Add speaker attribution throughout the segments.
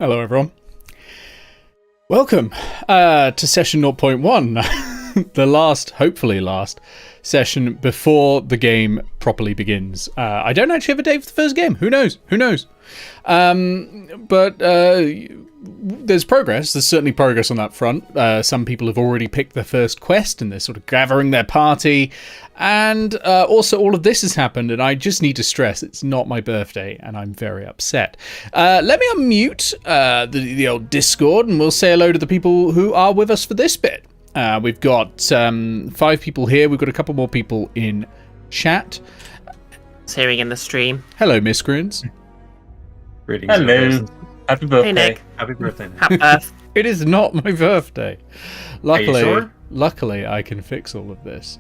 Speaker 1: Hello, everyone. Welcome to session 0.1, the last, hopefully last, session before the game properly begins. I don't actually have a date for the first game. Who knows? Who knows? But there's progress. There's certainly progress on that front. Some people have already picked their first quest and they're sort of gathering their party. And also all of this has happened, and I just need to stress it's not my birthday, and I'm very upset. Let me unmute the old Discord, and we'll say hello to the people who are with us for this bit. We've got 5 people here. We've got a couple more people in chat.
Speaker 2: Hearing in the stream.
Speaker 1: Hello, miscreants.
Speaker 3: Greetings. Hello. Happy birthday.
Speaker 2: Hey, Nick.
Speaker 3: Happy birthday. Nick.
Speaker 2: Happy birth.
Speaker 1: It is not my birthday. Luckily,
Speaker 3: Are you sure?
Speaker 1: luckily, I can fix all of this.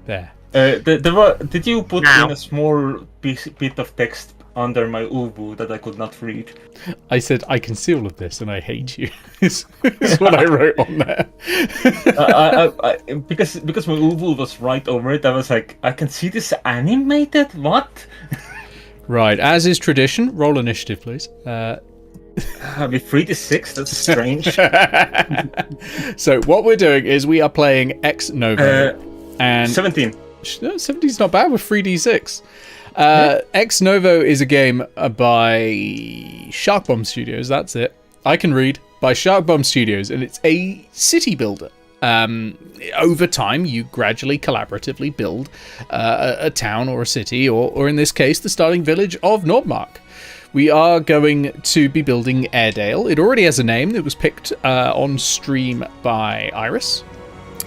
Speaker 1: There.
Speaker 3: Did you put
Speaker 2: Now.
Speaker 3: in a small bit of text under my ubu that I could not read?
Speaker 1: I said, I can see all of this, and I hate you. is what I wrote on there.
Speaker 3: Because my ubu was right over it, I was like, I can see this animated? What?
Speaker 1: Right, as is tradition, roll initiative, please.
Speaker 3: With 3 to 6? That's strange.
Speaker 1: So what we're doing is we are playing Ex Novo. And
Speaker 3: 17.
Speaker 1: No, 17's not bad with 3d6. Ex Novo is a game by Shark Bomb Studios. That's it. I can read. By Shark Bomb Studios, and it's a city builder. Over time, you gradually, collaboratively build a town or a city, or in this case, the starting village of Nordmark. We are going to be building Airedale. It already has a name. It was picked on stream by Iris.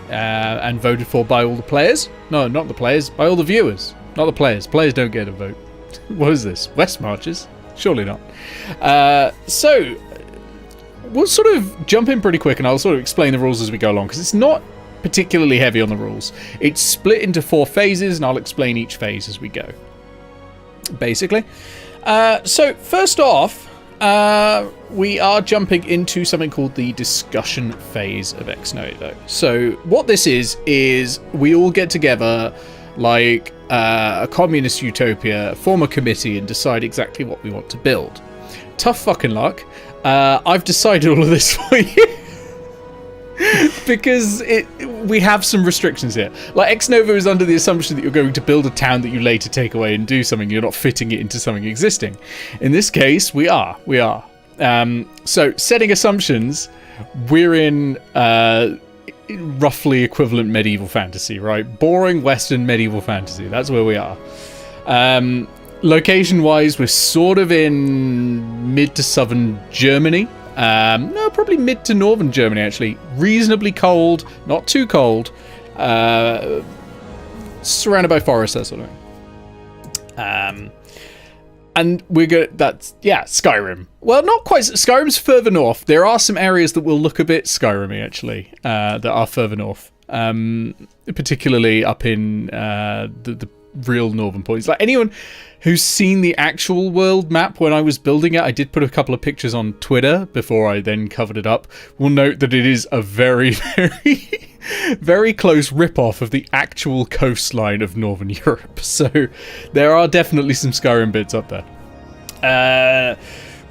Speaker 1: And voted for by all the players. No, not the players, by all the viewers. Not the players. Players don't get a vote. What is this? Westmarches? Surely not. So, we'll sort of jump in pretty quick and I'll sort of explain the rules as we go along, because it's not particularly heavy on the rules. It's split into 4 phases and I'll explain each phase as we go. Basically. So, first off, we are jumping into something called the discussion phase of Ex Novo. So what this is we all get together like a communist utopia, form a committee and decide exactly what we want to build. Tough fucking luck. I've decided all of this for you. Because we have some restrictions here. Like, Ex Novo is under the assumption that you're going to build a town that you later take away and do something. You're not fitting it into something existing. In this case, we are. So, setting assumptions, we're in roughly equivalent medieval fantasy, right? Boring Western medieval fantasy. That's where we are. Location-wise, we're sort of in mid to southern Germany. No, probably mid to northern Germany, actually. Reasonably cold, not too cold. Surrounded by forests, that sort of thing. And we're good. That's, yeah, Skyrim. Well, not quite. Skyrim's further north. There are some areas that will look a bit Skyrim-y, actually, that are further north. Particularly up in the real northern points. Like, anyone who's seen the actual world map when I was building it, I did put a couple of pictures on Twitter before I then covered it up, will note that it is a very, very, very close rip-off of the actual coastline of Northern Europe. So there are definitely some Skyrim bits up there.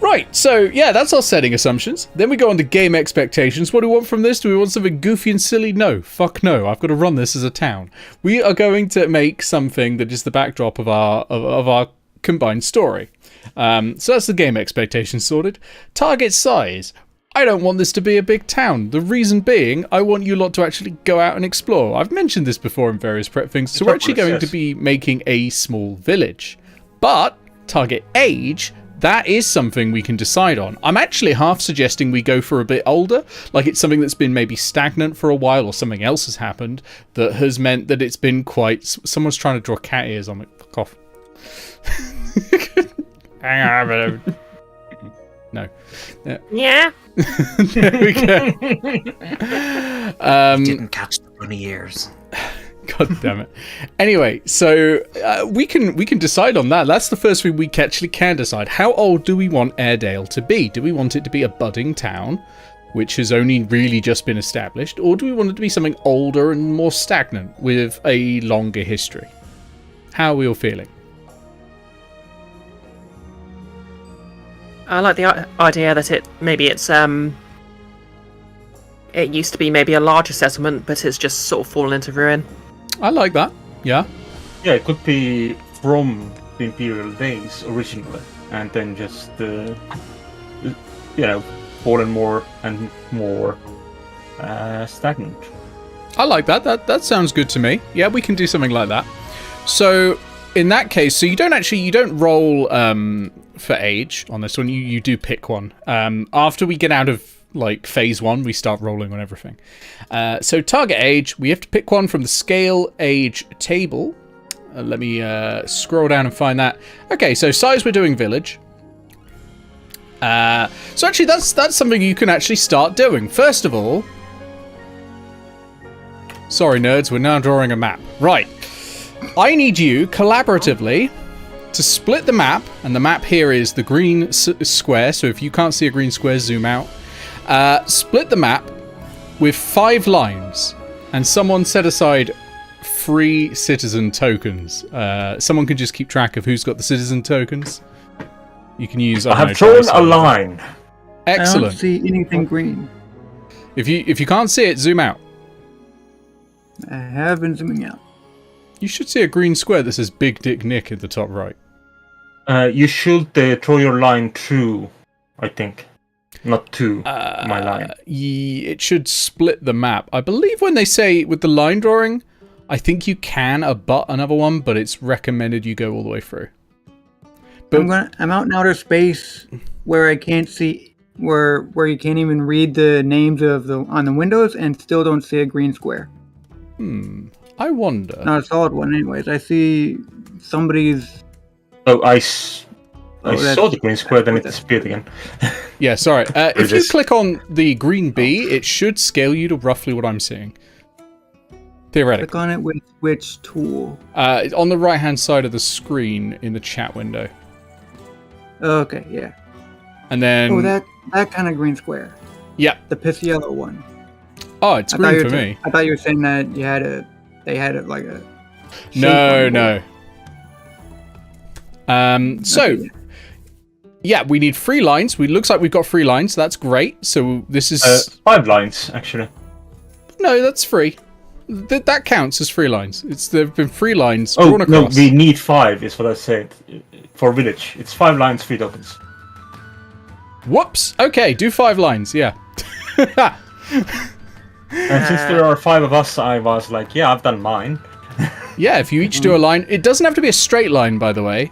Speaker 1: Right, so yeah, that's our setting assumptions. Then we go on to game expectations. What do we want from this? Do we want something goofy and silly? No, fuck no. I've got to run this as a town. We are going to make something that is the backdrop of our combined story. So that's the game expectations sorted. Target size. I don't want this to be a big town. The reason being, I want you lot to actually go out and explore. I've mentioned this before in various prep things. So we're actually going to be making a small village. But target age, that is something we can decide on. I'm actually half suggesting we go for a bit older, like it's something that's been maybe stagnant for a while or something else has happened that has meant that it's been quite... Someone's trying to draw cat ears on me. Fuck off. Hang on. No.
Speaker 2: Yeah.
Speaker 1: There we go.
Speaker 4: Didn't catch the bunny ears.
Speaker 1: God damn it. Anyway, so we can decide on that. That's the first thing we actually can decide. How old do we want Airedale to be? Do we want it to be a budding town, which has only really just been established, or do we want it to be something older and more stagnant with a longer history? How are we all feeling?
Speaker 2: I like the idea that it used to be maybe a larger settlement, but it's just sort of fallen into ruin.
Speaker 1: I like that. Yeah.
Speaker 3: Yeah, it could be from the Imperial days originally, and then just fallen more and more stagnant.
Speaker 1: I like that. That sounds good to me. Yeah, we can do something like that. So in that case, so you don't roll for age on this one. You do pick one. After we get out of like phase 1, we start rolling on everything. So target age, we have to pick one from the scale age table. Let me scroll down and find that. Okay, so size we're doing village. So actually that's something you can actually start doing. First of all, sorry nerds, we're now drawing a map. Right. I need you collaboratively to split the map, and the map here is the green square, so if you can't see a green square, zoom out. Split the map with 5 lines, and someone set aside 3 citizen tokens. Someone can just keep track of who's got the citizen tokens. You can use...
Speaker 3: I have drawn a line.
Speaker 1: Excellent.
Speaker 5: I don't see anything green.
Speaker 1: If you can't see it, zoom out.
Speaker 5: I have been zooming out.
Speaker 1: You should see a green square that says Big Dick Nick at the top right.
Speaker 3: You should draw your line through, I think. Not to my line.
Speaker 1: It should split the map. I believe when they say with the line drawing, I think you can abut another one, but it's recommended you go all the way through. But
Speaker 5: I'm out in outer space where I can't see, where you can't even read the names on the windows and still don't see a green square.
Speaker 1: I wonder.
Speaker 5: Not a solid one, anyways. I see somebody's.
Speaker 3: Oh, I saw the green square, then it disappeared again.
Speaker 1: Yeah, sorry. If you click on the green B, it should scale you to roughly what I'm seeing. Theoretically.
Speaker 5: Click on it with which tool?
Speaker 1: On the right-hand side of the screen in the chat window.
Speaker 5: Okay, yeah.
Speaker 1: And then...
Speaker 5: Oh, that kind of green square.
Speaker 1: Yeah.
Speaker 5: The piss yellow one.
Speaker 1: Oh, it's green for me.
Speaker 5: I thought you were saying that they had it like a...
Speaker 1: No. So... Yeah, we need 3 lines. Looks like we've got 3 lines. So that's great. So this is
Speaker 3: 5 lines, actually.
Speaker 1: No, that's 3. That counts as 3 lines. There've been 3 lines drawn across.
Speaker 3: No, we need 5. Is what I said for village. It's 5 lines, 3 tokens.
Speaker 1: Whoops. Okay, do 5 lines. Yeah.
Speaker 3: And since there are 5 of us, I was like, yeah, I've done mine.
Speaker 1: Yeah, if you each do a line, it doesn't have to be a straight line, by the way.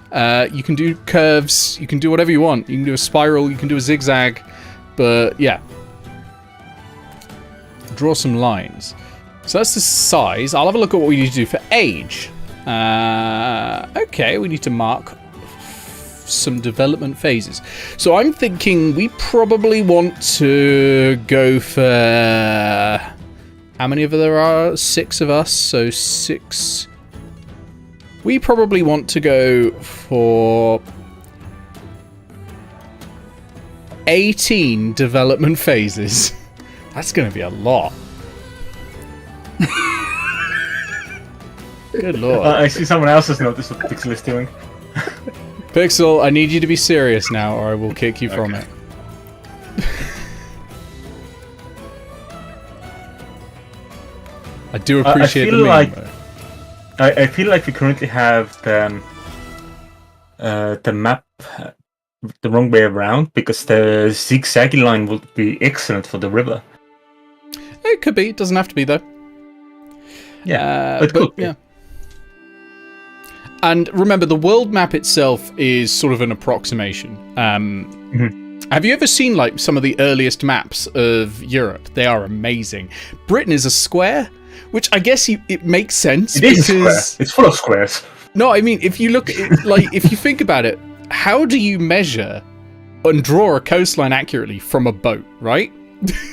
Speaker 1: You can do curves, you can do whatever you want. You can do a spiral, you can do a zigzag, but yeah. Draw some lines. So that's the size. I'll have a look at what we need to do for age. Okay, we need to mark some development phases. So I'm thinking we probably want to go for... How many of there are? 6 of us, so 6... We probably want to go for 18 development phases. That's going to be a lot. Good lord.
Speaker 3: I see someone else has noticed what Pixel is doing.
Speaker 1: Pixel, I need you to be serious now, or I will kick you from it. I do appreciate the meme, though.
Speaker 3: I feel like we currently have the map the wrong way around, because the zigzaggy line would be excellent for the river.
Speaker 1: It could be. It doesn't have to be, though.
Speaker 3: Yeah, it could be.
Speaker 1: Yeah. And remember, the world map itself is sort of an approximation. Have you ever seen like some of the earliest maps of Europe? They are amazing. Britain is a square, which I guess it makes sense.
Speaker 3: It is a square. It's full of squares.
Speaker 1: No, I mean, if you look at, like, if you think about it, how do you measure and draw a coastline accurately from a boat, right?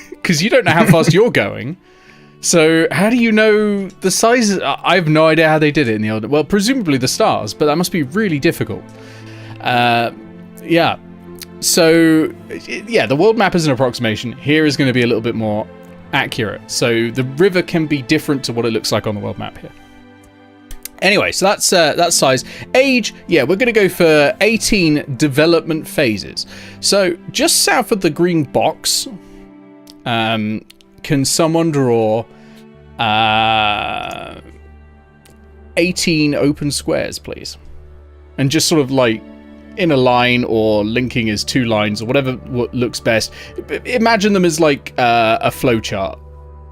Speaker 1: Because you don't know how fast you're going. So how do you know the sizes? I have no idea how they did it in the old... Well, presumably the stars, but that must be really difficult. Yeah. So, yeah, the world map is an approximation. Here is going to be a little bit more accurate. So the river can be different to what it looks like on the world map here. Anyway, so that's that size. Age, yeah, we're going to go for 18 development phases. So just south of the green box, can someone draw 18 open squares, please? And just sort of like in a line or linking as 2 lines or whatever looks best. Imagine them as like a flow chart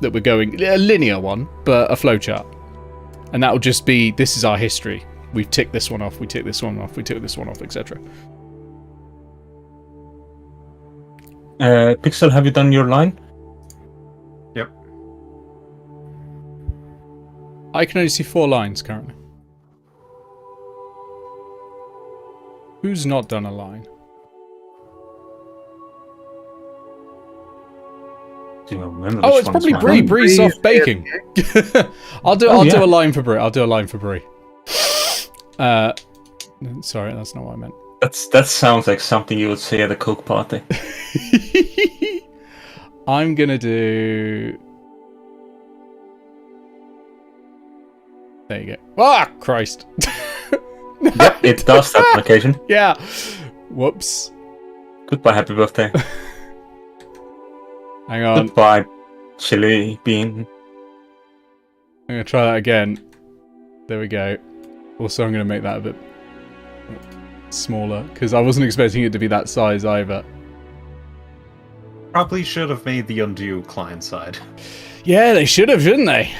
Speaker 1: that we're going, a linear one, but a flow chart. And that will just be, this is our history. We've ticked this one off, we ticked this one off, we ticked this one off, etc.
Speaker 3: Pixel, have you done your line?
Speaker 4: Yep.
Speaker 1: I can only see 4 lines currently. Who's not done a line?
Speaker 3: Do you remember?
Speaker 1: Oh, it's probably Brie. Brie's off baking. I'll do a line for Brie. Sorry, that's not what I meant.
Speaker 3: That sounds like something you would say at a Coke party.
Speaker 1: I'm gonna do. There you go. Ah, Christ.
Speaker 3: Yep, it does that on occasion.
Speaker 1: Yeah. Whoops.
Speaker 3: Goodbye, happy birthday.
Speaker 1: Hang on.
Speaker 3: Goodbye, chili bean.
Speaker 1: I'm gonna try that again. There we go. Also, I'm gonna make that a bit smaller because I wasn't expecting it to be that size either.
Speaker 4: Probably should have made the undo client side.
Speaker 1: Yeah, they should have, shouldn't they?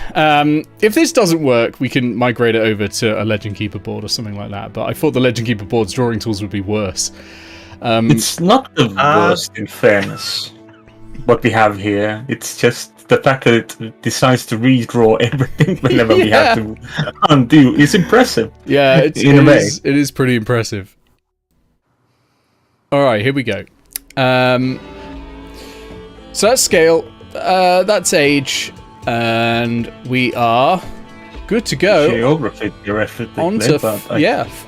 Speaker 1: If this doesn't work, we can migrate it over to a Legend Keeper board or something like that. But I thought the Legend Keeper board's drawing tools would be worse.
Speaker 3: It's not the worst, in fairness, what we have here. It's just the fact that it decides to redraw everything whenever we have to undo is impressive.
Speaker 1: Yeah, it is pretty impressive. All right, here we go. So that's scale. That's age, and we are good to go.
Speaker 3: Geography, theoretically.
Speaker 1: Onto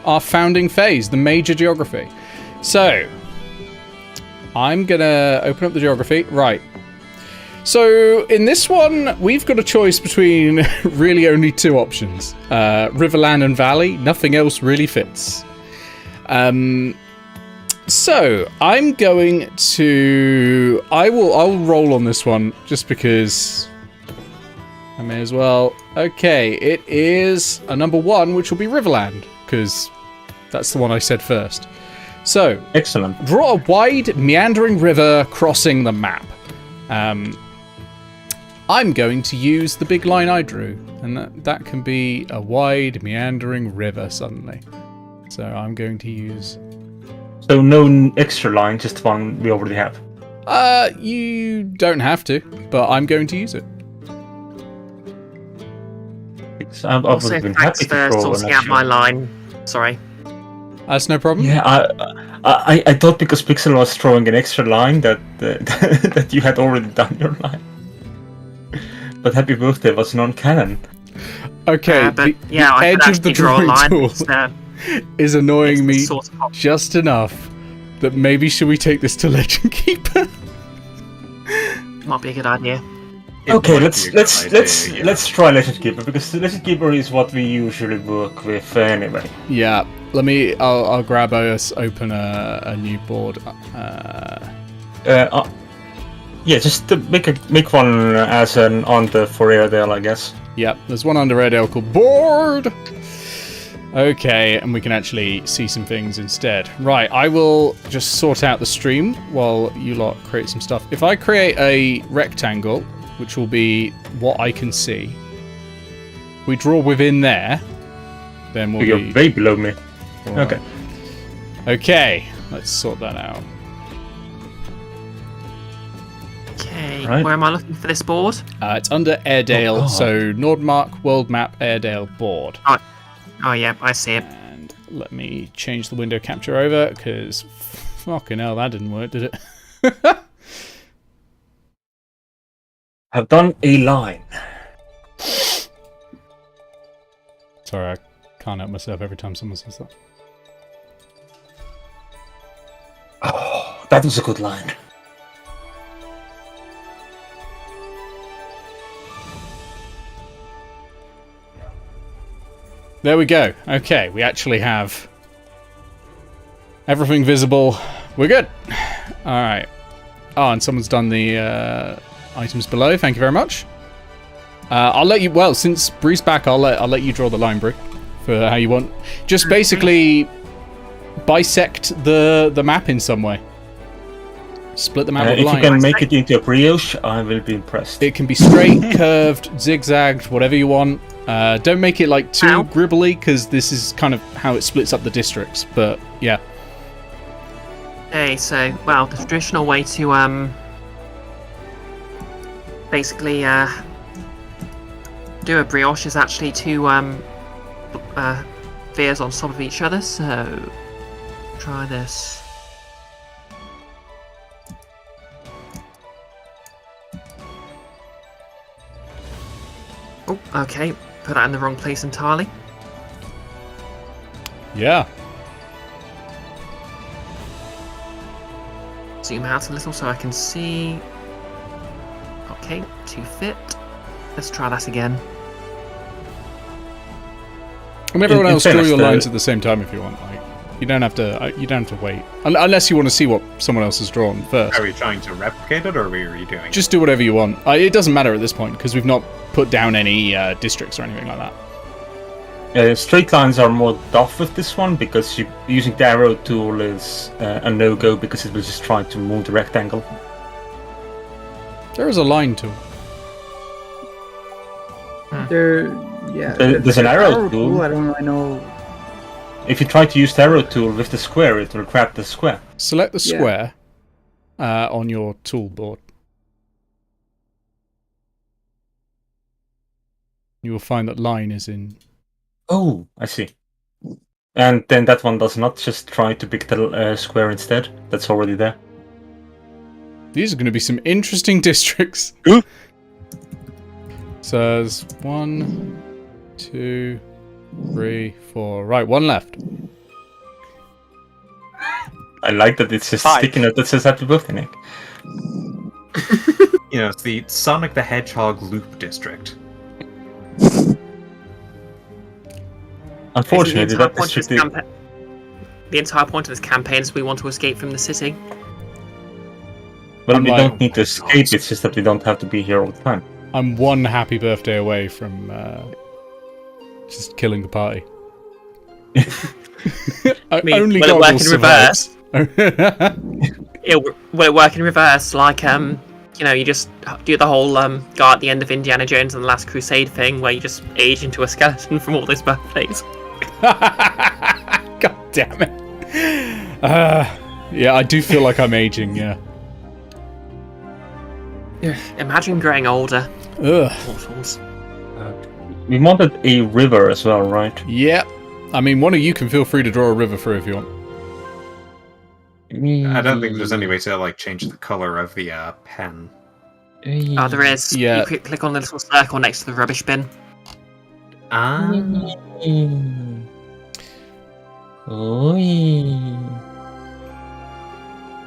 Speaker 1: our founding phase, the major geography. So I'm gonna open up the geography. Right. So in this one, we've got a choice between really only 2 options: Riverland and Valley. Nothing else really fits. So I'm going to. I'll roll on this one just because I may as well. Okay, it is a number 1, which will be Riverland because that's the one I said first. So
Speaker 3: excellent.
Speaker 1: Draw a wide meandering river crossing the map. I'm going to use the big line I drew, and that can be a wide meandering river suddenly. So I'm going to use.
Speaker 3: So no extra line, just one we already have.
Speaker 1: You don't have to, but I'm going to use it.
Speaker 3: I would
Speaker 2: Also,
Speaker 3: have been
Speaker 2: thanks
Speaker 3: happy to
Speaker 2: for
Speaker 3: draw
Speaker 2: sorting out my line. Sorry.
Speaker 1: That's no problem.
Speaker 3: Yeah, I thought because Pixel was drawing an extra line that that you had already done your line. But Happy Birthday was non-canon.
Speaker 1: Okay,
Speaker 2: but
Speaker 1: the
Speaker 2: I
Speaker 1: edge
Speaker 2: could
Speaker 1: of the
Speaker 2: actually draw a
Speaker 1: drawing
Speaker 2: line
Speaker 1: tool
Speaker 2: instead.
Speaker 1: is annoying me
Speaker 2: Sort of
Speaker 1: just enough that maybe should we take this to Legend Keeper?
Speaker 2: might be a good idea.
Speaker 3: Okay, let's try Legend Keeper because Legend Keeper is what we usually work with anyway.
Speaker 1: Yeah, I'll grab us open a new board.
Speaker 3: Yeah, just to make one as an under for Airedale, I guess.
Speaker 1: Yep, there's one under Airedale called board. Okay, and we can actually see some things instead. Right, I will just sort out the stream while you lot create some stuff. If I create a rectangle, which will be what I can see, we draw within there, then we'll
Speaker 3: You're way below me.
Speaker 1: Right.
Speaker 3: Okay.
Speaker 1: Okay, let's sort that out.
Speaker 2: Okay,
Speaker 3: Right.
Speaker 2: where am I looking for this board?
Speaker 1: It's under Airedale,
Speaker 3: Oh.
Speaker 1: so Nordmark, World Map, Airedale board.
Speaker 2: Oh yeah, I see it.
Speaker 1: And let me change the window capture over, because fucking hell, that didn't work, did it?
Speaker 3: Have done a line.
Speaker 1: Sorry, I can't help myself every time someone says that.
Speaker 3: Oh, that was a good line.
Speaker 1: There we go. Okay, we actually have everything visible. We're good. All right. Oh, and someone's done the items below. Thank you very much. I'll let you. Well, since Bree's back, I'll let you draw the line, Bree, for how you want. Just basically bisect the map in some way. Split the map with
Speaker 3: If
Speaker 1: lines.
Speaker 3: you can make it into a brioche, I will be impressed.
Speaker 1: It can be straight, curved, zigzagged, whatever you want. Don't make it like too gribbly, because this is kind of how it splits up the districts. But yeah.
Speaker 2: Okay, so well, the traditional way to basically do a brioche is actually two spheres on top of each other. So try this. Oh, okay. Put that in the wrong place entirely.
Speaker 1: Yeah.
Speaker 2: Zoom out a little so I can see. Okay, to fit. Let's try that again.
Speaker 1: And everyone
Speaker 3: In
Speaker 1: else draw
Speaker 3: fairness,
Speaker 1: your
Speaker 3: though-
Speaker 1: lines at the same time if you want. Like, you don't have to. You don't have to wait unless you want to see what someone else has drawn first.
Speaker 4: Are we trying to replicate it, or are you doing?
Speaker 1: Just do whatever you want. It doesn't matter at this point because we've not put down any districts or anything like that.
Speaker 3: Straight lines are more tough with this one because using the arrow tool is a no-go because it will just try to move the rectangle.
Speaker 1: There is a line tool.
Speaker 3: There's an arrow tool.
Speaker 5: I don't really know.
Speaker 3: If you try to use the arrow tool with the square, it will grab the square.
Speaker 1: Select the square on your toolboard. You will find that line is in.
Speaker 3: Oh, I see. And then that one does not just try to pick the square instead. That's already there.
Speaker 1: These are going to be some interesting districts.
Speaker 6: Ooh.
Speaker 1: So there's 1, 2, 3, 4. Right, one left.
Speaker 3: I like that it's just
Speaker 6: 5.
Speaker 3: sticking out that says Happy Birthday, Nick.
Speaker 4: You know, it's the Sonic the Hedgehog loop district.
Speaker 3: Unfortunately, that district is...
Speaker 2: The entire point of this campaign is we want to escape from the city.
Speaker 3: Well, we
Speaker 1: like-
Speaker 3: don't need to escape, it's just that we don't have to be here all the time.
Speaker 1: I'm one happy birthday away from just killing the party. Only
Speaker 2: will it
Speaker 1: God
Speaker 2: work
Speaker 1: will
Speaker 2: in
Speaker 1: survive.
Speaker 2: Will it work in reverse? Like, you know, you just do the whole go at the end of Indiana Jones and the Last Crusade thing, where you just age into a skeleton from all those birthdays.
Speaker 1: God damn it. Yeah, I do feel like I'm aging, yeah.
Speaker 2: Imagine growing older.
Speaker 1: Ugh.
Speaker 2: Mortals.
Speaker 3: We wanted a river as well, right?
Speaker 1: Yep. I mean, one of you can feel free to draw a river through if you want.
Speaker 4: I don't think there's any way to like change the color of the pen.
Speaker 2: Oh, there is.
Speaker 1: Yeah.
Speaker 2: You click on the little circle next to the rubbish bin.
Speaker 4: Ah.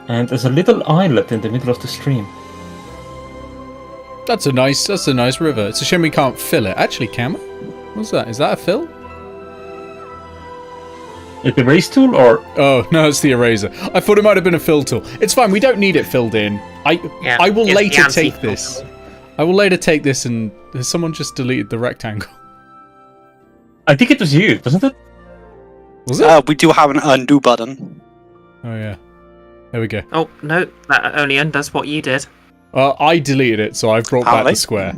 Speaker 3: And there's a little islet in the middle of the stream.
Speaker 1: That's a nice river. It's a shame we can't fill it. Actually, can we? What's that? Is that a fill?
Speaker 3: With the erase tool, or
Speaker 1: Oh, no, it's the eraser. I thought it might have been a fill tool. It's fine, we don't need it filled in. I will
Speaker 2: it's the
Speaker 1: later take
Speaker 2: anti-fill
Speaker 1: this.
Speaker 2: tool.
Speaker 1: I will later take this and... Has someone just deleted the rectangle?
Speaker 3: I think it was you, wasn't it?
Speaker 1: Was it?
Speaker 6: We do have an undo button.
Speaker 1: Oh, yeah. There we go.
Speaker 2: Oh, no, that only undoes what you did.
Speaker 1: I deleted it, so I've brought back
Speaker 6: Apparently.
Speaker 1: the square.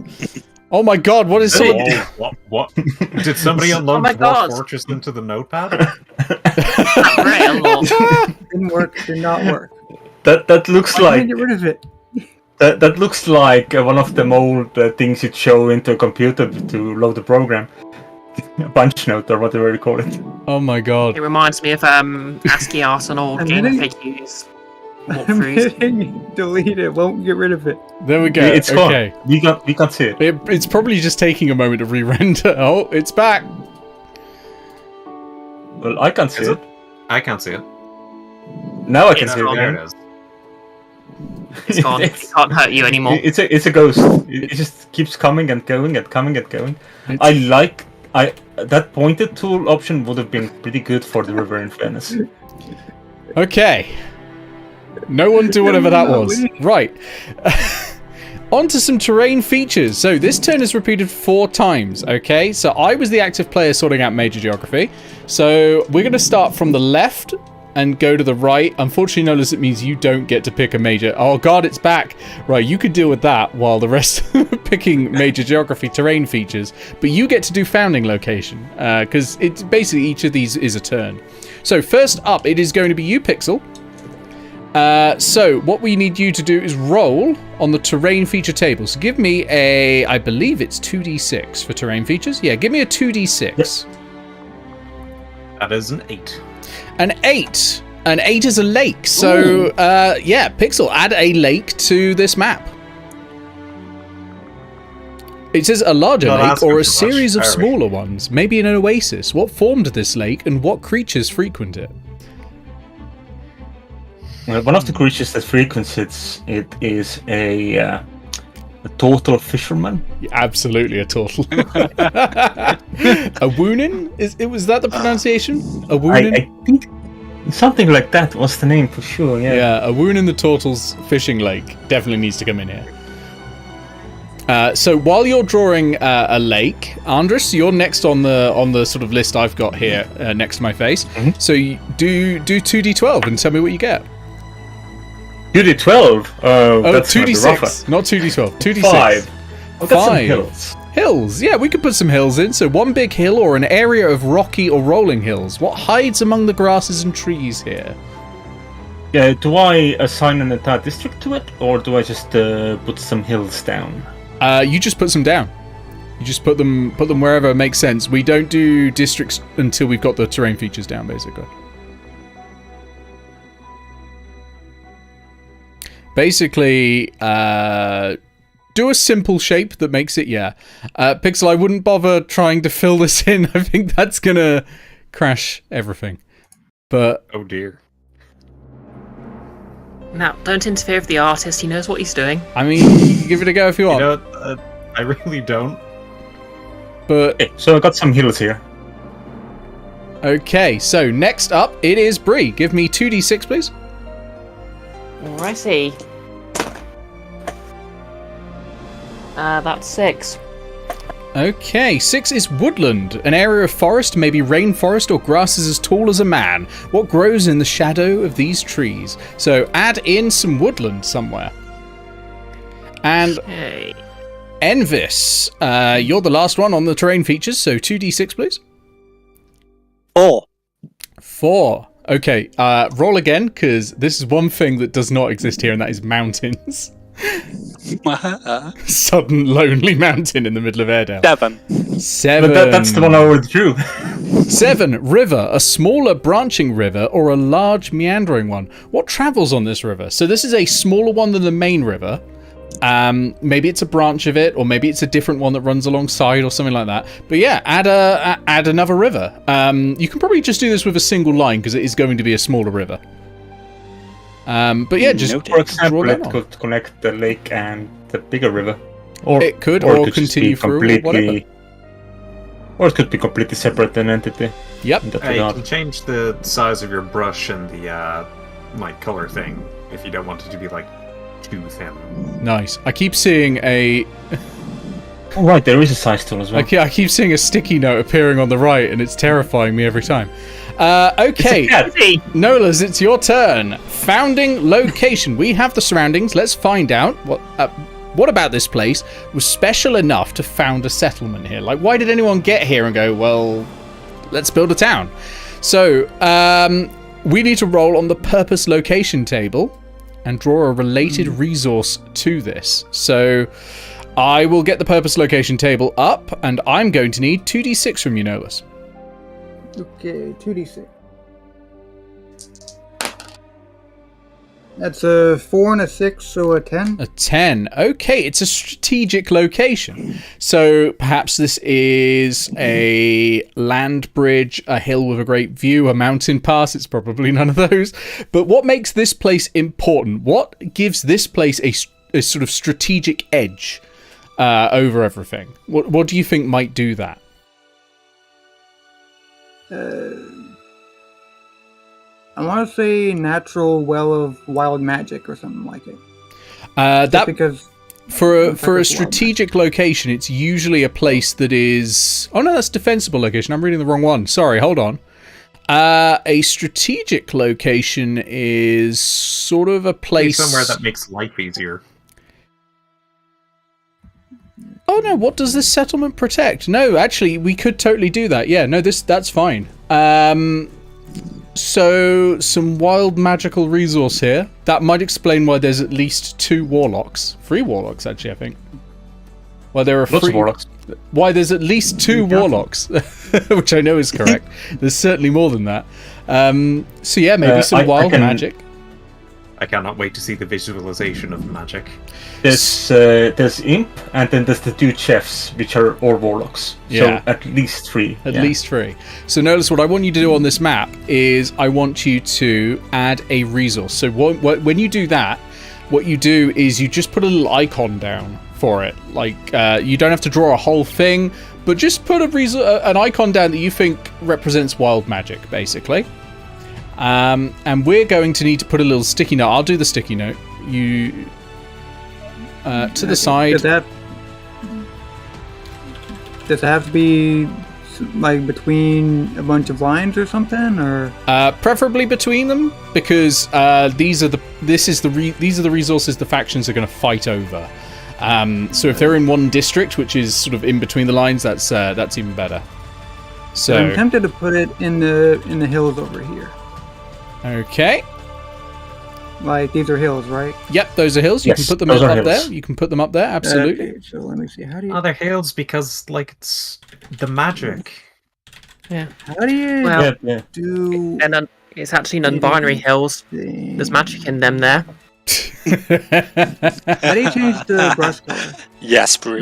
Speaker 1: Oh my god, what is someone...
Speaker 4: Oh, what? Did somebody unload
Speaker 2: my
Speaker 4: Dwarf
Speaker 2: God.
Speaker 4: Fortress into the notepad?
Speaker 2: Right, a lot.
Speaker 5: Didn't work. Did not work.
Speaker 3: That looks
Speaker 5: Why
Speaker 3: like
Speaker 5: can't I get rid of it?
Speaker 3: that looks like one of the old things you'd show into a computer to load the program. A punch note or whatever you call it.
Speaker 1: Oh my god.
Speaker 2: It reminds me of ASCII art and old
Speaker 5: I'm
Speaker 2: game
Speaker 5: hitting-
Speaker 2: fake use.
Speaker 5: I'm
Speaker 2: Walkthroughs.
Speaker 5: hitting delete it. Won't get rid of it.
Speaker 1: There we go.
Speaker 3: It's
Speaker 1: okay.
Speaker 3: gone. We can't see it.
Speaker 1: It's probably just taking a moment to re-render. Oh, it's back.
Speaker 3: Well, I can't see
Speaker 4: Is
Speaker 3: it.
Speaker 4: I can't see it.
Speaker 3: Now I can
Speaker 2: It's
Speaker 3: see it.
Speaker 2: gone.
Speaker 4: There
Speaker 3: Again.
Speaker 4: it is.
Speaker 2: It's gone. It can't hurt you anymore.
Speaker 3: It's a ghost. It just keeps coming and going and coming and going. I like that pointed tool option would have been pretty good for the river, in fairness.
Speaker 1: Okay. No one do whatever that was. Right. On to some terrain features. So this turn is repeated 4 times, okay? So I was the active player sorting out major geography. So we're going to start from the left and go to the right. Unfortunately, notice it means you don't get to pick a major... Oh, God, it's back. Right, you could deal with that while the rest picking major geography terrain features. But you get to do founding location, because it's basically each of these is a turn. So first up, it is going to be you, Pixel. So what we need you to do is roll on the terrain feature table. So give me a... I believe it's 2d6 for terrain features. Yeah, give me a 2d6.
Speaker 3: Yes.
Speaker 4: That is an 8.
Speaker 1: An 8. An 8 is a lake. So, yeah, Pixel, add a lake to this map. It says a larger
Speaker 4: Not
Speaker 1: lake
Speaker 4: asking
Speaker 1: or a
Speaker 4: too much,
Speaker 1: series of
Speaker 4: are we?
Speaker 1: smaller ones. Maybe an oasis. What formed this lake and what creatures frequent it?
Speaker 3: One of the creatures that frequents it is a turtle fisherman.
Speaker 1: Absolutely a turtle. A woonin? Was that the pronunciation? A woonin?
Speaker 3: I think something like that was the name for sure. Yeah.
Speaker 1: A woonin the turtle's fishing lake definitely needs to come in here. So while you're drawing a lake, Andres, you're next on the sort of list I've got here next to my face.
Speaker 3: Mm-hmm.
Speaker 1: So you do 2d12 and tell me what you get.
Speaker 3: 2d12. That's
Speaker 1: 2d6, not 2d12. 2d6.
Speaker 3: 5. I've got some
Speaker 1: 5.
Speaker 3: hills.
Speaker 1: Hills, yeah, we could put some hills in. So one big hill or an area of rocky or rolling hills. What hides among the grasses and trees here?
Speaker 3: Yeah, do I assign an entire district to it, or do I just put some hills down?
Speaker 1: You just put some down. You just put them wherever it makes sense. We don't do districts until we've got the terrain features down, basically. Basically, do a simple shape that makes it, yeah. Pixel, I wouldn't bother trying to fill this in. I think that's gonna crash everything. But
Speaker 4: Oh dear.
Speaker 2: Now, don't interfere with the artist. He knows what he's doing.
Speaker 1: I mean, you can give it a go if you want.
Speaker 4: You know, I really don't.
Speaker 1: But
Speaker 3: Okay, so I got some hills here.
Speaker 1: okay, so next up, it is Bree. Give me 2d6, please.
Speaker 2: Alrighty. That's 6.
Speaker 1: Okay, 6 is woodland, an area of forest, maybe rainforest or grasses as tall as a man. What grows in the shadow of these trees? So add in some woodland somewhere. And
Speaker 2: Okay.
Speaker 1: Envis, you're the last one on the terrain features, so 2d6, please.
Speaker 6: 4.
Speaker 1: 4. Okay, roll again, because this is one thing that does not exist here, and that is mountains. Sudden lonely mountain in the middle of Airedale.
Speaker 6: 7.
Speaker 1: 7.
Speaker 3: But that's the one I withdrew.
Speaker 1: 7. River, a smaller branching river or a large meandering one. What travels on this river? So this is a smaller one than the main river. Maybe it's a branch of it, or maybe it's a different one that runs alongside or something like that. But yeah, add another river. You can probably just do this with a single line because it is going to be a smaller river. But yeah, just
Speaker 3: For example,
Speaker 1: draw
Speaker 3: it
Speaker 1: that on.
Speaker 3: could connect the lake and the bigger river. Or
Speaker 1: It could,
Speaker 3: or
Speaker 1: or
Speaker 3: it could just be
Speaker 1: continue through, or whatever.
Speaker 3: Or it could be completely separate an entity.
Speaker 1: Yep.
Speaker 3: In that
Speaker 4: You
Speaker 3: regard.
Speaker 4: can change the size of your brush and the like color thing if you don't want it to be like too thin.
Speaker 1: Nice. I keep seeing a
Speaker 3: Oh, right, there is a size tool as well.
Speaker 1: I keep seeing a sticky note appearing on the right, and it's terrifying me every time. Okay,
Speaker 3: It's a cat.
Speaker 1: Nolas, it's your turn. Founding location. We have the surroundings. Let's find out what about this place was special enough to found a settlement here. Like, why did anyone get here and go, well, let's build a town? So, we need to roll on the purpose location table and draw a related resource to this. So, I will get the purpose location table up, and I'm going to need 2d6 from you, Nolas.
Speaker 5: Okay, 2d6. That's a 4 and a 6, so a 10.
Speaker 1: A 10. Okay, it's a strategic location. So perhaps this is a land bridge, a hill with a great view, a mountain pass. It's probably none of those. But what makes this place important? What gives this place a sort of strategic edge over everything? What do you think might do that?
Speaker 5: I want to say natural well of wild magic or something like it.
Speaker 1: That
Speaker 5: Because
Speaker 1: for
Speaker 5: type
Speaker 1: a
Speaker 5: of wild
Speaker 1: strategic location, it's usually a place that is. Oh no, that's defensible location. I'm reading the wrong one. Sorry, hold on. A strategic location is sort of a place
Speaker 4: Somewhere that makes life easier.
Speaker 1: Oh no, what does this settlement protect? No, actually, we could totally do that. Yeah, no, that's fine. So some wild magical resource here. That might explain why there's at least 2 warlocks. 3 warlocks, actually, I think. Well, there are
Speaker 3: Lots
Speaker 1: 3
Speaker 3: of warlocks.
Speaker 1: Why there's at least 2 warlocks, which I know is correct. There's certainly more than that. So yeah, maybe some wild magic.
Speaker 4: I cannot wait to see the visualization of magic.
Speaker 3: There's imp, and then there's the 2 chefs, which are all warlocks.
Speaker 1: Yeah.
Speaker 3: So at least 3.
Speaker 1: At least 3. So notice what I want you to do on this map is I want you to add a resource. So when you do that, what you do is you just put a little icon down for it. Like you don't have to draw a whole thing, but just put an icon down that you think represents wild magic, basically. And we're going to need to put a little sticky note. I'll do the sticky note. You to the side.
Speaker 5: Does it have to be like between a bunch of lines or something, or
Speaker 1: preferably between them, because these are the resources the factions are going to fight over. So if they're in one district, which is sort of in between the lines, that's even better. So
Speaker 5: I'm tempted to put it in the hills over here.
Speaker 1: Okay.
Speaker 5: Like these are hills, right?
Speaker 1: Yep, those are hills. You
Speaker 3: Yes,
Speaker 1: can put them
Speaker 3: those are
Speaker 1: up
Speaker 3: hills.
Speaker 1: there. You can put them up there. Absolutely.
Speaker 5: Okay, so let me see. How do you?
Speaker 4: Other hills because it's the magic.
Speaker 2: Yeah.
Speaker 5: How do you
Speaker 2: Well,
Speaker 3: Yeah.
Speaker 5: do?
Speaker 2: And it's actually non-binary hills. There's magic in them there.
Speaker 5: How do you change the brush color
Speaker 6: Yes,
Speaker 5: or
Speaker 6: Bree.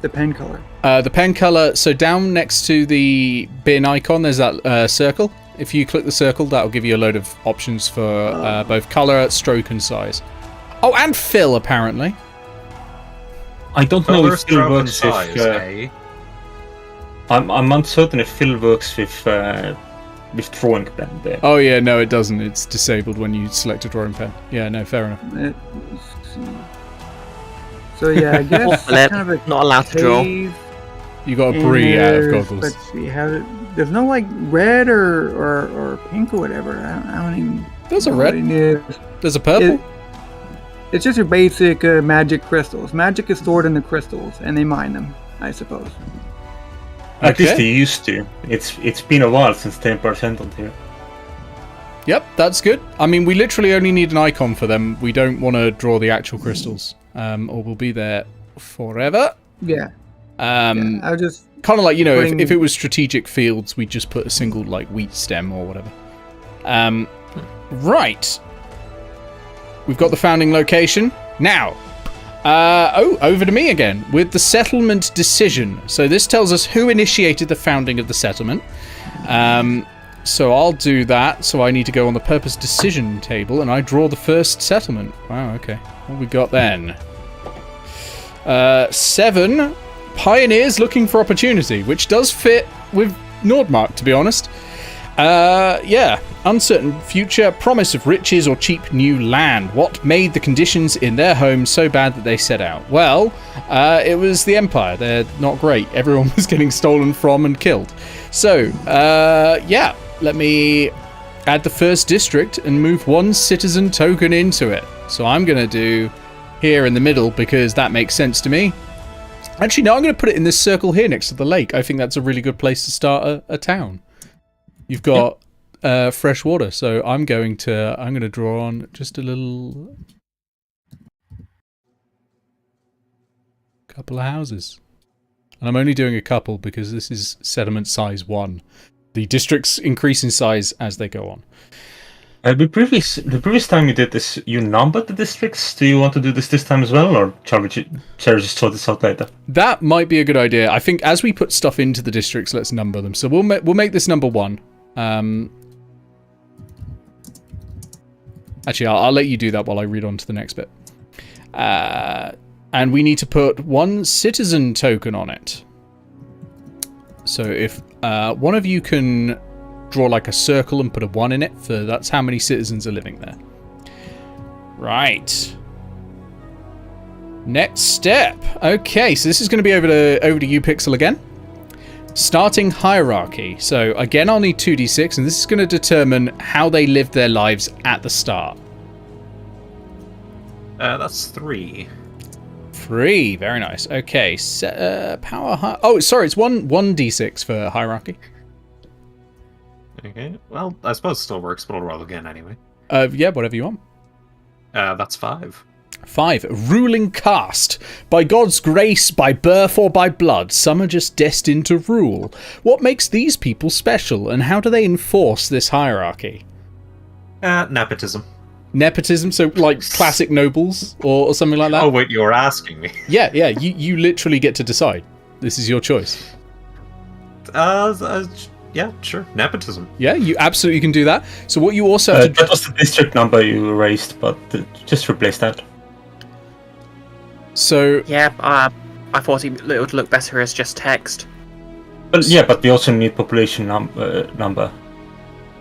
Speaker 5: the pen color?
Speaker 1: The pen color. So down next to the bin icon, there's that circle. If you click the circle, that'll give you a load of options for both color, stroke, and size. Oh, and fill, apparently.
Speaker 3: I don't know
Speaker 4: Color,
Speaker 3: if fill
Speaker 4: stroke, and
Speaker 3: works
Speaker 4: size,
Speaker 3: with.
Speaker 4: eh?
Speaker 3: I'm uncertain if fill works with drawing pen there.
Speaker 1: Oh yeah, no, it doesn't. It's disabled when you select a drawing pen. Yeah, no, fair enough.
Speaker 5: Let's see. So yeah, I guess
Speaker 2: Flip,
Speaker 5: kind of a
Speaker 2: not allowed to draw.
Speaker 5: cave
Speaker 1: You got a
Speaker 5: in
Speaker 1: brie out of
Speaker 5: there.
Speaker 1: goggles.
Speaker 5: Let's see how. There's no like red or pink or whatever. I don't even.
Speaker 1: There's a
Speaker 5: know
Speaker 1: red.
Speaker 5: what it is.
Speaker 1: There's a purple.
Speaker 5: It's just your basic magic crystals. Magic is stored in the crystals, and they mine them, I suppose.
Speaker 3: At least
Speaker 1: Okay.
Speaker 3: they used to. It's been a while since 10% on here.
Speaker 1: Yep, that's good. I mean, we literally only need an icon for them. We don't want to draw the actual crystals, or we'll be there forever.
Speaker 5: Yeah.
Speaker 1: Yeah,
Speaker 5: I was just.
Speaker 1: kind of like, you know,
Speaker 5: putting-
Speaker 1: if it was strategic fields, we'd just put a single like wheat stem or whatever. Right. We've got the founding location. Now, over to me again with the settlement decision. So this tells us who initiated the founding of the settlement. So I'll do that. So I need to go on the purpose decision table and I draw the first settlement. Wow, okay. What we got then? 7 pioneers looking for opportunity, which does fit with Nordmark, to be honest. Yeah, uncertain future, promise of riches or cheap new land. What made the conditions in their home so bad that they set out? Well, it was the Empire. They're not great. Everyone was getting stolen from and killed. So, yeah, let me add the first district and move 1 citizen token into it. So I'm going to do here in the middle because that makes sense to me. Actually, no, I'm going to put it in this circle here next to the lake. I think that's a really good place to start a town. You've got fresh water, so I'm going to draw on just a little couple of houses, and I'm only doing a couple because this is settlement size 1. The districts increase in size as they go on.
Speaker 3: The previous time you did this, you numbered the districts. Do you want to do this time as well, or shall we just sort this out later?
Speaker 1: That might be a good idea. I think as we put stuff into the districts, let's number them. So we'll make this number 1. Actually, I'll let you do that while I read on to the next bit. And we need to put 1 citizen token on it. So if one of you can draw like a circle and put a 1 in it. That's how many citizens are living there. Right. Next step. Okay, so this is going to be over to you, Pixel, again. Starting hierarchy. So again, I'll need 2d6, and this is going to determine how they lived their lives at the start.
Speaker 4: That's 3.
Speaker 1: 3, very nice. Okay, power. Oh, sorry, it's 1d6 for hierarchy.
Speaker 4: Okay. Well, I suppose it still works, but I'll roll again anyway.
Speaker 1: Yeah, whatever you want.
Speaker 4: That's 5.
Speaker 1: 5. Ruling caste. By God's grace, by birth, or by blood, some are just destined to rule. What makes these people special, and how do they enforce this hierarchy?
Speaker 4: Nepotism.
Speaker 1: Nepotism, so like classic nobles or something like that?
Speaker 4: Oh, wait, you're asking me.
Speaker 1: Yeah, you literally get to decide. This is your choice.
Speaker 4: Yeah, sure. Nepotism.
Speaker 1: Yeah, you absolutely can do that. So what you also have to...
Speaker 3: That was the district number you erased, but just replace that.
Speaker 2: So yeah, I thought it would look better as just text.
Speaker 3: But yeah, but we also need population number,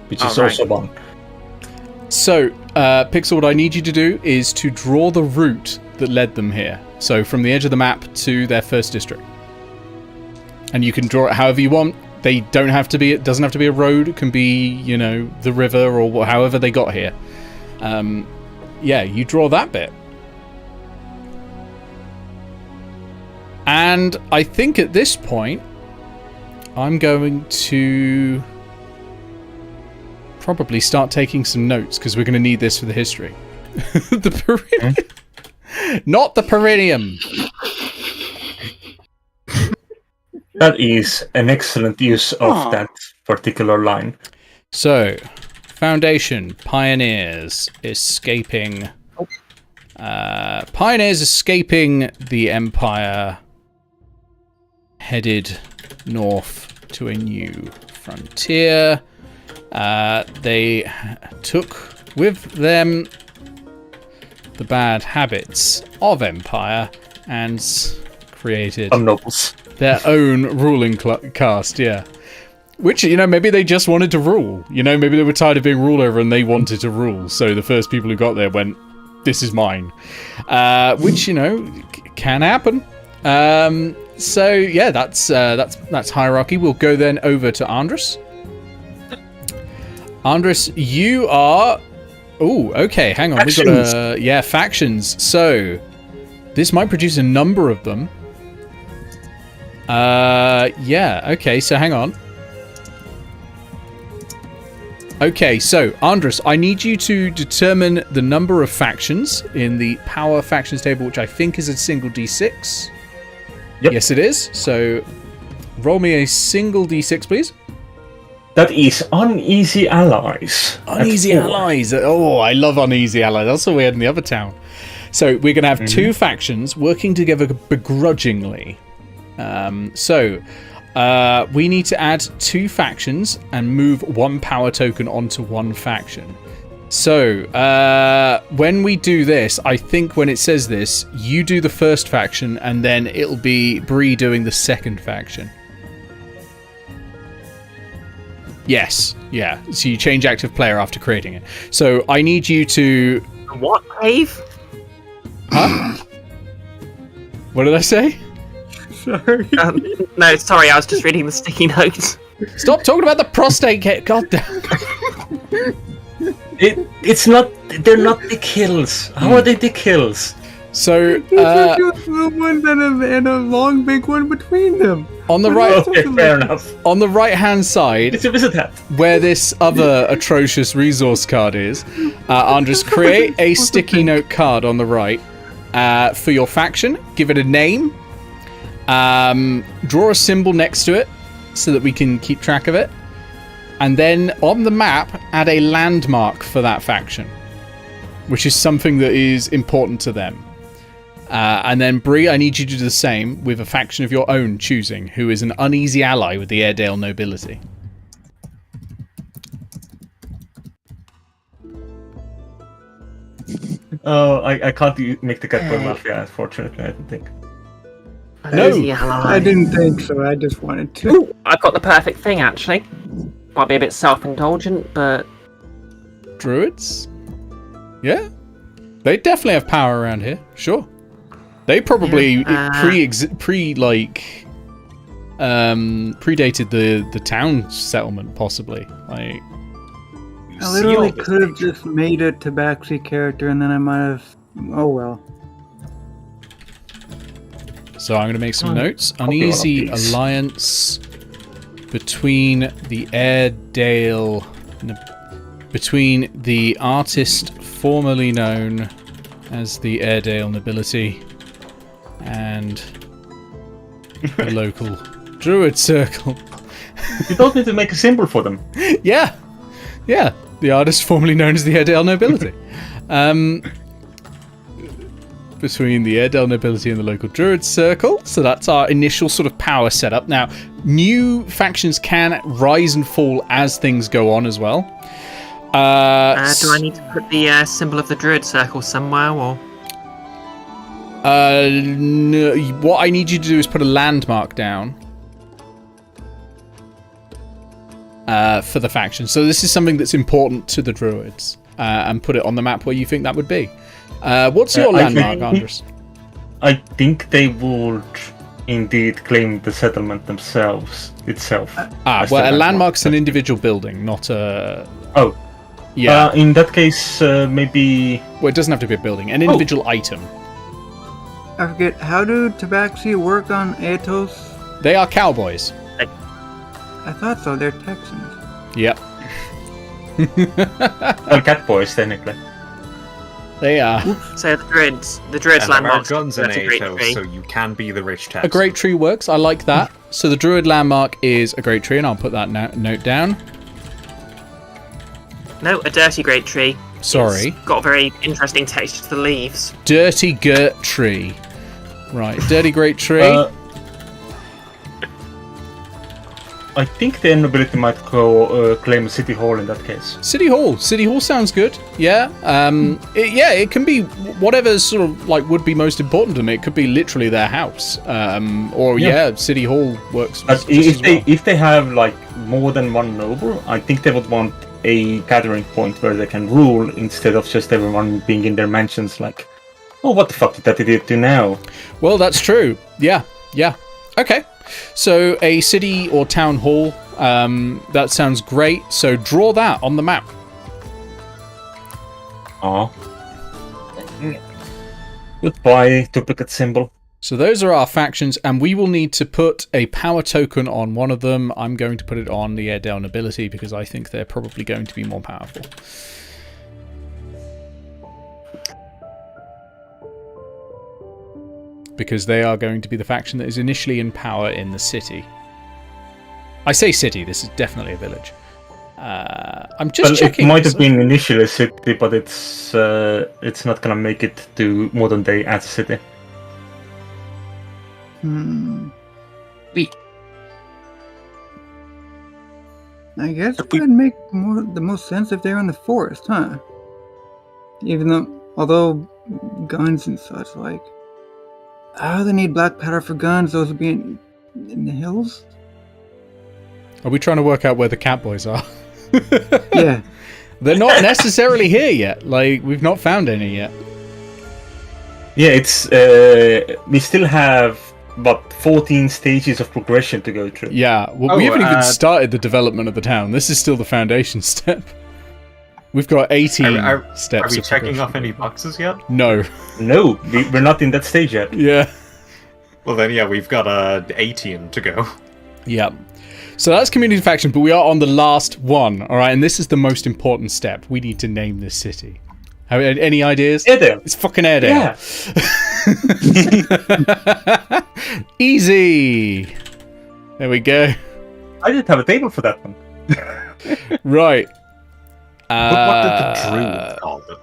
Speaker 3: which is also 1.
Speaker 1: So, Pixel, what I need you to do is to draw the route that led them here. So from the edge of the map to their first district, and you can draw it however you want. They don't have to be. It doesn't have to be a road. It can be, the river or however they got here. Yeah, you draw that bit. And I think at this point, I'm going to probably start taking some notes because we're going to need this for the history. The perineum. Not the perineum.
Speaker 3: That is an excellent use of that particular line.
Speaker 1: So, Foundation, Pioneers escaping... Pioneers escaping the Empire, headed north to a new frontier. They took with them the bad habits of Empire and created
Speaker 3: nobles.
Speaker 1: Their own ruling caste, yeah. Which, maybe they just wanted to rule. Maybe they were tired of being ruled over and they wanted to rule. So the first people who got there went, this is mine. Which, can happen. So yeah, that's hierarchy. We'll go then over to Andres. Andres, you are... Oh, okay, hang on.
Speaker 3: Factions.
Speaker 1: We've got factions. So this might produce a number of them. Yeah, okay, so hang on. Okay, so Andres, I need you to determine the number of factions in the power factions table, which I think is a single d6.
Speaker 3: Yep.
Speaker 1: Yes, it is. So roll me a single d6, please.
Speaker 3: That is uneasy allies.
Speaker 1: Uneasy allies. Oh, I love uneasy allies. That's what we had in the other town. So we're going to have two factions working together begrudgingly. We need to add 2 factions and move 1 power token onto 1 faction. So, when we do this, I think when it says this, you do the first faction and then it'll be Bree doing the second faction. Yes, yeah. So you change active player after creating it. So I need you to...
Speaker 2: What, Dave?
Speaker 1: Huh? What did I say?
Speaker 5: Sorry.
Speaker 2: No, sorry, I was just reading the sticky notes.
Speaker 1: Stop talking about the prostate care. God damn.
Speaker 3: It's not. They're not the kills. How are they the kills?
Speaker 1: So,
Speaker 5: There's just little ones and a long big one between them.
Speaker 1: on the right,
Speaker 3: Okay, fair enough.
Speaker 1: on the right-hand side,
Speaker 3: It's a visit that.
Speaker 1: where this other atrocious resource card is, Andres, create a sticky note card on the right for your faction. Give it a name. Draw a symbol next to it so that we can keep track of it. And then on the map, add a landmark for that faction, which is something that is important to them. And then, Bree, I need you to do the same with a faction of your own choosing, who is an uneasy ally with the Airedale nobility.
Speaker 3: Oh, I can't make the Catboy Mafia, unfortunately, I don't think.
Speaker 1: No,
Speaker 2: Uneasy ally.
Speaker 5: I didn't think so. I just wanted to.
Speaker 2: Ooh, I've got the perfect thing, actually. Might be a bit self-indulgent, but
Speaker 1: Druids? Yeah. They definitely have power around here. Sure. They probably predated the town settlement, possibly. Like,
Speaker 5: I literally could have just made a Tabaxi character, and then I might have. Oh well.
Speaker 1: so I'm going to make some notes. Uneasy alliance between the Airedale, between the artist formerly known as the Airedale nobility and the local druid circle.
Speaker 3: You don't need to make a symbol for them.
Speaker 1: Yeah, the artist formerly known as the Airedale nobility. Between the Airedale nobility and the local druid circle. So that's our initial sort of power setup. Now, new factions can rise and fall as things go on as well.
Speaker 2: do I need to put the symbol of the druid circle somewhere, or?
Speaker 1: No, what I need you to do is put a landmark down for the faction. So this is something that's important to the druids, and put it on the map where you think that would be. What's your landmark, Andres?
Speaker 3: I think they would indeed claim the settlement themselves itself.
Speaker 1: Well, a landmark's an individual building, not a...
Speaker 3: Oh.
Speaker 1: Yeah.
Speaker 3: In that case, maybe...
Speaker 1: Well, it doesn't have to be a building. An individual item.
Speaker 5: I forget, how do Tabaxi work on Aetos?
Speaker 1: They are cowboys.
Speaker 5: I thought so, they're Texans.
Speaker 1: Yep.
Speaker 3: Well, cat boys, technically.
Speaker 1: They are.
Speaker 2: So the druids
Speaker 4: And there are
Speaker 2: landmarks.
Speaker 4: guns in
Speaker 2: That's a great
Speaker 4: Aetos,
Speaker 2: tree.
Speaker 4: so you can be the rich tax.
Speaker 1: A great tree works. I like that. So the druid landmark is a great tree, and I'll put that note down.
Speaker 2: No, a dirty great tree.
Speaker 1: Sorry.
Speaker 2: It's got a very interesting texture to the leaves.
Speaker 1: Dirty girt tree. Right, dirty great tree.
Speaker 3: I think the nobility might go claim a city hall in that case.
Speaker 1: City Hall. City Hall sounds good. Yeah. It can be whatever sort of like would be most important to them. It could be literally their house. City Hall works.
Speaker 3: But if they have like more than one noble, I think they would want a gathering point where they can rule instead of just everyone being in their mansions like, oh, what the fuck did that idiot do now?
Speaker 1: Well, that's true. Yeah. Okay. So a city or town hall, that sounds great. So draw that on the map.
Speaker 3: Aw. Goodbye, duplicate symbol.
Speaker 1: So those are our factions, and we will need to put a power token on one of them. I'm going to put it on the Airedale nobility because I think they're probably going to be more powerful. Because they are going to be the faction that is initially in power in the city. I say city, this is definitely a village. I'm just checking.
Speaker 3: It might have been initially a city, but it's not gonna make it to modern day as a city.
Speaker 5: I guess it would make the most sense if they're in the forest, huh? Although guns and such, like... they need black powder for guns, those would be in the hills?
Speaker 1: Are we trying to work out where the Catboys are?
Speaker 5: Yeah.
Speaker 1: They're not necessarily here yet. Like, we've not found any yet.
Speaker 3: Yeah, it's... we still have about 14 stages of progression to go through.
Speaker 1: Yeah, well, we haven't even started the development of the town. This is still the foundation step. We've got 18 steps.
Speaker 4: Are we checking off any boxes yet?
Speaker 1: No.
Speaker 3: No, we're not in that stage yet.
Speaker 1: Yeah.
Speaker 4: Well then, yeah, we've got 18 to go.
Speaker 1: Yeah. So that's community faction, but we are on the last one, all right? And this is the most important step. We need to name this city. Any ideas?
Speaker 3: Airedale.
Speaker 1: It's fucking Airedale.
Speaker 3: Yeah.
Speaker 1: Easy. There we go.
Speaker 3: I didn't have a table for that one.
Speaker 1: Right.
Speaker 4: But what did the druid call it?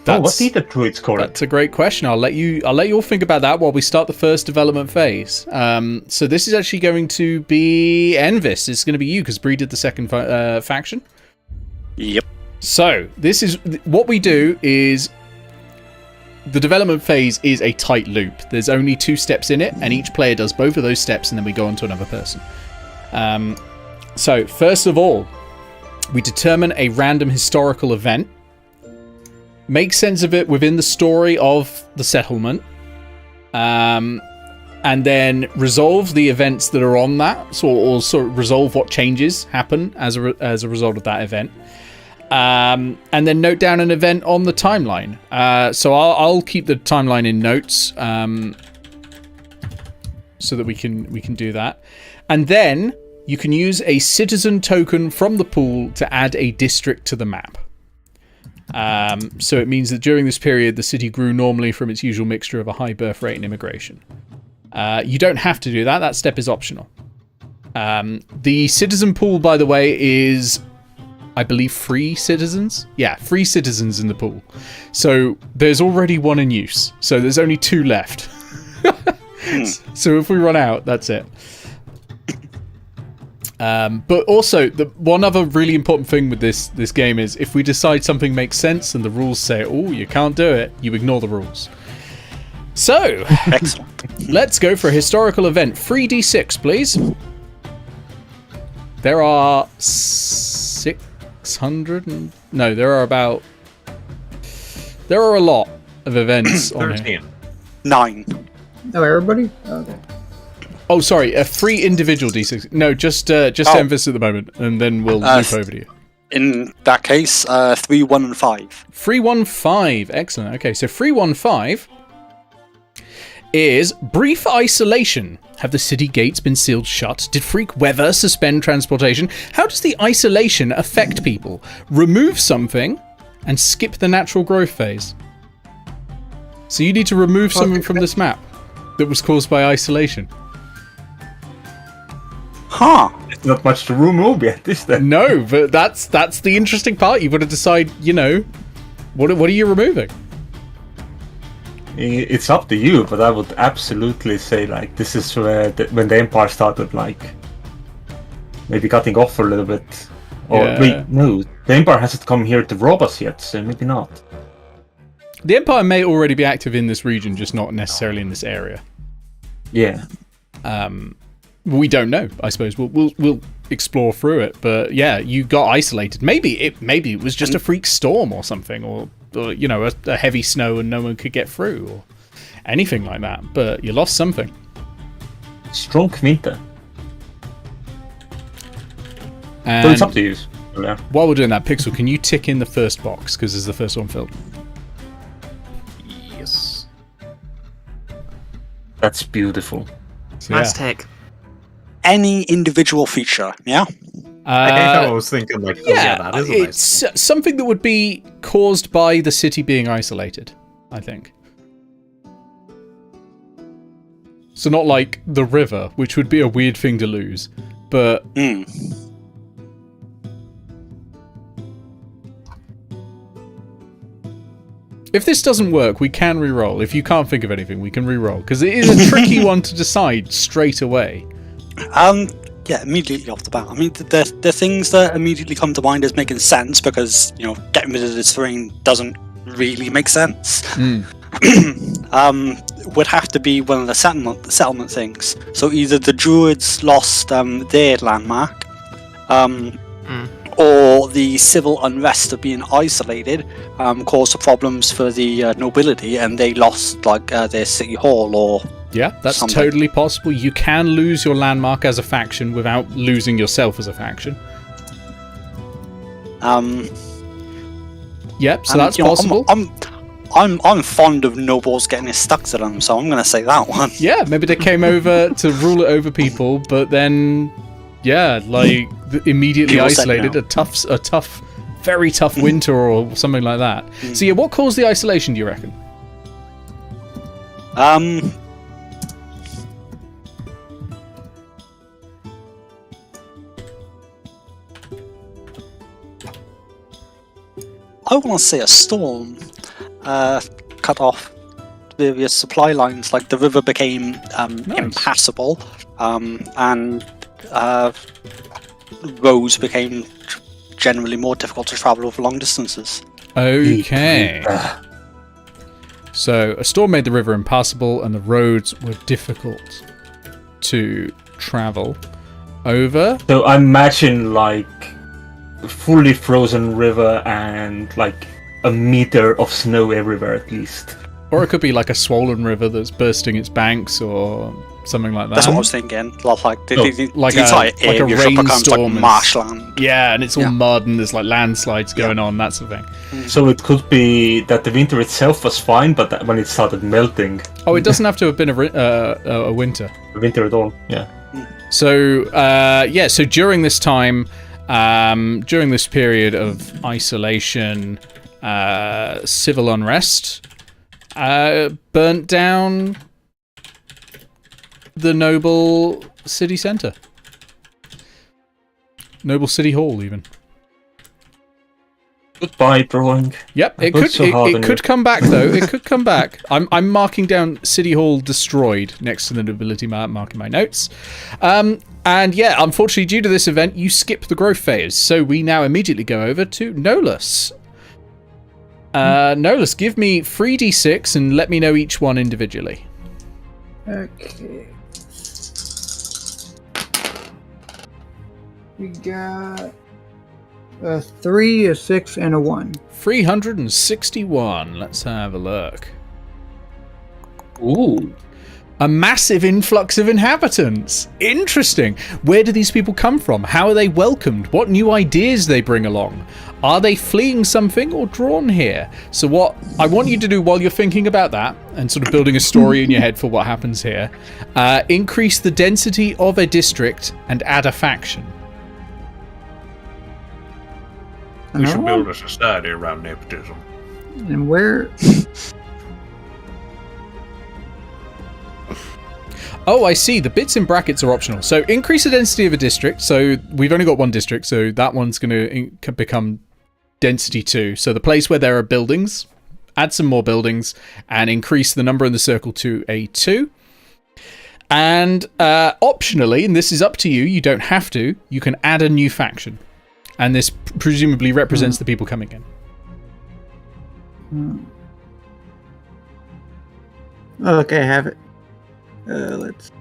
Speaker 3: What did the druids call it?
Speaker 1: That's a great question. I'll let you all think about that while we start the first development phase. So this is actually going to be Envis. It's going to be you because Bree did the second faction.
Speaker 6: Yep.
Speaker 1: So this is what we do. Is the development phase is a tight loop. There's only 2 steps in it, and each player does both of those steps, and then we go on to another person. So, first of all, we determine a random historical event, make sense of it within the story of the settlement, and then resolve the events that are on that, or sort of resolve what changes happen as a result of that event, and then note down an event on the timeline. So I'll keep the timeline in notes, so that we can do that, and then you can use a citizen token from the pool to add a district to the map. So it means that during this period, the city grew normally from its usual mixture of a high birth rate and immigration. You don't have to do that. That step is optional. The citizen pool, by the way, is, I believe, free citizens. Yeah, free citizens in the pool. So there's already one in use. So there's only 2 left. So if we run out, that's it. But also, the one other really important thing with this game is if we decide something makes sense and the rules say, oh, you can't do it, you ignore the rules. So,
Speaker 6: Excellent.
Speaker 1: Let's go for a historical event. 3d6, please. There are 600... there are a lot of events on here.
Speaker 4: 13.
Speaker 6: 9.
Speaker 5: Oh, everybody? Okay.
Speaker 1: Oh, sorry, a 3 individual d6. No, just Emphasis at the moment, and then we'll loop over to you.
Speaker 6: In that case, 3, 1, and 5.
Speaker 1: 3, 1, 5. Excellent. Okay, so 3, 1, 5 is brief isolation. Have the city gates been sealed shut? Did freak weather suspend transportation? How does the isolation affect people? Remove something and skip the natural growth phase. So you need to remove something from this map that was caused by isolation.
Speaker 6: Huh.
Speaker 3: There's not much to remove yet, is there?
Speaker 1: No, but that's the interesting part. You've got to decide, what are you removing?
Speaker 3: It's up to you, but I would absolutely say, like, this is where when the Empire started, like, maybe cutting off for a little bit. Or, wait, no, the Empire hasn't come here to rob us yet, so maybe not.
Speaker 1: The Empire may already be active in this region, just not necessarily in this area.
Speaker 3: Yeah.
Speaker 1: We don't know. I suppose we'll explore through it. But yeah, you got isolated. Maybe it was just a freak storm or something, or a heavy snow and no one could get through, or anything like that. But you lost something.
Speaker 3: Strong winter.
Speaker 1: And
Speaker 3: But it's up to you. Yeah.
Speaker 1: while we're doing that, Pixel, can you tick in the first box because it's the first one filled?
Speaker 4: Yes.
Speaker 3: That's beautiful.
Speaker 1: So,
Speaker 2: Nice take.
Speaker 6: Any individual feature, yeah?
Speaker 4: I was thinking, like, that is a nice.
Speaker 1: It's something that would be caused by the city being isolated, I think. So not like the river, which would be a weird thing to lose, but if this doesn't work, we can re-roll. If you can't think of anything, we can re-roll, because it is a tricky one to decide straight away.
Speaker 6: Yeah, immediately off the bat. I mean, the things that immediately come to mind as making sense, because, getting rid of this terrain doesn't really make sense, would have to be one of the settlement things. So either the Druids lost their landmark, or the civil unrest of being isolated caused problems for the nobility, and they lost their city hall or
Speaker 1: Yeah, that's
Speaker 6: something.
Speaker 1: totally possible. You can lose your landmark as a faction without losing yourself as a faction. Yep, so that's possible.
Speaker 6: I'm fond of nobles getting stuck to them, so I'm going to say that one.
Speaker 1: Yeah, maybe they came over to rule it over people, but then, immediately
Speaker 6: People said
Speaker 1: isolated.
Speaker 6: no.
Speaker 1: A tough, very tough winter or something like that. So yeah, what caused the isolation, do you reckon?
Speaker 6: I want to say a storm cut off various supply lines, like the river became impassable, and roads became generally more difficult to travel over long distances.
Speaker 1: Okay. So a storm made the river impassable and the roads were difficult to travel. over.
Speaker 3: So I imagine like fully frozen river and like a meter of snow everywhere at least.
Speaker 1: Or it could be like a swollen river that's bursting its banks or something like that.
Speaker 6: That's what I was thinking. Like the
Speaker 1: like
Speaker 6: entire
Speaker 1: like a
Speaker 6: area becomes like
Speaker 1: rainstorm.
Speaker 6: marshland.
Speaker 1: Yeah, and it's all mud and there's like landslides going on, that sort of thing.
Speaker 3: So it could be that the winter itself was fine, but that when it started melting.
Speaker 1: Oh, it doesn't have to have been a winter.
Speaker 3: Winter at all, yeah.
Speaker 1: So, so during this time, during this period of isolation, civil unrest burnt down the noble city centre. Noble city hall, even.
Speaker 3: Goodbye, drawing.
Speaker 1: Yep, it could come back though. It could come back. I'm marking down City Hall destroyed next to the nobility map, marking my notes. And yeah, unfortunately, due to this event, you skip the growth phase. So we now immediately go over to Nolus. Nolus, give me 3d6 and let me know each one individually.
Speaker 5: Okay. We got a 3, a 6, and a 1.
Speaker 1: 361. Let's have a look.
Speaker 3: Ooh.
Speaker 1: A massive influx of inhabitants. Interesting. Where do these people come from? How are they welcomed? What new ideas they bring along? Are they fleeing something or drawn here? So what I want you to do while you're thinking about that and sort of building a story in your head for what happens here, increase the density of a district and add a faction.
Speaker 4: We should build a society around nepotism.
Speaker 5: And where...
Speaker 1: Oh, I see. The bits in brackets are optional. So increase the density of a district. So we've only got one district, so that one's going to become density 2. So the place where there are buildings, add some more buildings, and increase the number in the circle to a 2. And optionally, and this is up to you, you don't have to, you can add a new faction. And this presumably represents the people coming in.
Speaker 5: Okay, I have it. Let's see.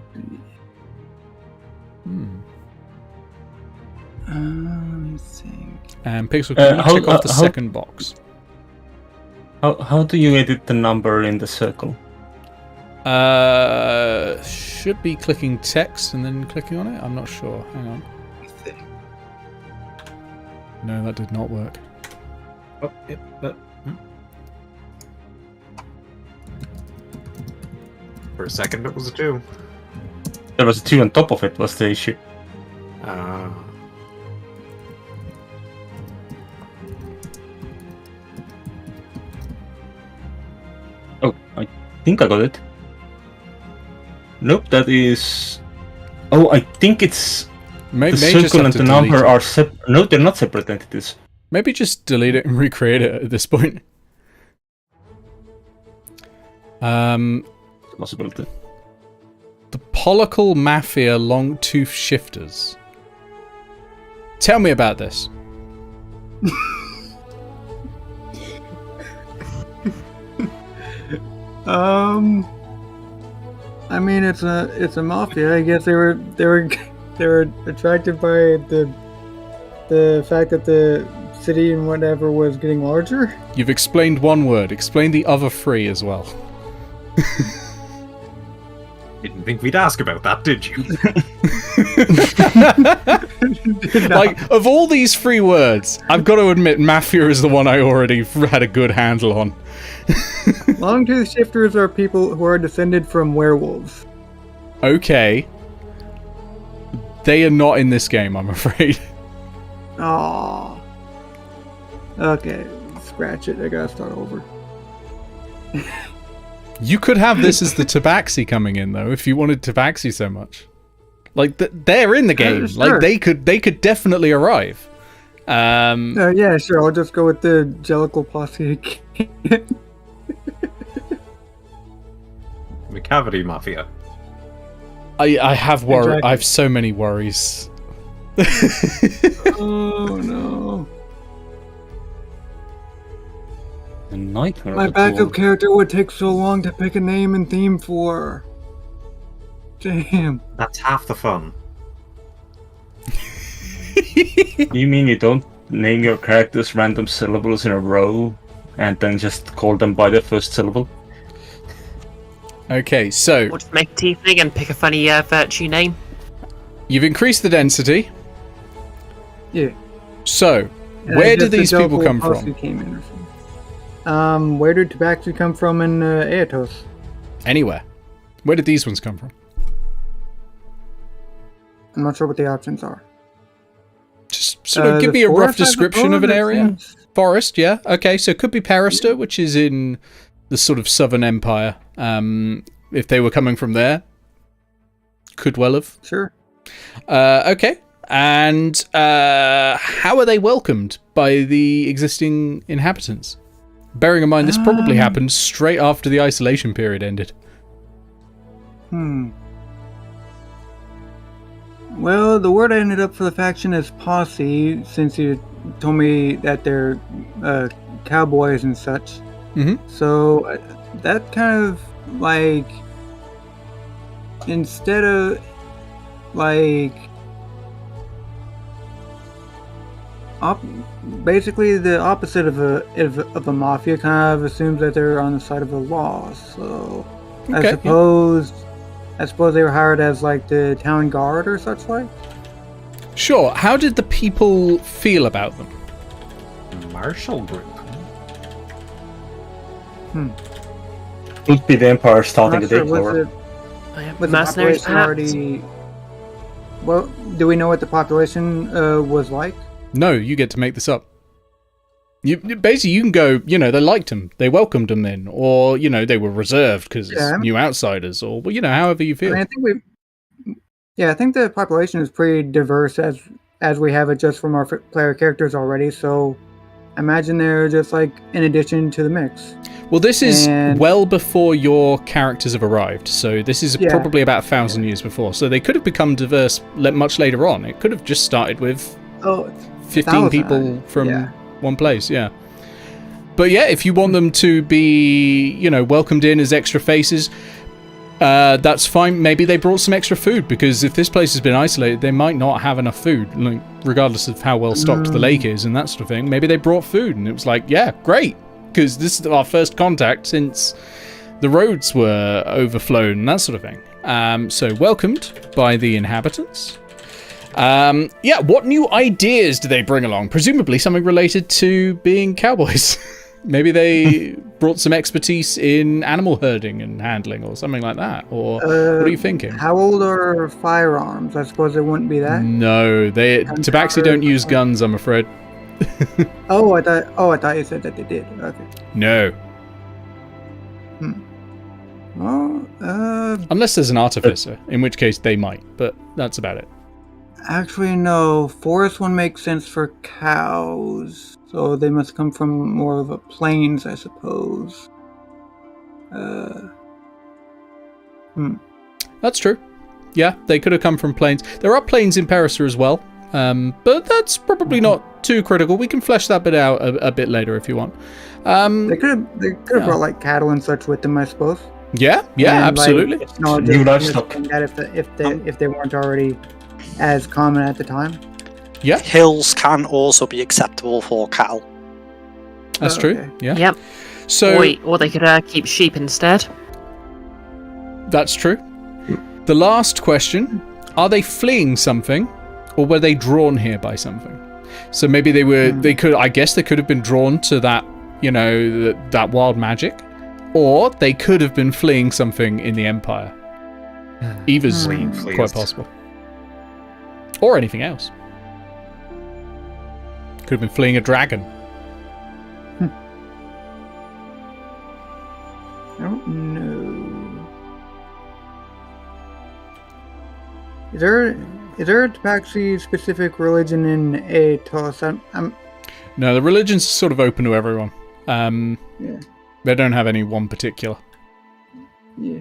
Speaker 5: Let me think.
Speaker 1: And Pixel, can you check off the second box?
Speaker 3: How do you edit the number in the circle?
Speaker 1: Should be clicking text and then clicking on it. I'm not sure. Hang on. No, that did not work.
Speaker 4: Oh, yep, For a second, it was a 2.
Speaker 3: There was a 2 on top of it, was the issue. Oh, I think I got it. Nope, that is... Oh, I think it's... The circle and the number are separate. No, they're not separate entities.
Speaker 1: Maybe just delete it and recreate it at this point.
Speaker 3: Possibility.
Speaker 1: The Pollicle Mafia Longtooth Shifters. Tell me about this.
Speaker 5: I mean, it's a mafia. I guess they were attracted by the fact that the city and whatever was getting larger.
Speaker 1: You've explained one word. Explain the other 3 as well.
Speaker 4: Didn't think we'd ask about that, did you?
Speaker 1: Like, of all these 3 words, I've got to admit Mafia is the one I already had a good handle on.
Speaker 5: Longtooth shifters are people who are descended from werewolves.
Speaker 1: Okay. They are not in this game, I'm afraid.
Speaker 5: Aww. Okay, scratch it. I gotta start over.
Speaker 1: You could have this as the Tabaxi coming in, though, if you wanted Tabaxi so much. Like, they're in the game.
Speaker 5: Sure.
Speaker 1: Like, they could definitely arrive.
Speaker 5: Yeah, sure. I'll just go with the Jellicle Posse.
Speaker 4: The Cavity Mafia.
Speaker 1: I have
Speaker 5: Exactly.
Speaker 1: I have so many worries.
Speaker 5: Oh no.
Speaker 3: The nightmare.
Speaker 5: My
Speaker 3: of the
Speaker 5: backup
Speaker 3: dwarf.
Speaker 5: character would take so long to pick a name and theme for. Damn.
Speaker 4: That's half the fun.
Speaker 3: You mean you don't name your characters random syllables in a row and then just call them by their first syllable?
Speaker 1: Okay, so
Speaker 2: Or just make a tiefling and pick a funny virtue name.
Speaker 1: you've increased the density.
Speaker 5: Yeah.
Speaker 1: So, where do
Speaker 5: Just the
Speaker 1: these people
Speaker 5: Jokel
Speaker 1: come
Speaker 5: Posse
Speaker 1: from?
Speaker 5: Came in or something. Where did Tabaxi come from in Aetos?
Speaker 1: Anywhere. Where did these ones come from?
Speaker 5: I'm not sure what the options are.
Speaker 1: Just sort of give
Speaker 5: the
Speaker 1: me a rough
Speaker 5: forest, I
Speaker 1: description of an
Speaker 5: suppose, it
Speaker 1: area.
Speaker 5: seems-
Speaker 1: Forest, yeah. Okay, so it could be Perister, which is in the sort of Southern Empire. If they were coming from there, could well have.
Speaker 5: Sure.
Speaker 1: Okay. And how are they welcomed by the existing inhabitants? Bearing in mind, this probably happened straight after the isolation period ended.
Speaker 5: Well, the word I ended up for the faction is posse, since you told me that they're cowboys and such.
Speaker 1: Mhm.
Speaker 5: So that kind of like, instead of like basically the opposite of a mafia, kind of assumes that they're on the side of the law. So
Speaker 1: Okay,
Speaker 5: I suppose they were hired as like the town guard or such like.
Speaker 1: Sure. How did the people feel about them?
Speaker 4: Martial group.
Speaker 3: Would be the Empire starting
Speaker 5: I'm
Speaker 3: a
Speaker 5: not sure,
Speaker 3: takeover.
Speaker 5: was the
Speaker 2: Mercenaries,
Speaker 5: population
Speaker 2: perhaps?
Speaker 5: already? Well, do we know what the population was like?
Speaker 1: No, you get to make this up. You basically, you can go, they liked him, they welcomed him in, or, they were reserved because
Speaker 5: Yeah.
Speaker 1: new outsiders, or, however you feel.
Speaker 5: I mean, I think the population is pretty diverse as we have it just from our player characters already. So, I imagine they're just like an addition to the mix.
Speaker 1: Well, this is
Speaker 5: And-
Speaker 1: well before your characters have arrived, so this is
Speaker 5: Yeah.
Speaker 1: probably about 1,000 years before. So they could have become diverse much later on. It could have just started with
Speaker 5: Oh,
Speaker 1: 15
Speaker 5: 1,000,
Speaker 1: people from
Speaker 5: yeah.
Speaker 1: one place, yeah. But yeah, if you want them to be, welcomed in as extra faces, that's fine. Maybe they brought some extra food, because if this place has been isolated, they might not have enough food, regardless of how well stocked the lake is and that sort of thing. Maybe they brought food, and it was like, yeah, great, because this is our first contact since the roads were overflown and that sort of thing. So welcomed by the inhabitants. What new ideas do they bring along? Presumably something related to being cowboys. Maybe they brought some expertise in animal herding and handling or something like that. Or what are you thinking?
Speaker 5: How old are firearms? I suppose it wouldn't be that.
Speaker 1: No, Tabaxi don't use guns, I'm afraid.
Speaker 5: Oh, I thought you said that they did. Okay.
Speaker 1: No.
Speaker 5: Well,
Speaker 1: Unless there's an artificer, in which case they might, but that's about it.
Speaker 5: actually, no. Forest one makes sense for cows, so they must come from more of a plains, I suppose.
Speaker 1: That's true. Yeah, they could have come from plains. There are plains in Perister as well, but that's probably not too critical. We can flesh that bit out a bit later if you want.
Speaker 5: They could have brought like cattle and such with them, I suppose.
Speaker 1: Yeah,
Speaker 5: And,
Speaker 1: absolutely.
Speaker 5: Like, no,
Speaker 3: New
Speaker 5: just
Speaker 3: livestock.
Speaker 5: that if they weren't already as common at the time.
Speaker 1: Yeah,
Speaker 6: Hills can also be acceptable for cattle.
Speaker 1: that's
Speaker 5: Oh,
Speaker 1: true.
Speaker 5: okay.
Speaker 1: Yeah.
Speaker 2: Yep.
Speaker 1: So
Speaker 2: Or they could keep sheep instead.
Speaker 1: that's true. The last question: are they fleeing something, or were they drawn here by something? So maybe they were. They could. I guess they could have been drawn to that. That wild magic, or they could have been fleeing something in the Empire. Either's
Speaker 4: Fleeing
Speaker 1: quite
Speaker 4: fleas.
Speaker 1: possible, or anything else. Could have been fleeing a dragon.
Speaker 5: I don't know. Is there a Tabaxi specific religion in Aetos?
Speaker 1: No, the religion's sort of open to everyone.
Speaker 5: Yeah.
Speaker 1: They don't have any one particular.
Speaker 5: Yeah.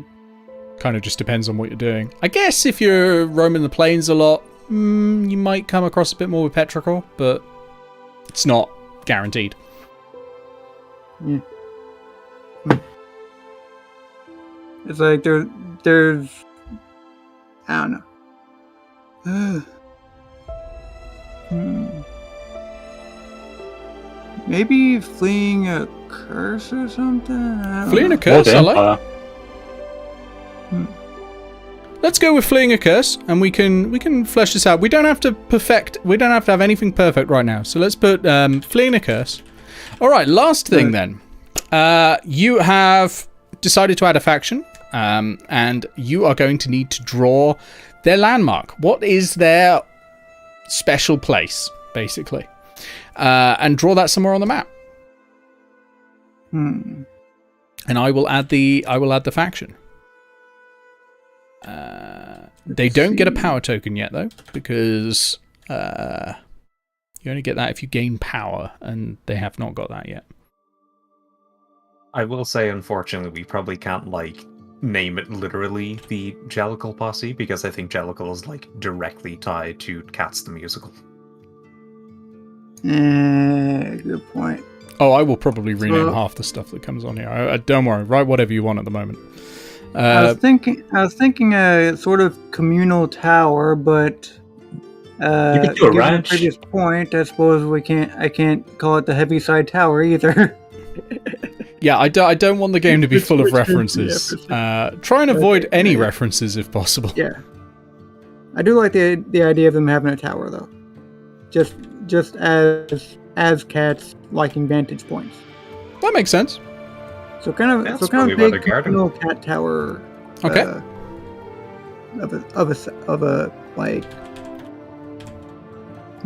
Speaker 1: Kind of just depends on what you're doing. I guess if you're roaming the plains a lot, you might come across a bit more with Petrichor, but it's not guaranteed.
Speaker 5: Yeah. It's like there's I don't know. Maybe fleeing a curse or something? I don't
Speaker 1: Fleeing
Speaker 5: know.
Speaker 1: a curse, I like.
Speaker 3: Empire.
Speaker 1: Let's go with fleeing a curse, and we can flesh this out. We don't have to have anything perfect right now. So let's put fleeing a curse. All right, last thing then. You have decided to add a faction, and you are going to need to draw their landmark. What is their special place, basically? And draw that somewhere on the map. And I will add the faction. They don't get a power token yet, though, because you only get that if you gain power, and they have not got that yet.
Speaker 4: I will say, unfortunately, we probably can't, name it literally the Jellicle Posse, because I think Jellicle is, directly tied to Cats the Musical.
Speaker 5: Good point.
Speaker 1: Oh, I will probably rename half the stuff that comes on here. Don't worry, write whatever you want at the moment.
Speaker 5: I was thinking a sort of communal tower, but
Speaker 3: You could do a
Speaker 5: given the
Speaker 3: ranch.
Speaker 5: previous point, I suppose I can't call it the Heaviside Tower either.
Speaker 1: Yeah, I don't want the game to be
Speaker 5: It's
Speaker 1: full of
Speaker 5: switched into
Speaker 1: references.
Speaker 5: the
Speaker 1: Try and avoid
Speaker 5: Okay,
Speaker 1: any
Speaker 5: yeah.
Speaker 1: references if possible.
Speaker 5: Yeah, I do like the idea of them having a tower though, just as cats liking vantage points.
Speaker 1: That makes sense.
Speaker 5: So kind of
Speaker 4: That's
Speaker 5: kind
Speaker 4: probably
Speaker 5: of
Speaker 4: why
Speaker 5: big
Speaker 4: the garden-
Speaker 5: communal cat tower.
Speaker 1: Okay.
Speaker 5: Of a like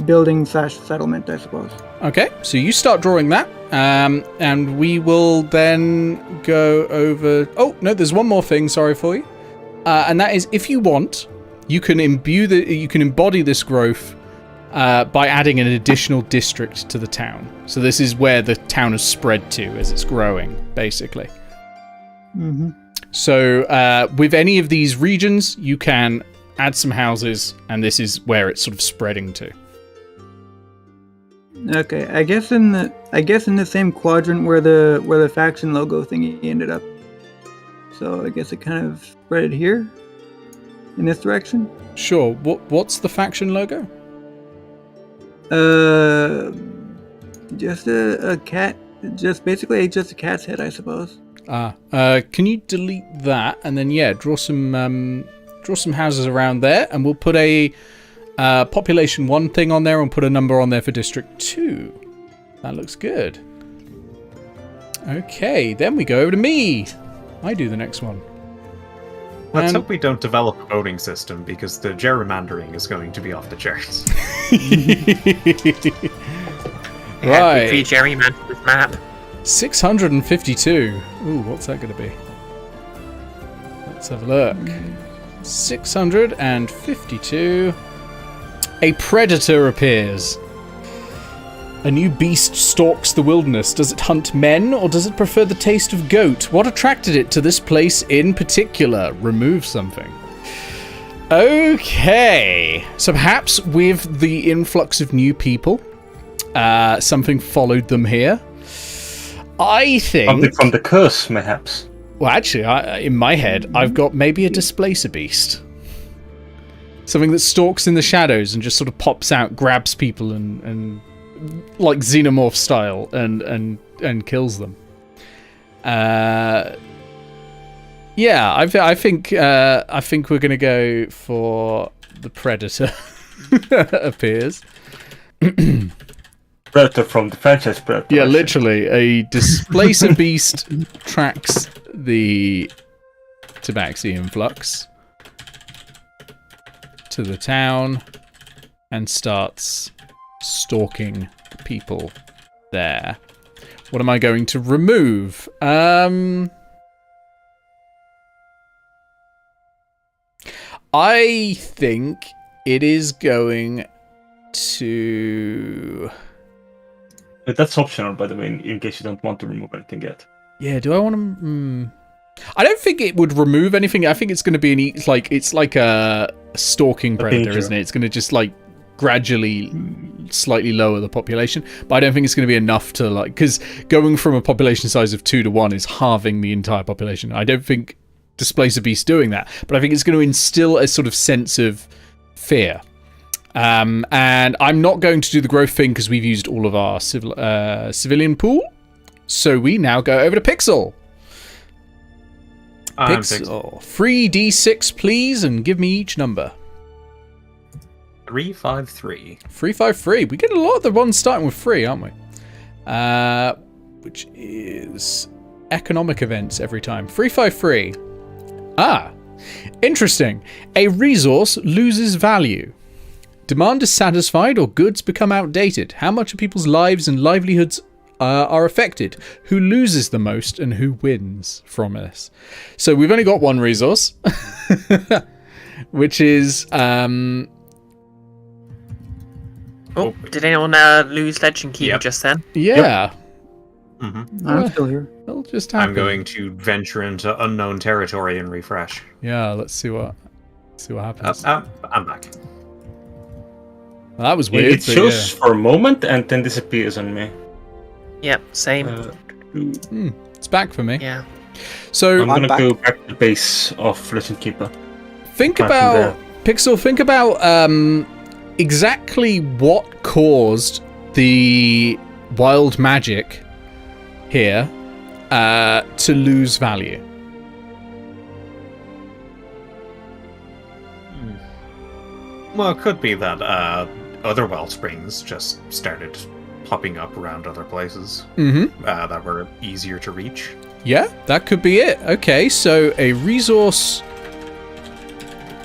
Speaker 5: building / settlement, I suppose.
Speaker 1: Okay, so you start drawing that, and we will then go over... Oh, no, there's one more thing, sorry for you. And that is, if you want, you can embody this growth by adding an additional district to the town. So this is where the town has spread to as it's growing, basically.
Speaker 5: Mm-hmm.
Speaker 1: So with any of these regions, you can add some houses, and this is where it's sort of spreading to.
Speaker 5: Okay, I guess in the same quadrant where the faction logo thingy ended up. So I guess it kind of spread here, in this direction.
Speaker 1: Sure. What's the faction logo?
Speaker 5: Just a cat. Just basically just a cat's head, I suppose.
Speaker 1: Can you delete that and then draw some houses around there, and we'll put a population 1 thing on there and put a number on there for district 2. That looks good. Okay, then we go over to me. I do the next one.
Speaker 4: Let's
Speaker 1: And-
Speaker 4: hope we don't develop a voting system, because the gerrymandering is going to be off the charts.
Speaker 1: Right.
Speaker 2: Free gerrymander this map.
Speaker 1: 652. Ooh, what's that going to be? Let's have a look. 652. A predator appears. A new beast stalks the wilderness. Does it hunt men, or does it prefer the taste of goat? What attracted it to this place in particular? Remove something. Okay. So perhaps with the influx of new people, something followed them here. I think...
Speaker 3: Something from the curse, perhaps.
Speaker 1: Well, actually, in my head, I've got maybe a displacer beast. Something that stalks in the shadows and just sort of pops out, grabs people, and like xenomorph style, and kills them. Yeah, I think we're gonna go for the predator. Appears.
Speaker 3: Predator from the franchise Predator.
Speaker 1: Yeah, literally, a displacer beast tracks the tabaxi influx to the town and starts stalking people there. What am I going to remove? I think it is going to...
Speaker 3: But that's optional, by the way, in case you don't want to remove anything yet.
Speaker 1: Yeah, do I want to... I don't think it would remove anything. I think it's going to be it's like a stalking predator,
Speaker 3: danger.
Speaker 1: isn't it? It's going to just gradually slightly lower the population, but I don't think it's going to be enough to because going from a population size of 2 to 1 is halving the entire population. I don't think Displacer Beast doing that, but I think it's going to instill a sort of sense of fear. And I'm not going to do the growth thing because we've used all of our civilian pool. So we now go over to Pixel. Pixel. 3d6, please, and give me each number.
Speaker 4: 353.
Speaker 1: 353. We get a lot of the ones starting with 3, aren't we? Which is economic events every time. 353. Interesting. A resource loses value. Demand is satisfied or goods become outdated. How much of people's lives and livelihoods are affected? Who loses the most and who wins from this? So we've only got one resource, which is...
Speaker 2: did anyone lose Legend Keeper just then?
Speaker 1: Yeah.
Speaker 4: Yep. Mm-hmm.
Speaker 5: I'm still here.
Speaker 1: It'll just happen.
Speaker 4: I'm going to venture into unknown territory and refresh.
Speaker 1: Yeah, let's see what happens.
Speaker 4: I'm back.
Speaker 1: Well, that was weird.
Speaker 3: It shows for a moment and then disappears on me.
Speaker 2: Yep, same.
Speaker 1: It's back for me.
Speaker 2: Yeah.
Speaker 1: So
Speaker 3: I'm gonna go back to the base of Legend Keeper.
Speaker 1: Think about Pixel. Think about exactly what caused the wild magic here to lose value.
Speaker 4: Well, it could be that other well springs just started popping up around other places that were easier to reach.
Speaker 1: Yeah, that could be it. Okay, so a resource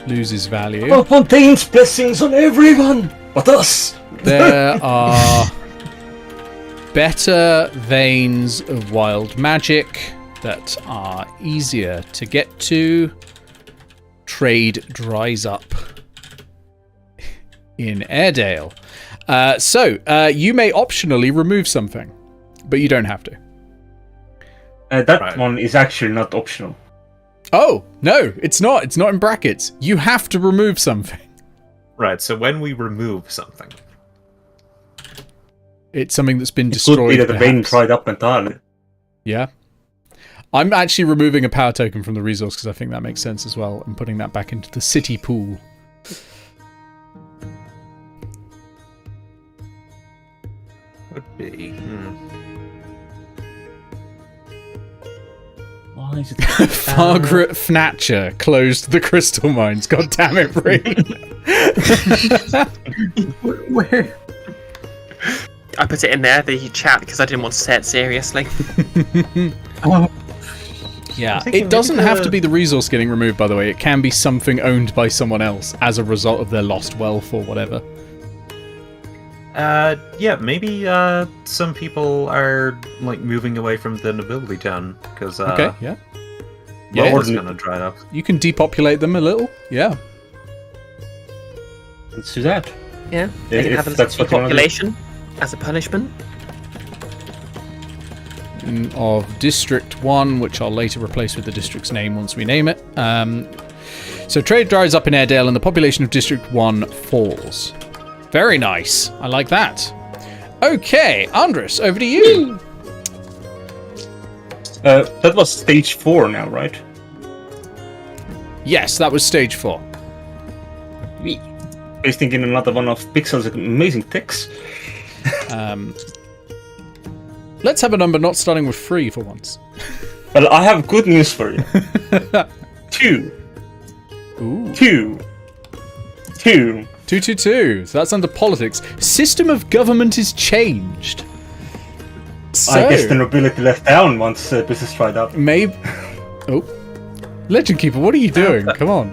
Speaker 1: loses value.
Speaker 3: Oh, Fontaine's blessings on everyone but us.
Speaker 1: There are better veins of wild magic that are easier to get to. Trade dries up in Airedale. So you may optionally remove something, but you don't have to.
Speaker 3: That one is actually not optional.
Speaker 1: Oh, no, it's not. It's not in brackets. You have to remove something.
Speaker 4: Right, so when we remove something...
Speaker 1: It's something that's been destroyed.
Speaker 3: Could be that the vein dried up entirely.
Speaker 1: Yeah. I'm actually removing a power token from the resource because I think that makes sense as well, and putting that back into the city pool.
Speaker 4: Would be...
Speaker 3: Why is it...
Speaker 1: Margaret Fnatcher closed the crystal mines. God damn it, Bree.
Speaker 5: Where?
Speaker 2: I put it in there, the chat, because I didn't want to say it seriously.
Speaker 1: Yeah, it doesn't have to be the resource getting removed, by the way. It can be something owned by someone else as a result of their lost wealth or whatever.
Speaker 4: Yeah, maybe some people are like moving away from the nobility town because
Speaker 1: okay, yeah,
Speaker 4: it's gonna dry up.
Speaker 1: You can depopulate them a little, yeah.
Speaker 3: Let's do that.
Speaker 2: Yeah, they can have a population as a punishment.
Speaker 1: Of District 1, which I'll later replace with the district's name once we name it. So trade dries up in Airedale and the population of District 1 falls. Very nice. I like that. Okay, Andres, over to you.
Speaker 3: That was stage 4 now, right?
Speaker 1: Yes, that was stage 4.
Speaker 3: Pasting in another one of Pixel's amazing text.
Speaker 1: Let's have a number not starting with 3 for once.
Speaker 3: Well, I have good news for you. 2.
Speaker 1: Ooh.
Speaker 3: 2.
Speaker 1: 222. So that's under politics. System of government is changed. So,
Speaker 3: I guess the nobility left down once business dried up.
Speaker 1: Maybe. Oh, Legend Keeper, what are you doing? Come on.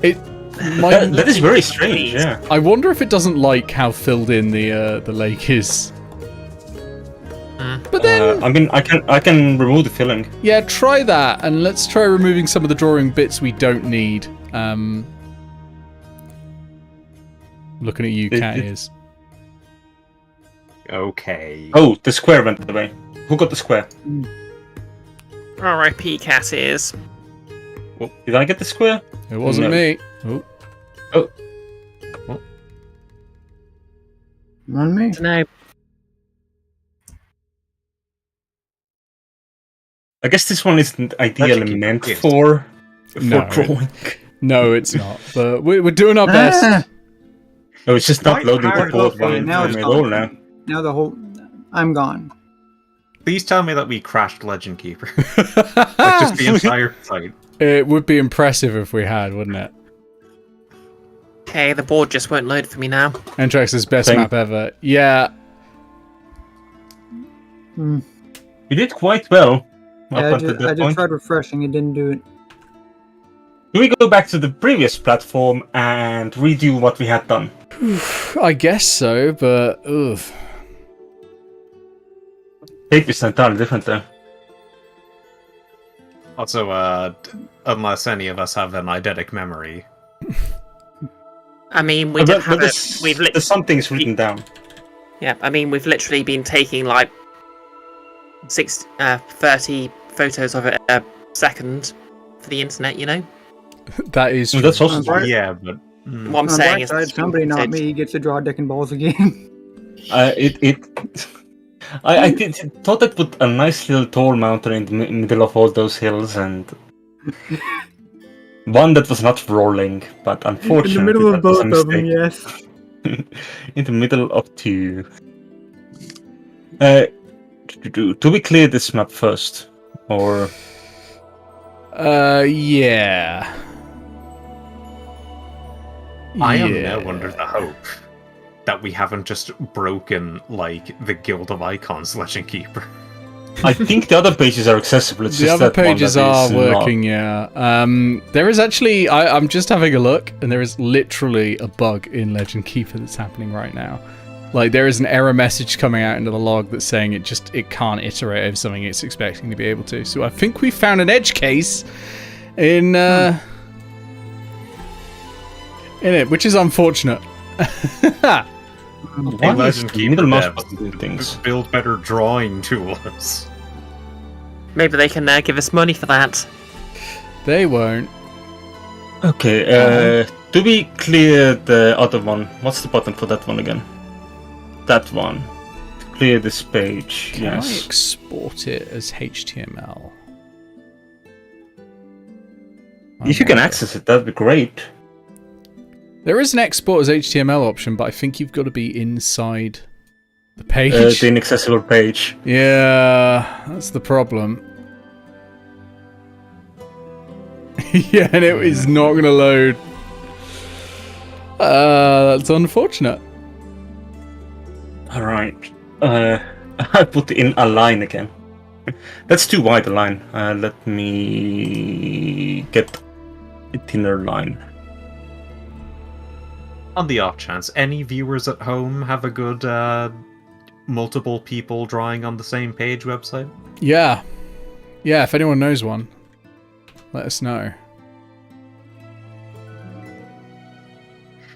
Speaker 3: That is very strange. Yeah.
Speaker 1: I wonder if it doesn't like how filled in the lake is. But then,
Speaker 3: I can remove the filling.
Speaker 1: Yeah, try that, and let's try removing some of the drawing bits we don't need. Looking at you, cat ears.
Speaker 4: Okay.
Speaker 3: Oh, the square went away. Who got the square?
Speaker 2: R.I.P. cat ears.
Speaker 3: Well, did I get the square?
Speaker 1: It wasn't me.
Speaker 3: Oh.
Speaker 5: On me?
Speaker 2: No.
Speaker 3: I guess this one isn't ideally meant for
Speaker 1: No.
Speaker 3: drawing.
Speaker 1: No, it's not. But we're doing our best.
Speaker 3: No, it's just not
Speaker 4: Quite
Speaker 3: loading the
Speaker 4: hard.
Speaker 3: port
Speaker 5: Okay,
Speaker 3: line
Speaker 5: now
Speaker 3: for
Speaker 5: it's
Speaker 3: me at all
Speaker 5: gone.
Speaker 3: now.
Speaker 5: Now the whole... I'm gone.
Speaker 4: Please tell me that we crashed Legend Keeper. Like just the entire site.
Speaker 1: It would be impressive if we had, wouldn't it?
Speaker 2: Okay, the board just won't load for me now.
Speaker 1: Entrax's best
Speaker 3: Same.
Speaker 1: map ever. Yeah.
Speaker 5: Hmm.
Speaker 3: You did quite well
Speaker 5: Yeah,
Speaker 3: up
Speaker 5: I
Speaker 3: until
Speaker 5: just
Speaker 3: that point.
Speaker 5: tried refreshing. It didn't do it.
Speaker 3: Do we go back to the previous platform and redo what we had done?
Speaker 1: I guess so, but ugh.
Speaker 3: Tape is entirely different though.
Speaker 4: Also, unless any of us have an eidetic memory.
Speaker 2: I mean, we
Speaker 3: But-
Speaker 2: did
Speaker 3: but
Speaker 2: have
Speaker 3: there's,
Speaker 2: We've
Speaker 3: there's some things written down.
Speaker 2: Yeah, I mean, we've literally been taking like 30 photos of it a second for the internet, you know?
Speaker 1: That is
Speaker 3: No,
Speaker 1: true.
Speaker 3: that's also
Speaker 5: I'm sorry.
Speaker 4: Yeah, but
Speaker 2: What I'm
Speaker 5: On the
Speaker 2: saying
Speaker 5: bright
Speaker 2: is...
Speaker 5: side, somebody, not me, gets to draw dick and balls again.
Speaker 3: I thought I'd put a nice little tall mountain in the middle of all those hills and one that was not rolling, but
Speaker 5: In
Speaker 3: unfortunately
Speaker 5: the middle of
Speaker 3: that was a
Speaker 5: both of them,
Speaker 3: mistake.
Speaker 5: yes.
Speaker 3: In the middle of two. Do we clear this map first? Or
Speaker 1: Yeah.
Speaker 4: I am
Speaker 1: Yeah.
Speaker 4: now under the hope that we haven't just broken, like, the Guild of Icons Legend Keeper.
Speaker 3: I think the other pages are accessible. It's
Speaker 1: The
Speaker 3: just
Speaker 1: other
Speaker 3: that one
Speaker 1: pages
Speaker 3: that
Speaker 1: are
Speaker 3: is
Speaker 1: working, yeah. There is actually, I'm just having a look, and there is literally a bug in Legend Keeper that's happening right now. Like, there is an error message coming out into the log that's saying it can't iterate over something it's expecting to be able to. So I think we found an edge case in it, which is unfortunate.
Speaker 3: Why is
Speaker 4: Legend
Speaker 3: the
Speaker 4: Keeper
Speaker 3: middle mouse
Speaker 4: devs
Speaker 3: button doing things?
Speaker 4: build better drawing tools.
Speaker 2: Maybe they can give us money for that.
Speaker 1: They won't.
Speaker 3: Okay, do we clear the other one? What's the button for that one again? That one. Clear this page,
Speaker 1: Can I
Speaker 3: yes.
Speaker 1: export it as HTML?
Speaker 3: If you can access it, that'd be great.
Speaker 1: There is an export as HTML option, but I think you've got to be inside the page.
Speaker 3: The inaccessible page.
Speaker 1: Yeah, that's the problem. Yeah, and it is not going to load. That's unfortunate.
Speaker 3: Alright. I put in a line again. That's too wide a line. Let me get a thinner line.
Speaker 4: On the off chance, any viewers at home have a good multiple people drawing on the same page website?
Speaker 1: Yeah. Yeah, if anyone knows one, let us know.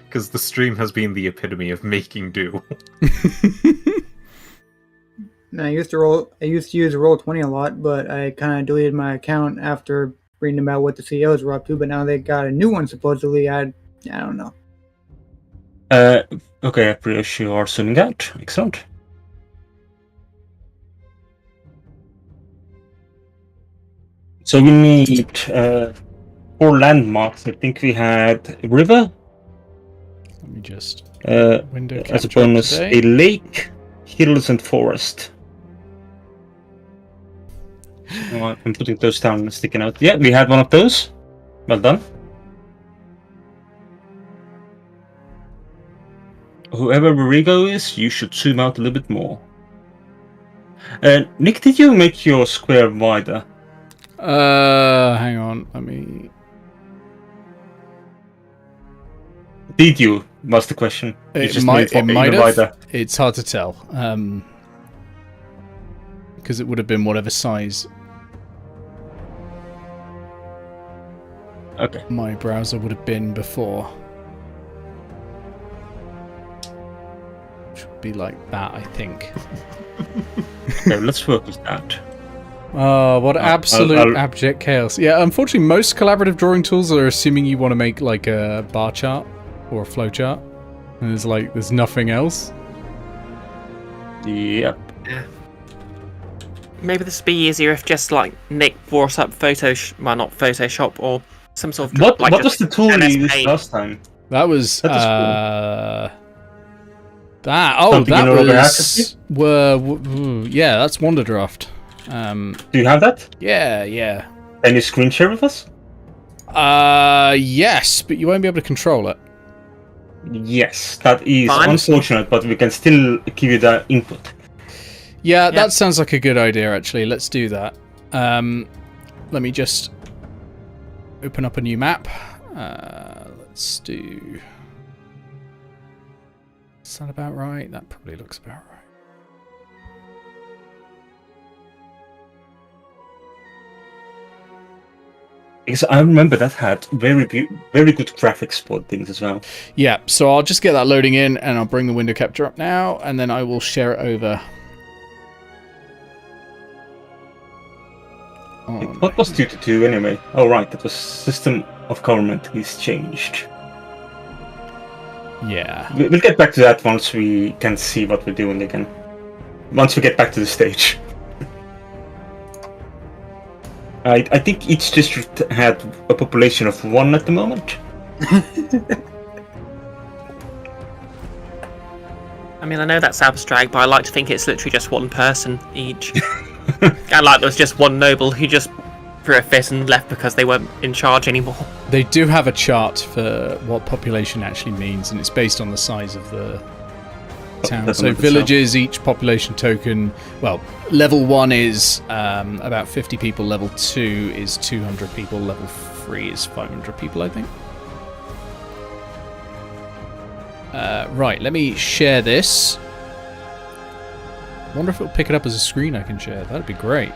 Speaker 4: Because the stream has been the epitome of making do.
Speaker 5: I used to use Roll20 a lot, but I kind of deleted my account after reading about what the CEOs were up to. But now they got a new one supposedly. I don't know.
Speaker 3: Okay, I appreciate you are zooming out. Excellent. So we need 4 landmarks. I think we had a river,
Speaker 1: Let me just
Speaker 3: as
Speaker 1: window
Speaker 3: a
Speaker 1: capture
Speaker 3: bonus,
Speaker 1: today.
Speaker 3: a lake, hills, and forest. Oh, I'm putting those down and sticking out. Yeah, we had one of those. Well done. Whoever Rigo is, you should zoom out a little bit more. Nick, did you make your square wider?
Speaker 1: Hang on, let me...
Speaker 3: Did you? Was the question. You
Speaker 1: It
Speaker 3: just
Speaker 1: might
Speaker 3: made it
Speaker 1: have.
Speaker 3: wider.
Speaker 1: It's hard to tell. Because it would have been whatever size
Speaker 3: Okay.
Speaker 1: my browser would have been before. Should be like that, I think.
Speaker 3: Okay, let's work with that.
Speaker 1: Oh, what absolute
Speaker 3: I'll-
Speaker 1: abject chaos. Yeah, unfortunately, most collaborative drawing tools are assuming you want to make like a bar chart or a flow chart. And there's nothing else.
Speaker 3: Yep.
Speaker 2: Maybe this would be easier if just like Nick brought up well, not Photoshop or some sort of
Speaker 3: What
Speaker 2: like
Speaker 3: was
Speaker 2: just
Speaker 3: the tool
Speaker 2: MS
Speaker 3: you used
Speaker 2: Paint.
Speaker 3: last time?
Speaker 1: That was
Speaker 3: That is cool. Something
Speaker 1: that
Speaker 3: you no longer have to
Speaker 1: was yeah, that's Wonder Draft.
Speaker 3: Do you have that?
Speaker 1: Yeah.
Speaker 3: Can you screen share with us?
Speaker 1: Yes, but you won't be able to control it.
Speaker 3: Yes, that is
Speaker 2: Fine.
Speaker 3: unfortunate, but we can still give you the input.
Speaker 1: Yeah, that sounds like a good idea, actually. Let's do that. Let me just open up a new map. Let's do... Is that about right? That probably looks about right.
Speaker 3: Because I remember that had very good graphics for things as well.
Speaker 1: Yeah, so I'll just get that loading in, and I'll bring the window capture up now, and then I will share it over.
Speaker 3: What was 2 to 2 anyway? Oh right, that was system of government is changed.
Speaker 1: Yeah.
Speaker 3: We'll get back to that once we can see what we're doing again. Once we get back to the stage. I think each district had a population of 1 at the moment.
Speaker 2: I mean, I know that's abstract, but I like to think it's literally just one person each. And like there was just one noble who just threw a fit and left because they weren't in charge anymore.
Speaker 1: They do have a chart for what population actually means, and it's based on the size of the town. So villages, each population token, well, level 1 is about 50 people, level 2 is 200 people, level 3 is 500 people, I think. Right, let me share this. Wonder if it'll pick it up as a screen I can share. That'd be great.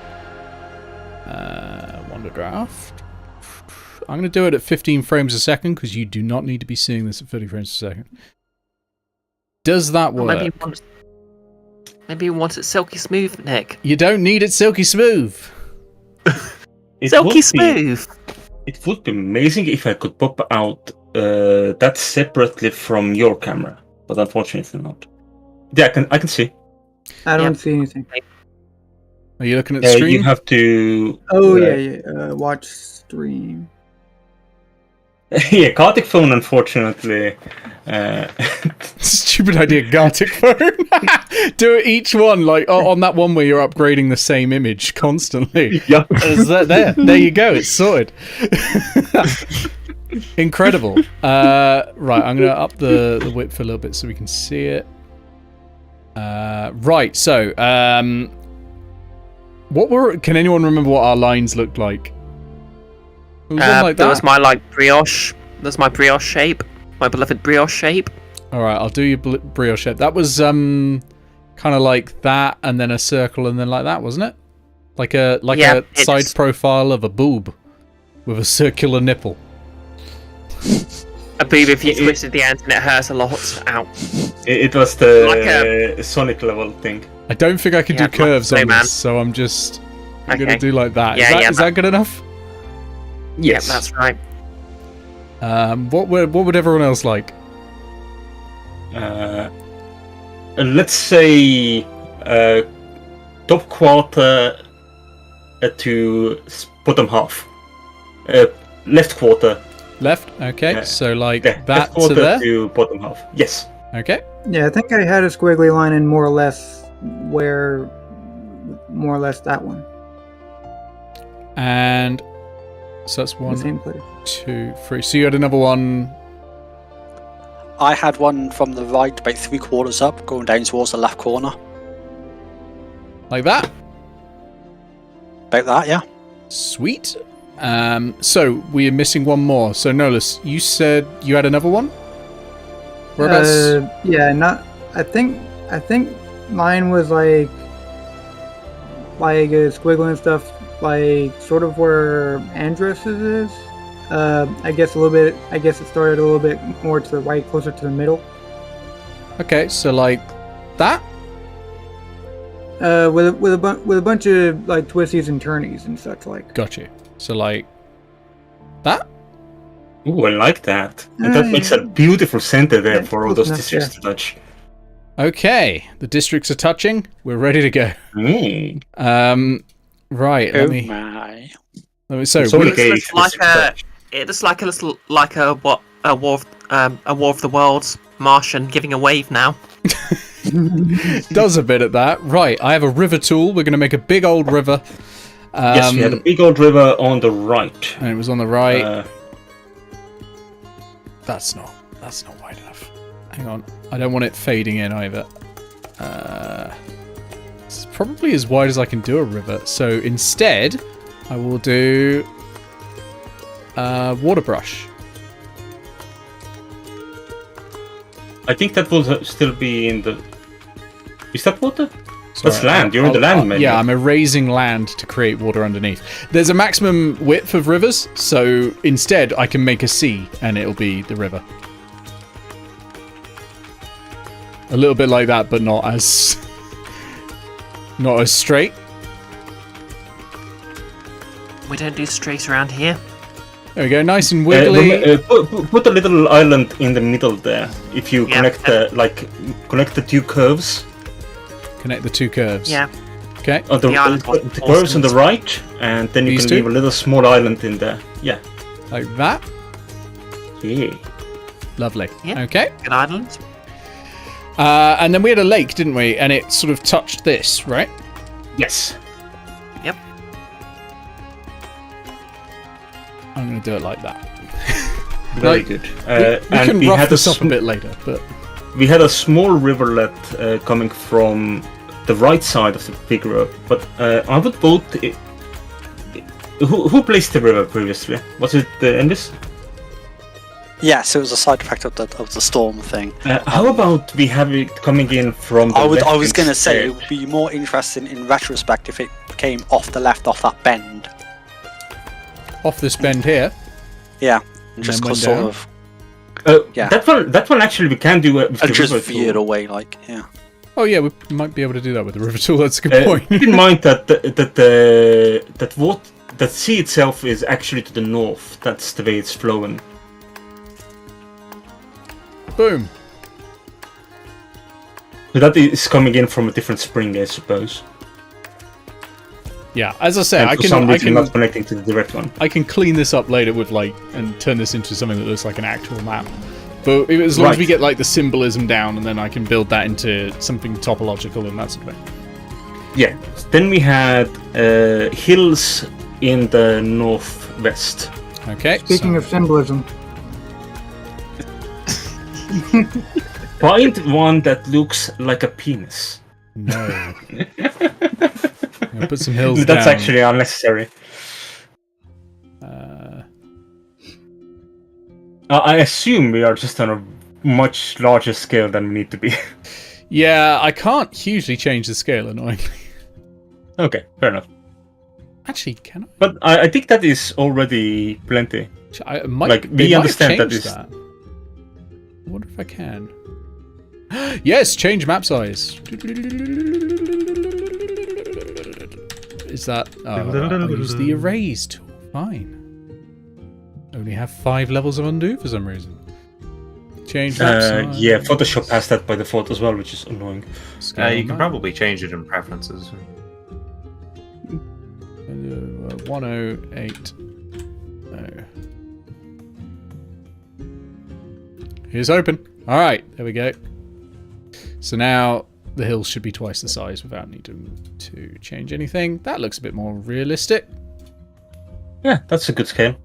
Speaker 1: Wonder Draft. I'm going to do it at 15 frames a second because you do not need to be seeing this at 30 frames a second. Does that work?
Speaker 2: Maybe you want it silky smooth, Nick.
Speaker 1: You don't need it silky smooth.
Speaker 2: Silky smooth.
Speaker 3: It would be amazing if I could pop out that separately from your camera, but unfortunately not. Yeah, I can see.
Speaker 5: I don't see anything.
Speaker 1: Are you looking at the stream?
Speaker 3: You have to.
Speaker 5: Oh yeah. Watch stream.
Speaker 3: Yeah, Gartic phone, unfortunately.
Speaker 1: Stupid idea, Gartic phone. Do it each one, like on that one where you're upgrading the same image constantly.
Speaker 3: Yeah.
Speaker 1: Is that there? There you go. It's sorted. Incredible. Right, I'm going to up the width a little bit so we can see it. Right, so can anyone remember what our lines looked like? It was one like that.
Speaker 2: That was my brioche. That's my brioche shape. My beloved brioche shape.
Speaker 1: All right, I'll do your brioche shape. That was kind of like that, and then a circle, and then like that, wasn't it? Like a side profile of a boob with a circular nipple.
Speaker 2: A boob if you twisted the end and it hurts a lot. Ow.
Speaker 3: It was the Sonic level thing.
Speaker 1: I don't think I can do curves on this, so I'm going to do like that. Is that good enough?
Speaker 3: Yes,
Speaker 2: yeah, that's right.
Speaker 1: What would everyone else like?
Speaker 3: Let's say top quarter to bottom half. Left quarter.
Speaker 1: Left? Okay, so like that
Speaker 3: left quarter
Speaker 1: to there?
Speaker 3: To bottom half. Yes.
Speaker 1: Okay.
Speaker 5: Yeah, I think I had a squiggly line in more or less that one.
Speaker 1: And so that's
Speaker 5: The same
Speaker 1: 1,
Speaker 5: place.
Speaker 1: 2, 3. So you had another one.
Speaker 6: I had one from the right, about 3/4 up, going down towards the left corner.
Speaker 1: Like that?
Speaker 6: About that, yeah.
Speaker 1: Sweet. So we're missing one more. So Nolus, you said you had another one? Whereabouts?
Speaker 5: I think mine was like a squiggle and stuff, like sort of where Andros's is. I guess it started a little bit more to the right, closer to the middle.
Speaker 1: Okay, so like that?
Speaker 5: With a bunch of like twisties and turnies and such like.
Speaker 1: Got you. So like that?
Speaker 3: Ooh, I like that. And that makes a beautiful center there for all those districts to touch.
Speaker 1: Okay, the districts are touching. We're ready to go. Right. Let me. So
Speaker 2: It looks like a war of the worlds Martian giving a wave now.
Speaker 1: Does a bit at that. Right, I have a river tool. We're going to make a big old river.
Speaker 3: Yes, we had a big old river on the right.
Speaker 1: And it was on the right. That's not wide enough. Hang on. I don't want it fading in either. It's probably as wide as I can do a river. So instead, I will do water brush.
Speaker 3: I think that will still be in the... Is that water?
Speaker 1: Sorry,
Speaker 3: That's land. You're in the land menu.
Speaker 1: Yeah, I'm erasing land to create water underneath. There's a maximum width of rivers, so instead I can make a sea and it'll be the river. A little bit like that, but not as straight.
Speaker 2: We don't do straight around here.
Speaker 1: There we go, nice and wiggly.
Speaker 3: Put a little island in the middle there. If you connect the two curves.
Speaker 1: Connect the two curves.
Speaker 2: Yeah.
Speaker 1: Okay.
Speaker 3: On the curves on the right, and then you
Speaker 1: These
Speaker 3: can
Speaker 1: two?
Speaker 3: leave a little small island in there. Yeah.
Speaker 1: Like that.
Speaker 3: Yeah.
Speaker 1: Lovely.
Speaker 2: Yeah.
Speaker 1: Okay.
Speaker 2: Good island.
Speaker 1: And then we had a lake, didn't we? And it sort of touched this, right?
Speaker 3: Yes.
Speaker 2: Yep.
Speaker 1: I'm going to do it like that.
Speaker 3: Very
Speaker 1: Like,
Speaker 3: good.
Speaker 1: We
Speaker 3: and
Speaker 1: can
Speaker 3: we
Speaker 1: rough
Speaker 3: had
Speaker 1: this up a bit later, but...
Speaker 3: We had a small rivulet coming from the right side of the big road, but I would vote. Who placed the river previously? Was it the Endis?
Speaker 6: Yes, it was a side effect of the storm thing.
Speaker 3: How about we have it coming in from the
Speaker 6: I was
Speaker 3: left
Speaker 6: going to say
Speaker 3: instead?
Speaker 6: it would be more interesting in retrospect if it came off the left off that bend.
Speaker 1: Off this bend here.
Speaker 6: Yeah,
Speaker 1: And
Speaker 6: just
Speaker 1: then went
Speaker 6: sort
Speaker 1: down?
Speaker 6: of. Yeah.
Speaker 3: That one actually we can do with
Speaker 6: And
Speaker 3: the
Speaker 6: just
Speaker 3: river
Speaker 6: veered
Speaker 3: tool.
Speaker 6: away, like, yeah.
Speaker 1: Oh yeah, we might be able to do that with the river tool. That's a good point.
Speaker 3: Keep in mind that that sea itself is actually to the north. That's the way it's flowing.
Speaker 1: Boom.
Speaker 3: So that is coming in from a different spring, I suppose.
Speaker 1: Yeah, as I say,
Speaker 3: And
Speaker 1: I
Speaker 3: for some reason
Speaker 1: can
Speaker 3: not connecting to the direct one.
Speaker 1: I can clean this up later with and turn this into something that looks like an actual map. But as long as we get the symbolism down, and then I can build that into something topological and that sort of thing.
Speaker 3: Yeah. Then we had hills in the northwest.
Speaker 1: Okay.
Speaker 5: Speaking of symbolism,
Speaker 3: Find one that looks like a penis.
Speaker 1: No. I'll put some hills
Speaker 3: That's
Speaker 1: down.
Speaker 3: actually unnecessary. I assume we are just on a much larger scale than we need to be.
Speaker 1: Yeah, I can't hugely change the scale, annoyingly.
Speaker 3: Okay, fair enough.
Speaker 1: Actually, can I?
Speaker 3: But I think that is already plenty.
Speaker 1: I might,
Speaker 3: Like, we
Speaker 1: they might
Speaker 3: understand
Speaker 1: have
Speaker 3: that
Speaker 1: changed
Speaker 3: is-
Speaker 1: that. I wonder if I can. Yes, change map size. Is that... I'll use the erase tool. Fine. Only have 5 levels of undo for some reason. Change map size.
Speaker 3: Yeah, Photoshop has that by default as well, which is annoying.
Speaker 1: Scale
Speaker 4: You can
Speaker 1: map.
Speaker 4: probably change it in preferences.
Speaker 1: 108. Oh. Here's open. All right, there we go. So now the hills should be twice the size without needing to change anything. That looks a bit more realistic.
Speaker 3: Yeah, that's a good scale.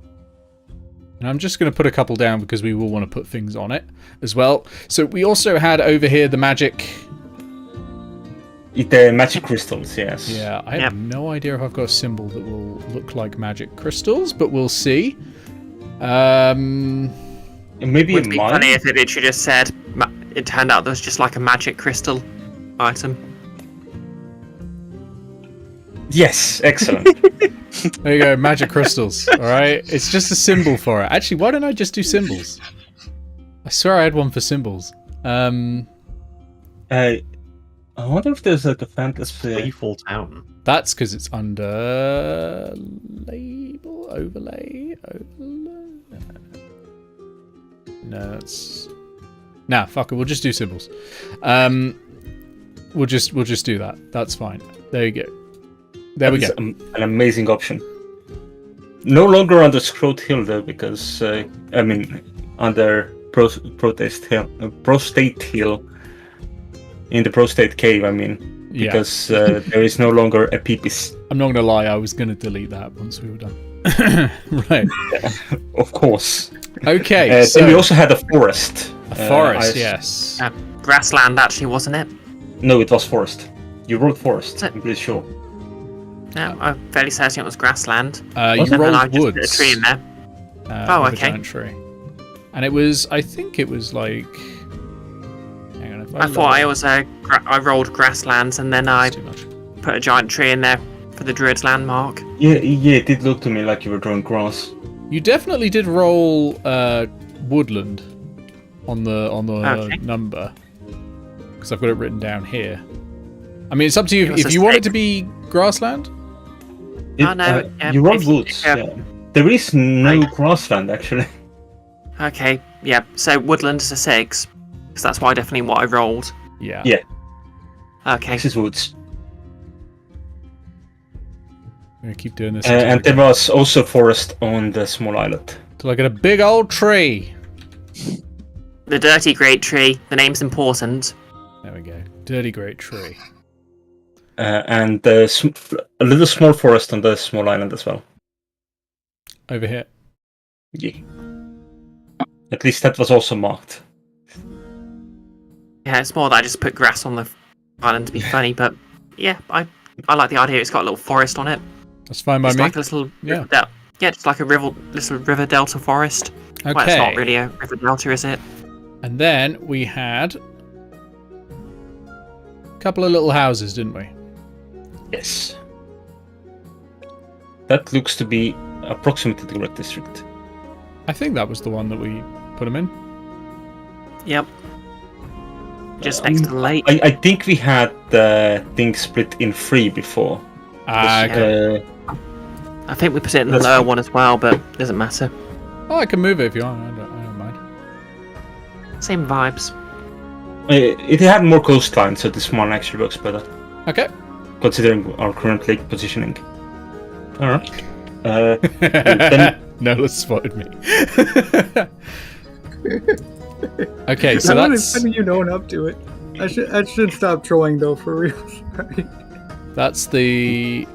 Speaker 1: And I'm just going to put a couple down because we will want to put things on it as well. So we also had over here the magic...
Speaker 3: The magic crystals, yes.
Speaker 1: Yeah, I have no idea if I've got a symbol that will look like magic crystals, but we'll see.
Speaker 3: Maybe
Speaker 2: Would
Speaker 3: in
Speaker 2: be
Speaker 3: mine.
Speaker 2: funny if it literally just said it turned out there was just like a magic crystal item.
Speaker 3: Yes, excellent.
Speaker 1: There you go, magic crystals. All right, it's just a symbol for it. Actually, why don't I just do symbols? I swear I had one for symbols.
Speaker 3: I wonder if there's like a fantasy.
Speaker 4: Playful town.
Speaker 1: That's because it's under label overlay. No, that's fuck it. We'll just do symbols. We'll just do that. That's fine. There you go. There we go.
Speaker 3: An amazing option. No longer under Scrote Hill though, because under Prostate Hill. In the prostate cave, I mean.
Speaker 1: Yeah.
Speaker 3: Because there is no longer a peepis.
Speaker 1: I'm not gonna lie, I was gonna delete that once we were done. Right.
Speaker 3: Of course.
Speaker 1: Okay. So
Speaker 3: then we also had a forest.
Speaker 1: a forest, yes.
Speaker 2: Grassland, actually, wasn't it?
Speaker 3: No, it was forest. You wrote forest, I'm pretty sure.
Speaker 2: No, I'm fairly certain it was grassland.
Speaker 1: You
Speaker 3: Was it?
Speaker 2: And I
Speaker 1: rolled
Speaker 2: just
Speaker 1: woods.
Speaker 2: put a tree in there.
Speaker 1: Oh,
Speaker 2: okay.
Speaker 1: A giant tree. And it was, I think it was like. Hang on, if
Speaker 2: I thought I was I rolled grasslands and then I
Speaker 1: Too much.
Speaker 2: put a giant tree in there for the druid's landmark.
Speaker 3: Yeah, it did look to me like you were drawing grass.
Speaker 1: You definitely did roll woodland on the
Speaker 2: Okay.
Speaker 1: number because I've got it written down here. I mean, it's up to you.
Speaker 2: It was
Speaker 1: If
Speaker 2: a
Speaker 1: you want it
Speaker 2: stick.
Speaker 1: to be grassland,
Speaker 2: Oh, no,
Speaker 3: You wrote
Speaker 2: if-
Speaker 3: woods.
Speaker 2: yeah.
Speaker 3: Yeah. There is no
Speaker 2: Right.
Speaker 3: grassland actually.
Speaker 2: Okay, yeah, so woodland is a 6. Because that's why definitely what I rolled.
Speaker 1: yeah.
Speaker 3: Yeah.
Speaker 2: Okay.
Speaker 3: This is woods.
Speaker 1: I'm gonna keep doing this.
Speaker 3: And there was also forest on the small islet.
Speaker 1: Till I get a big old tree.
Speaker 2: The dirty great tree, the name's important.
Speaker 1: There we go. Dirty great tree.
Speaker 3: And a little small forest on the small island as well.
Speaker 1: Over here.
Speaker 3: Yeah. At least that was also marked.
Speaker 2: Yeah, it's more that I just put grass on the island to be funny, but yeah, I like the idea. It's got a little forest on it.
Speaker 1: That's fine by
Speaker 2: It's
Speaker 1: me.
Speaker 2: like a little
Speaker 1: Yeah.
Speaker 2: yeah, just like a little river delta forest.
Speaker 1: Okay.
Speaker 2: Well, it's not really a river delta, is it?
Speaker 1: And then we had a couple of little houses, didn't we?
Speaker 3: Yes. That looks to be approximately the red district.
Speaker 1: I think that was the one that we put them in.
Speaker 2: Yep. Just next to the lake.
Speaker 3: I think we had the thing split in 3 before.
Speaker 1: Okay.
Speaker 2: I think we put it in the
Speaker 3: That's
Speaker 2: lower
Speaker 3: fine.
Speaker 2: one as well, but it doesn't matter.
Speaker 1: Oh, I can move it if you want. I don't mind.
Speaker 2: Same vibes.
Speaker 3: It had more coastline, so this one actually works better,
Speaker 1: Okay.
Speaker 3: considering our current lake positioning. Alright. Then
Speaker 1: Nola spotted me. Okay, so
Speaker 5: That one
Speaker 1: that's
Speaker 5: is funny you own up to it. I should stop trolling though, for real. Sorry.
Speaker 1: that's the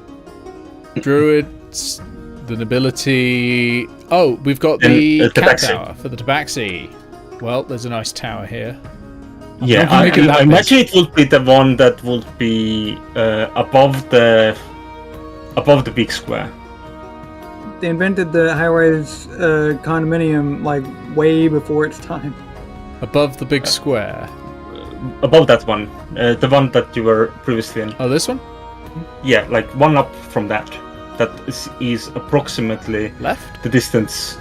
Speaker 1: druids, the nobility. Oh, we've got the
Speaker 3: And,
Speaker 1: cat
Speaker 3: tabaxi.
Speaker 1: tower for the tabaxi. Well, there's a nice tower here.
Speaker 3: yeah,
Speaker 1: Don't make it that
Speaker 3: I imagine it would be the one that would be above the big square.
Speaker 5: They invented the high-rise condominium like way before its time.
Speaker 1: Above the big square.
Speaker 3: Above that one, the one that you were previously in.
Speaker 1: Oh, this one?
Speaker 3: Yeah, like one up from that. That is approximately
Speaker 1: Left?
Speaker 3: the distance.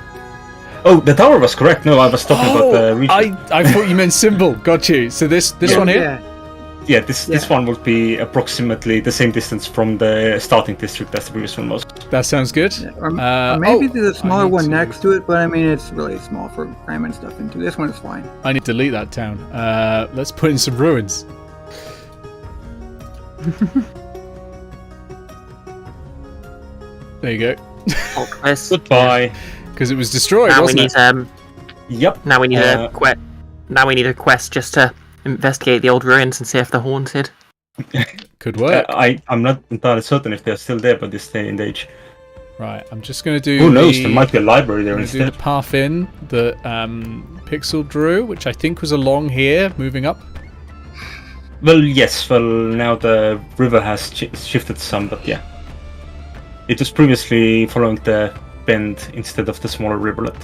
Speaker 3: Oh, the tower was correct. No, I was talking about the region.
Speaker 1: I thought you meant symbol. Got you. So this
Speaker 3: Yeah.
Speaker 1: one here?
Speaker 5: Yeah.
Speaker 3: Yeah, this one would be approximately the same distance from the starting district as the previous one was.
Speaker 1: That sounds good.
Speaker 5: Or
Speaker 1: Uh,
Speaker 5: maybe
Speaker 1: oh,
Speaker 5: there's a smaller
Speaker 1: I need
Speaker 5: one
Speaker 1: to-
Speaker 5: next to it, but I mean it's really small for cramming stuff into. This one is fine.
Speaker 1: I need to delete that town. Let's put in some ruins. There you go.
Speaker 2: Octopus.
Speaker 3: Goodbye.
Speaker 1: Because it was destroyed,
Speaker 2: Now we
Speaker 1: wasn't
Speaker 2: need
Speaker 1: it?
Speaker 3: Yep.
Speaker 2: now we need
Speaker 3: Uh,
Speaker 2: a quest. Now we need a quest just to investigate the old ruins and see if they're haunted.
Speaker 1: Could work.
Speaker 3: I'm not entirely certain if they're still there by this day and age.
Speaker 1: Right, I'm just going to do
Speaker 3: Who knows?
Speaker 1: the,
Speaker 3: There might be a library there
Speaker 1: I'm gonna do the
Speaker 3: instead.
Speaker 1: path in that Pixel drew, which I think was along here, moving up.
Speaker 3: Well, yes. Well, now the river has shifted some, but yeah. It was previously following the bend instead of the smaller rivulet.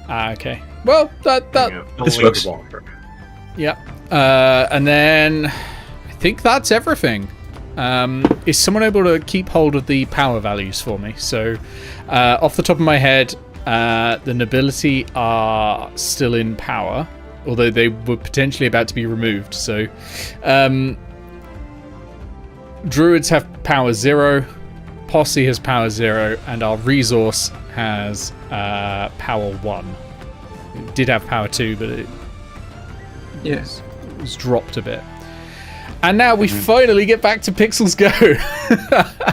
Speaker 1: Ah, okay. Well, that
Speaker 4: Yeah,
Speaker 3: This
Speaker 4: only
Speaker 3: works.
Speaker 4: the water.
Speaker 1: yeah. And then I think that's everything. Is someone able to keep hold of the power values for me? So, off the top of my head, the nobility are still in power, although they were potentially about to be removed. So, druids have power 0, posse has power 0, and our resource has power 1. It did have power 2, but it
Speaker 5: Yes.
Speaker 1: was dropped a bit. And now we finally get back to Pixels Go.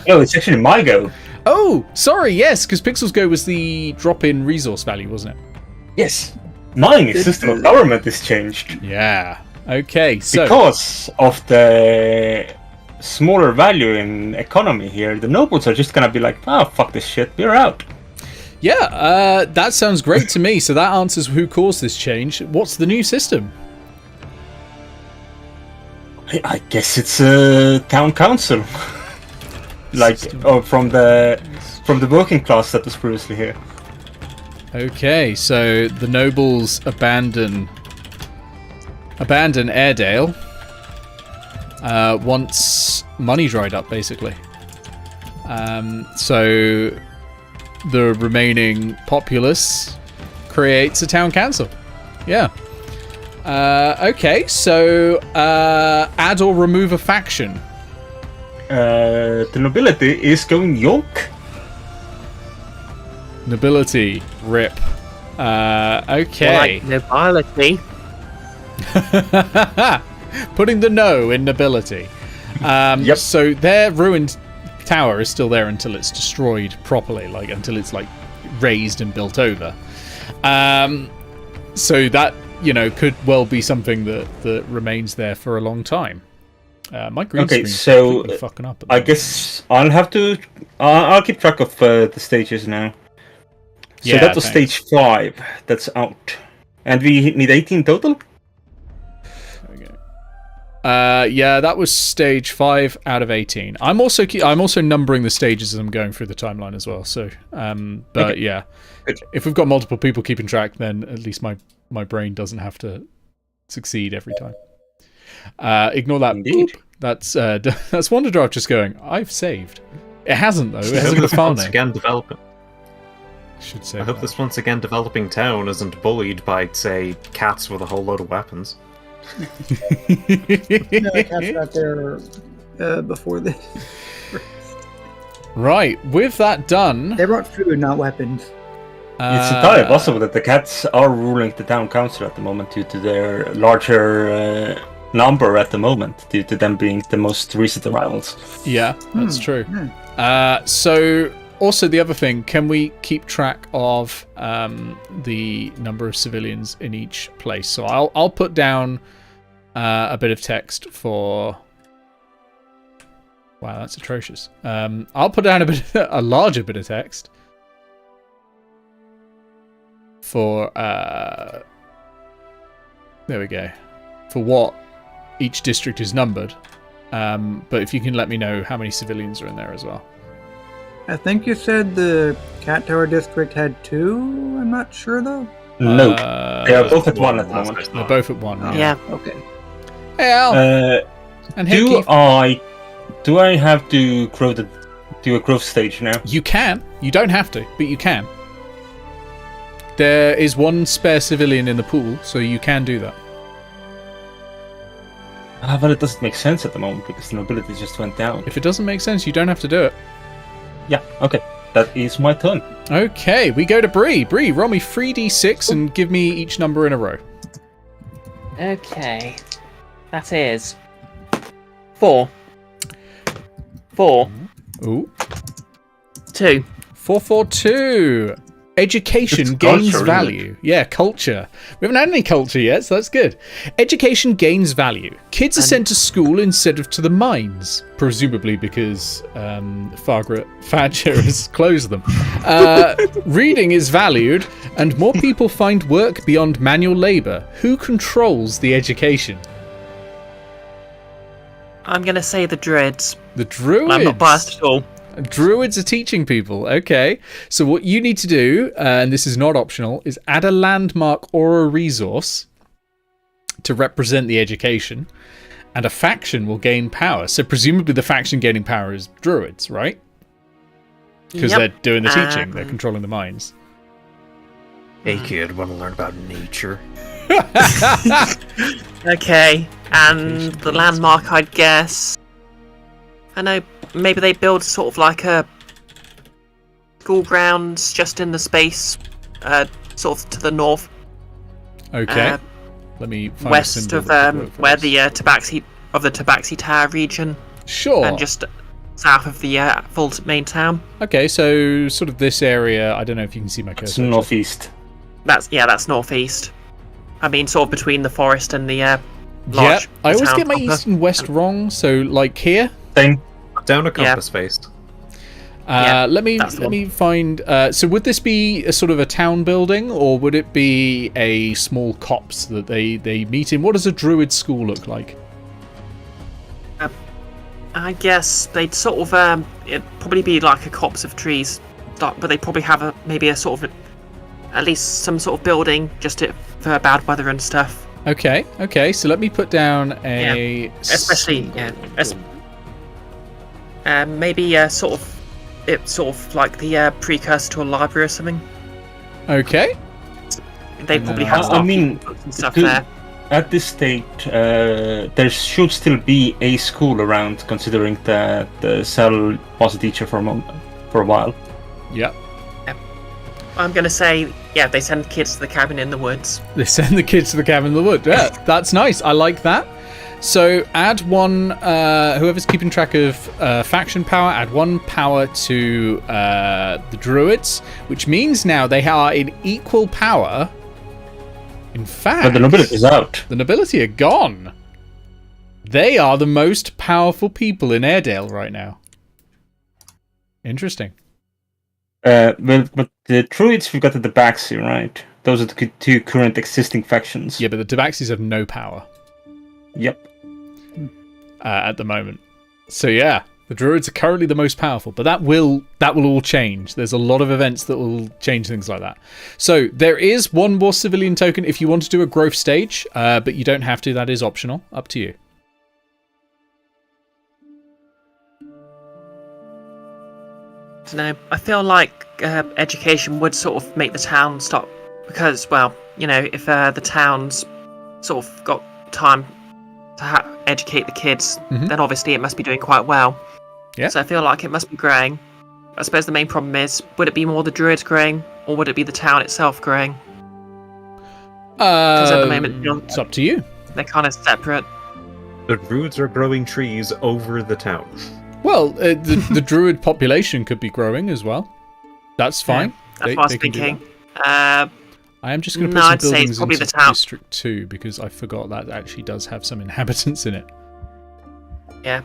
Speaker 3: Oh, it's actually my go.
Speaker 1: Oh, sorry, yes, because Pixels Go was the drop-in resource value, wasn't it?
Speaker 3: Yes. Mine is system of government is changed.
Speaker 1: Yeah. Okay, so
Speaker 3: because of the smaller value in economy here, the nobles are just gonna be like, "Oh, fuck this shit, we're out."
Speaker 1: yeah, that sounds great to me. So that answers who caused this change. What's the new system?
Speaker 3: I guess it's a town council, like from the working class that was previously here.
Speaker 1: Okay, so the nobles abandon Airedale once money dried up, basically. So the remaining populace creates a town council. Yeah. Okay, so add or remove a faction.
Speaker 3: The nobility is going yonk.
Speaker 1: Nobility, rip. Okay.
Speaker 2: More like nobility.
Speaker 1: Putting the no in nobility.
Speaker 3: Yep.
Speaker 1: So their ruined tower is still there until it's destroyed properly, like until it's like raised and built over. So that, you know, could well be something that remains there for a long time. My green screen's completely fucking up.
Speaker 3: I guess I'll have to. I'll keep track of the stages now. So
Speaker 1: Yeah,
Speaker 3: that was
Speaker 1: thanks.
Speaker 3: stage 5. That's out, and we need 18 total.
Speaker 1: Yeah, that was stage 5 out of 18. I'm also numbering the stages as I'm going through the timeline as well. So, but
Speaker 3: Okay.
Speaker 1: yeah,
Speaker 3: Good.
Speaker 1: if we've got multiple people keeping track, then at least my brain doesn't have to succeed every time. Ignore that.
Speaker 3: Indeed.
Speaker 1: Boop. That's Wonderdraft just going, I've saved. It hasn't though. It
Speaker 4: I
Speaker 1: hasn't
Speaker 4: hope
Speaker 1: got a
Speaker 4: this
Speaker 1: file
Speaker 4: once
Speaker 1: name.
Speaker 4: again developing.
Speaker 1: Should say.
Speaker 4: I hope this once again developing town isn't bullied by, say, cats with a whole load of weapons.
Speaker 5: No, the cats got there before this.
Speaker 1: Right. With that done,
Speaker 5: They brought food, not weapons.
Speaker 3: It's entirely possible that the cats are ruling the town council at the moment due to their larger number at the moment, due to them being the most recent arrivals.
Speaker 1: Yeah, that's true. So, also the other thing, can we keep track of the number of civilians in each place? So I'll put down a bit of text for. Wow, that's atrocious. I'll put down a larger bit of text for. There we go. For what each district is numbered. But if you can let me know how many civilians are in there as well.
Speaker 5: I think you said the Cat Tower District had 2. I'm not sure though.
Speaker 3: No, they are both at 1 at the moment.
Speaker 1: They're both at 1.
Speaker 2: Yeah.
Speaker 5: Okay.
Speaker 1: Hey, Al. And hey, Keith.
Speaker 3: Do I have to do a growth stage now?
Speaker 1: You can. You don't have to, but you can. There is 1 spare civilian in the pool, so you can do that.
Speaker 3: But it doesn't make sense at the moment because the nobility just went down.
Speaker 1: If it doesn't make sense, you don't have to do it.
Speaker 3: Yeah, okay. That is my turn.
Speaker 1: Okay, we go to Bree. Bree, roll me 3d6 and give me each number in a row.
Speaker 2: Okay. That is 4. 4.
Speaker 1: Ooh.
Speaker 2: 2.
Speaker 1: 4, 4, 2. Education
Speaker 3: It's
Speaker 1: gains
Speaker 3: culture,
Speaker 1: value. Yeah, culture. We haven't had any culture yet, so that's good. Education gains value. Kids are sent to school instead of to the mines, presumably because Thatcher has closed them. Reading is valued, and more people find work beyond manual labour. Who controls the education?
Speaker 2: I'm going to say the Druids.
Speaker 1: The Druids.
Speaker 2: I'm not biased at all.
Speaker 1: Druids are teaching people. Okay. So what you need to do, and this is not optional, is add a landmark or a resource to represent the education, and a faction will gain power. So presumably the faction gaining power is Druids, right? Because
Speaker 2: Yep.
Speaker 1: they're doing the teaching. They're controlling the mines.
Speaker 4: Hey kid, want to learn about nature?
Speaker 2: Okay, and the landmark, I'd guess. I know, maybe they build sort of like a school grounds just in the space, sort of to the north.
Speaker 1: Okay. Let me find a
Speaker 2: West
Speaker 1: symbol
Speaker 2: of
Speaker 1: that could work for
Speaker 2: where
Speaker 1: us.
Speaker 2: the Tabaxi Tower region,
Speaker 1: Sure.
Speaker 2: and just south of the full main town.
Speaker 1: Okay, so sort of this area. I don't know if you can see my
Speaker 3: It's
Speaker 1: cursor.
Speaker 3: northeast.
Speaker 2: That's northeast. I mean, sort of between the forest and the large.
Speaker 1: I always
Speaker 2: town
Speaker 1: get my
Speaker 2: proper.
Speaker 1: east and west wrong. So like here.
Speaker 3: Same.
Speaker 4: Down a compass face.
Speaker 1: Let me
Speaker 2: that's the one.
Speaker 1: find. So would this be a sort of a town building, or would it be a small copse that they meet in? What does a druid school look like?
Speaker 2: I guess they'd sort of it'd probably be like a copse of trees, but they'd probably have maybe a sort of at least some sort of building just for bad weather and stuff.
Speaker 1: Okay. So let me put down a
Speaker 2: Especially maybe it's sort of like the precursor to a library or something.
Speaker 1: Okay.
Speaker 2: They probably have
Speaker 3: I mean,
Speaker 2: books and stuff
Speaker 3: good.
Speaker 2: there.
Speaker 3: At this stage, there should still be a school around, considering that the Cell was a teacher for a while.
Speaker 1: Yep.
Speaker 2: I'm gonna say, yeah, they send kids to the cabin in the woods.
Speaker 1: They send the kids to the cabin in the wood. Yeah, that's nice. I like that. So add one, whoever's keeping track of faction power, add 1 power to the druids, which means now they are in equal power. In fact,
Speaker 3: But the nobility is out.
Speaker 1: the nobility are gone. They are the most powerful people in Airedale right now. Interesting.
Speaker 3: But the druids we've got at the Baxi, right? Those are the 2 current existing factions.
Speaker 1: Yeah, but the Tabaxis have no power
Speaker 3: Yep.
Speaker 1: at the moment. So yeah, the druids are currently the most powerful, but that will all change. There's a lot of events that will change things like that. So there is 1 more civilian token if you want to do a growth stage, but you don't have to. That is optional. Up to you.
Speaker 2: No, I feel like education would sort of make the town stop because, well, you know, if the town's sort of got time to educate the kids, then obviously it must be doing quite well.
Speaker 1: Yeah.
Speaker 2: So I feel like it must be growing. I suppose the main problem is, would it be more the druids growing, or would it be the town itself growing? Because at the moment,
Speaker 1: It's up to you.
Speaker 2: they're kind of separate.
Speaker 4: The druids are growing trees over the town.
Speaker 1: Well, the druid population could be growing as well. That's fine.
Speaker 2: That's what I was
Speaker 1: can do
Speaker 2: thinking.
Speaker 1: that. I am just going to put
Speaker 2: No,
Speaker 1: some
Speaker 2: I'd say
Speaker 1: buildings
Speaker 2: it's probably
Speaker 1: into
Speaker 2: the town.
Speaker 1: District 2 because I forgot that actually does have some inhabitants in it.
Speaker 2: Yeah,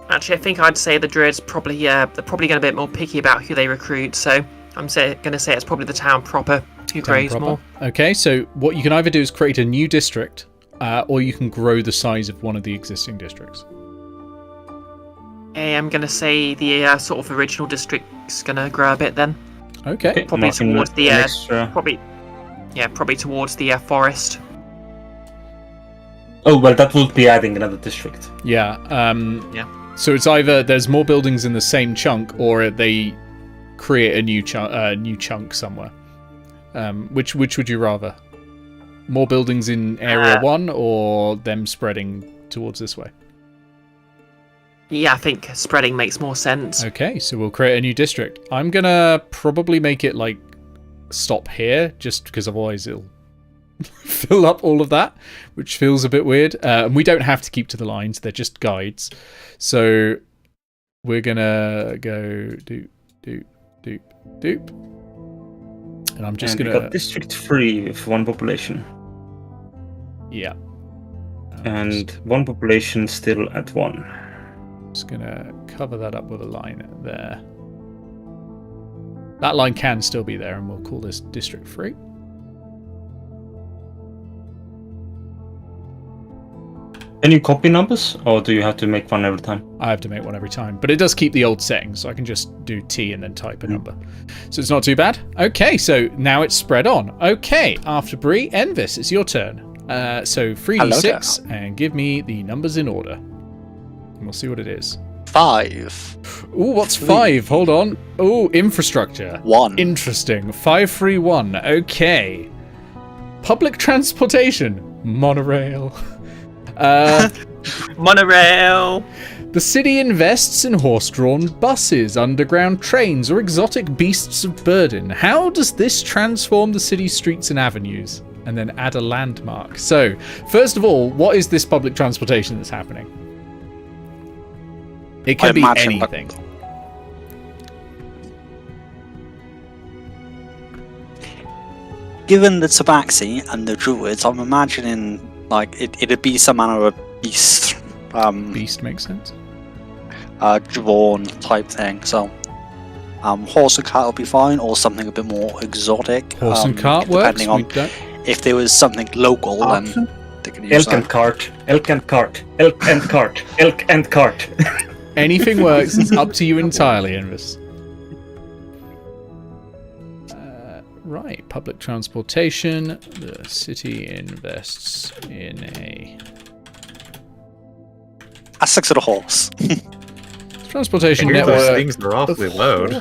Speaker 2: actually, I think I'd say the druids probably, they're probably going to be a bit more picky about who they recruit. So I'm going to say it's probably the town proper who grows more.
Speaker 1: Okay, so what you can either do is create a new district, or you can grow the size of one of the existing districts.
Speaker 2: I'm going to say the sort of original district's going to grow a bit then.
Speaker 1: Okay.
Speaker 2: Probably
Speaker 3: Marking
Speaker 2: towards the
Speaker 3: an extra-
Speaker 2: probably towards the forest.
Speaker 3: Oh, well, that would be adding another district.
Speaker 1: Yeah.
Speaker 2: Yeah.
Speaker 1: So it's either there's more buildings in the same chunk, or they create a new chunk somewhere. Which would you rather? More buildings in Area 1, or them spreading towards this way?
Speaker 2: Yeah, I think spreading makes more sense.
Speaker 1: Okay, so we'll create a new district. I'm gonna probably make it like stop here, just because otherwise it'll fill up all of that, which feels a bit weird. And we don't have to keep to the lines; they're just guides. So we're gonna go doop doop doop doop, and I'm just
Speaker 3: We
Speaker 1: gonna
Speaker 3: got District 3 with 1 population.
Speaker 1: yeah,
Speaker 3: And 1 population still at 1.
Speaker 1: just gonna cover that up with a line there. That line can still be there, and we'll call this District 3.
Speaker 3: Can you copy numbers, or do you have to make one every time?
Speaker 1: I have to make one every time, but it does keep the old settings, so I can just do T and then type a number. So it's not too bad. Okay, so now it's spread on. Okay, after Bree, Envis, it's your turn. So 3d6, and give me the numbers in order. And we'll see what it is.
Speaker 6: 5.
Speaker 1: Ooh, what's 5? Hold on. Ooh, infrastructure.
Speaker 6: 1.
Speaker 1: Interesting. 531. Okay. Public transportation. Monorail.
Speaker 2: Monorail.
Speaker 1: The city invests in horse-drawn buses, underground trains, or exotic beasts of burden. How does this transform the city's streets and avenues? And then add a landmark. So, first of all, what is this public transportation that's happening? It can be anything.
Speaker 6: Given the Tabaxi and the Druids, I'm imagining Like it'd be some manner of beast.
Speaker 1: Beast makes sense.
Speaker 6: Drawn type thing. So, horse and cart will be fine, or something a bit more exotic.
Speaker 1: Horse and cart works.
Speaker 6: Depending on if there was something local, then they can use
Speaker 3: Elk
Speaker 6: that.
Speaker 3: and cart, elk and cart, elk and cart, elk and cart.
Speaker 1: Anything works. It's up to you entirely, Invis. Right, public transportation. The city invests in a
Speaker 6: Essex of the horse.
Speaker 1: transportation
Speaker 4: Those
Speaker 1: network.
Speaker 4: things are awfully loud.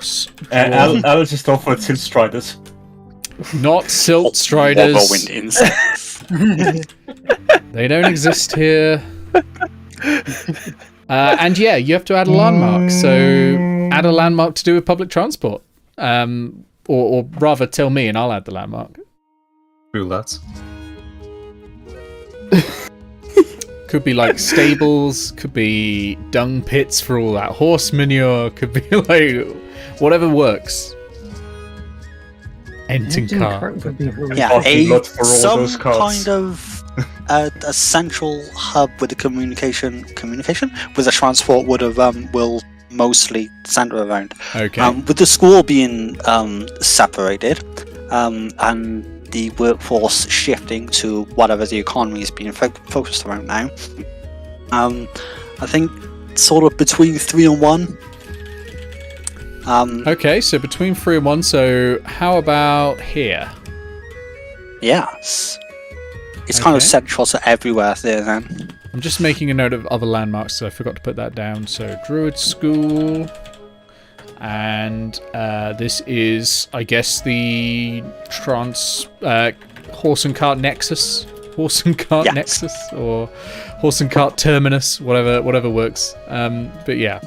Speaker 3: I'll just offer it Silt Striders.
Speaker 1: Not silt striders.
Speaker 6: Whirlwind insects.
Speaker 1: They don't exist here. And yeah, you have to add a landmark. So add a landmark to do with public transport. Or rather tell me and I'll add the landmark.
Speaker 4: Roulets.
Speaker 1: Could be like stables, could be dung pits for all that horse manure, could be like whatever works. Enton cart.
Speaker 5: would be really
Speaker 6: Yeah,
Speaker 3: Parking lot for all
Speaker 6: some
Speaker 3: those carts.
Speaker 6: kind of a central hub with the communication with the transport would have will mostly center around.
Speaker 1: Okay.
Speaker 6: With the school being separated, and the workforce shifting to whatever the economy is being focused around now, I think sort of between 3 and 1.
Speaker 1: Okay, so between 3 and 1, so how about here?
Speaker 6: Yes. It's kind of
Speaker 1: Okay.
Speaker 6: central to everywhere there then.
Speaker 1: I'm just making a note of other landmarks, so I forgot to put that down. So Druid School, and this is, I guess, the horse and cart nexus, horse and cart
Speaker 6: Yes.
Speaker 1: nexus, or horse and cart terminus, whatever works. But yeah.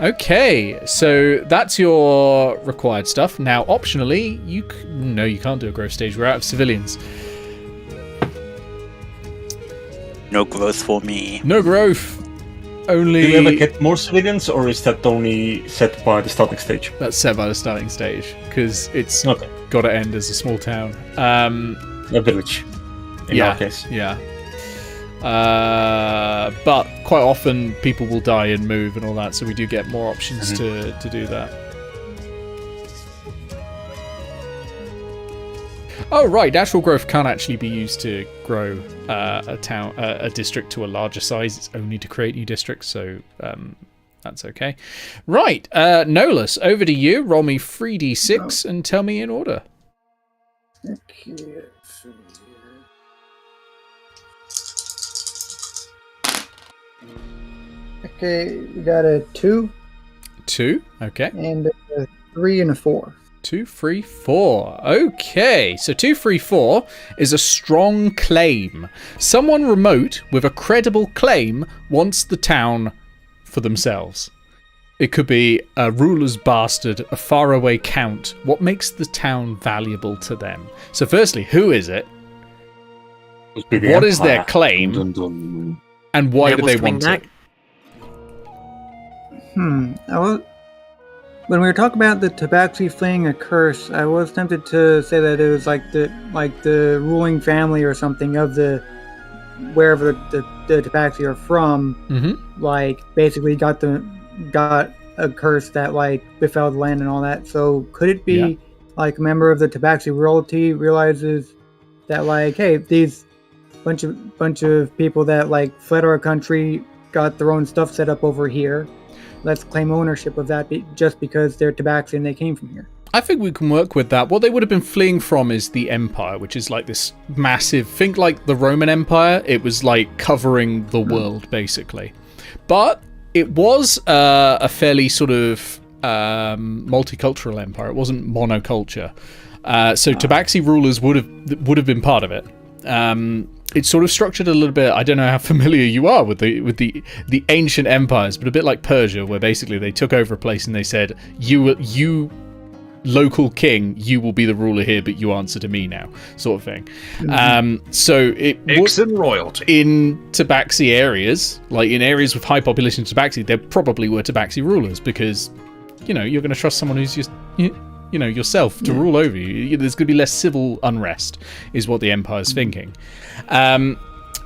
Speaker 1: Okay, so that's your required stuff. Now, optionally, you can't do a growth stage. We're out of civilians.
Speaker 6: No growth for me.
Speaker 1: No growth. Only.
Speaker 3: Do you ever get more civilians, or is that only set by the starting stage?
Speaker 1: That's set by the starting stage because it's
Speaker 3: Okay.
Speaker 1: got to end as a small town.
Speaker 3: A village, in our case.
Speaker 1: Yeah. But quite often people will die and move and all that, so we do get more options to do that. Oh right, natural growth can't actually be used to grow a district to a larger size. It's only to create new districts, so that's okay. Right, Nolus, over to you. Roll me 3d6 and tell me in order.
Speaker 5: Okay, let's see here. Okay, we got a 2
Speaker 1: 2, okay.
Speaker 5: and a 3 and a 4.
Speaker 1: 2, 3, 4. Okay, so 2, 3, 4 is a strong claim. Someone remote with a credible claim wants the town for themselves. It could be a ruler's bastard, a faraway count. What makes the town valuable to them? So firstly, who is it? What is their claim?
Speaker 3: Dun, dun.
Speaker 1: And why do
Speaker 2: Nobles
Speaker 1: they
Speaker 2: coming
Speaker 1: want
Speaker 2: back.
Speaker 1: it?
Speaker 5: When we were talking about the Tabaxi fleeing a curse, I was tempted to say that it was like the ruling family or something of the wherever the Tabaxi are from,
Speaker 1: Mm-hmm.
Speaker 5: like basically got a curse that like befell the land and all that. So could it be
Speaker 1: Yeah.
Speaker 5: like a member of the Tabaxi royalty realizes that like, hey, these bunch of people that like fled our country got their own stuff set up over here. Let's claim ownership of that just because they're Tabaxi and they came from here.
Speaker 1: I think we can work with that. What they would have been fleeing from is the Empire, which is like this massive... Think like the Roman Empire. It was like covering the world, basically. But it was a fairly sort of multicultural empire. It wasn't monoculture. So Tabaxi rulers would have been part of it. It's sort of structured a little bit. I don't know how familiar you are with the ancient empires, but a bit like Persia, where basically they took over a place and they said, "You local king, you will be the ruler here, but you answer to me now," sort of thing. So it
Speaker 4: Ixon royalty.
Speaker 1: in Tabaxi areas, like in areas with high population of Tabaxi, there probably were Tabaxi rulers because you're going to trust someone who's just yourself to rule over you. There's going to be less civil unrest, is what the Empire's thinking.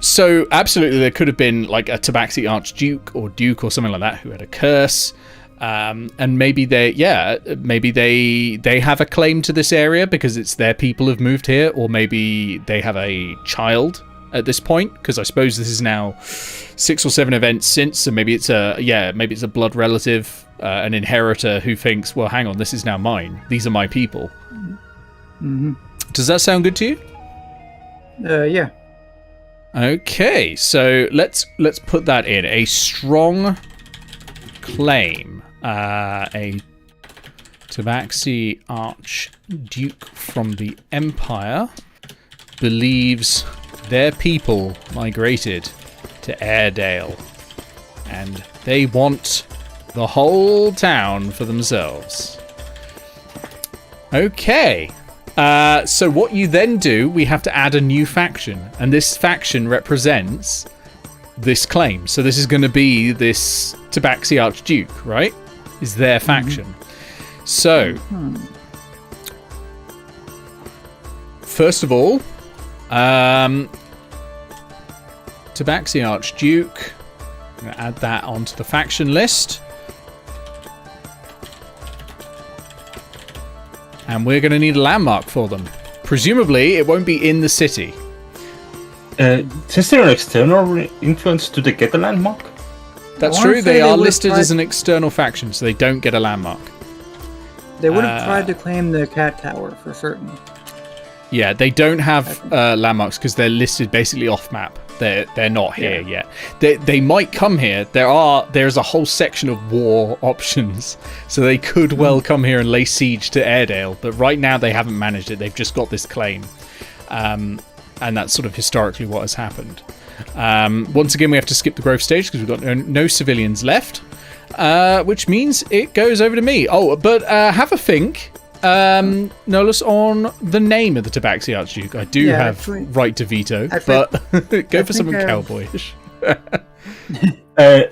Speaker 1: So absolutely, there could have been like a Tabaxi Archduke or Duke or something like that who had a curse, and maybe they have a claim to this area because it's their people who've moved here, or maybe they have a child at this point, because I suppose this is now 6 or 7 events since, so maybe it's a blood relative, an inheritor who thinks, well, hang on, this is now mine. These are my people.
Speaker 5: Mm-hmm.
Speaker 1: Does that sound good to you?
Speaker 5: Yeah.
Speaker 1: Okay, so let's put that in. A strong claim. A Tabaxi Archduke from the Empire believes their people migrated to Airedale, and they want the whole town for themselves. Okay. So what you then do, we have to add a new faction, and this faction represents this claim. So this is going to be this Tabaxi Archduke, right? Is their faction. So, first of all, Tabaxi Archduke. I'm going to add that onto the faction list. And we're going to need a landmark for them. Presumably, it won't be in the city.
Speaker 3: Is there an external influence to get a landmark?
Speaker 1: That's true. They are listed as an external faction, so they don't get a landmark.
Speaker 5: They would have tried to claim the cat tower for certain.
Speaker 1: Yeah, they don't have landmarks because they're listed basically off map. They're not here yet. They might come here. There's a whole section of war options, so they could well come here and lay siege to Airedale. But right now they haven't managed it. They've just got this claim, and that's sort of historically what has happened. Once again, we have to skip the growth stage because we've got no civilians left, which means it goes over to me. Oh, but have a think. Nolus, on the name of the Tabaxi Archduke. I do have right to veto, but go for something cowboyish.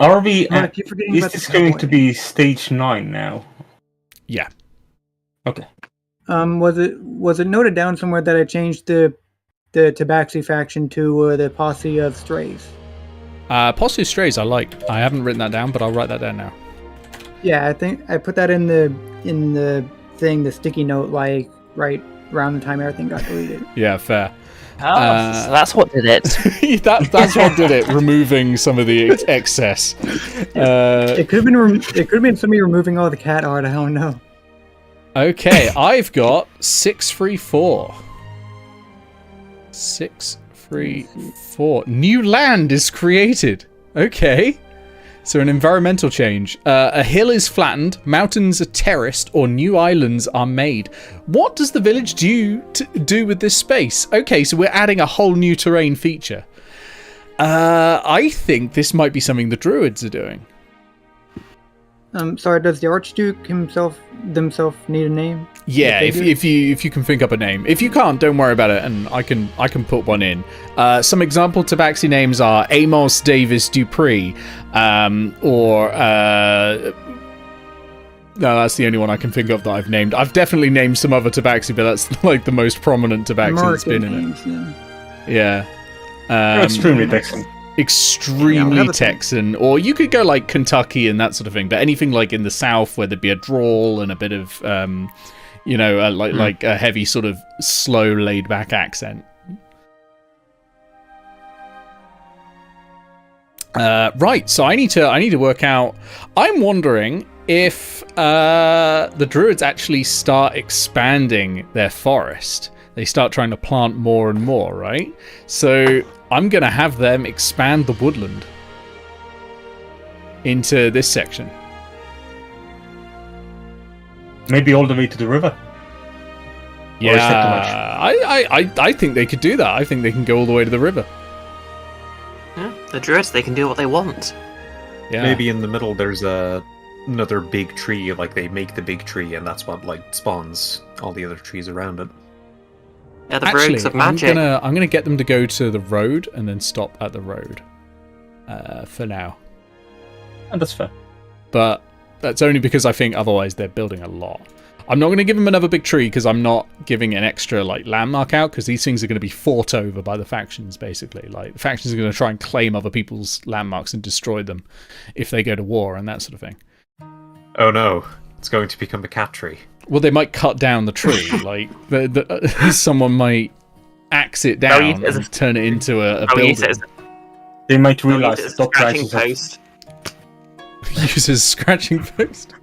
Speaker 3: Are we? Is this going to be stage 9 now?
Speaker 1: Yeah.
Speaker 3: Okay.
Speaker 5: Was it noted down somewhere that I changed the Tabaxi faction to the Posse of Strays?
Speaker 1: Posse of Strays, I like. I haven't written that down, but I'll write that down now.
Speaker 5: Yeah, I think I put that in the thing, the sticky note, like right around the time everything got deleted.
Speaker 1: Yeah, fair.
Speaker 2: Oh, so that's what did it.
Speaker 1: That's what did it. Removing some of the excess.
Speaker 5: It could have been somebody removing all the cat art. I don't know.
Speaker 1: Okay, I've got 634. 634. New land is created. Okay. So an environmental change. A hill is flattened, mountains are terraced, or new islands are made. What does the village do with this space? Okay, so we're adding a whole new terrain feature. I think this might be something the druids are doing.
Speaker 5: Sorry, does the Archduke themselves need a name?
Speaker 1: Yeah, if you can think up a name. If you can't, don't worry about it, and I can put one in. Some example Tabaxi names are Amos Davis Dupree, or no, that's the only one I can think of that I've named. I've definitely named some other Tabaxi, but that's like the most prominent Tabaxi that's been in it. Yeah.
Speaker 3: Extremely Texan.
Speaker 1: Extremely Texan, or you could go like Kentucky and that sort of thing, but anything like in the South where there'd be a drawl and a bit of like a heavy sort of slow laid back accent. Right, so I need to work out. I'm wondering if the druids actually start expanding their forest. They start trying to plant more and more, right? So I'm going to have them expand the woodland into this section.
Speaker 3: Maybe all the way to the river.
Speaker 1: Yeah, I think they could do that. I think they can go all the way to the river.
Speaker 2: Yeah, the druids, they can do what they want.
Speaker 1: Yeah.
Speaker 4: Maybe in the middle there's another big tree, like they make the big tree and that's what like spawns all the other trees around it.
Speaker 2: Yeah, the rogues of magic.
Speaker 1: I'm gonna get them to go to the road and then stop at the road. For now.
Speaker 3: And that's fair.
Speaker 1: But that's only because I think otherwise they're building a lot. I'm not going to give them another big tree because I'm not giving an extra landmark out because these things are going to be fought over by the factions basically. Like the factions are going to try and claim other people's landmarks and destroy them if they go to war and that sort of thing.
Speaker 4: Oh no, it's going to become a cat tree.
Speaker 1: Well, they might cut down the tree. Like someone might axe it down and turn it into a building.
Speaker 3: They might realize the top branches
Speaker 2: post.
Speaker 1: Uses scratching post.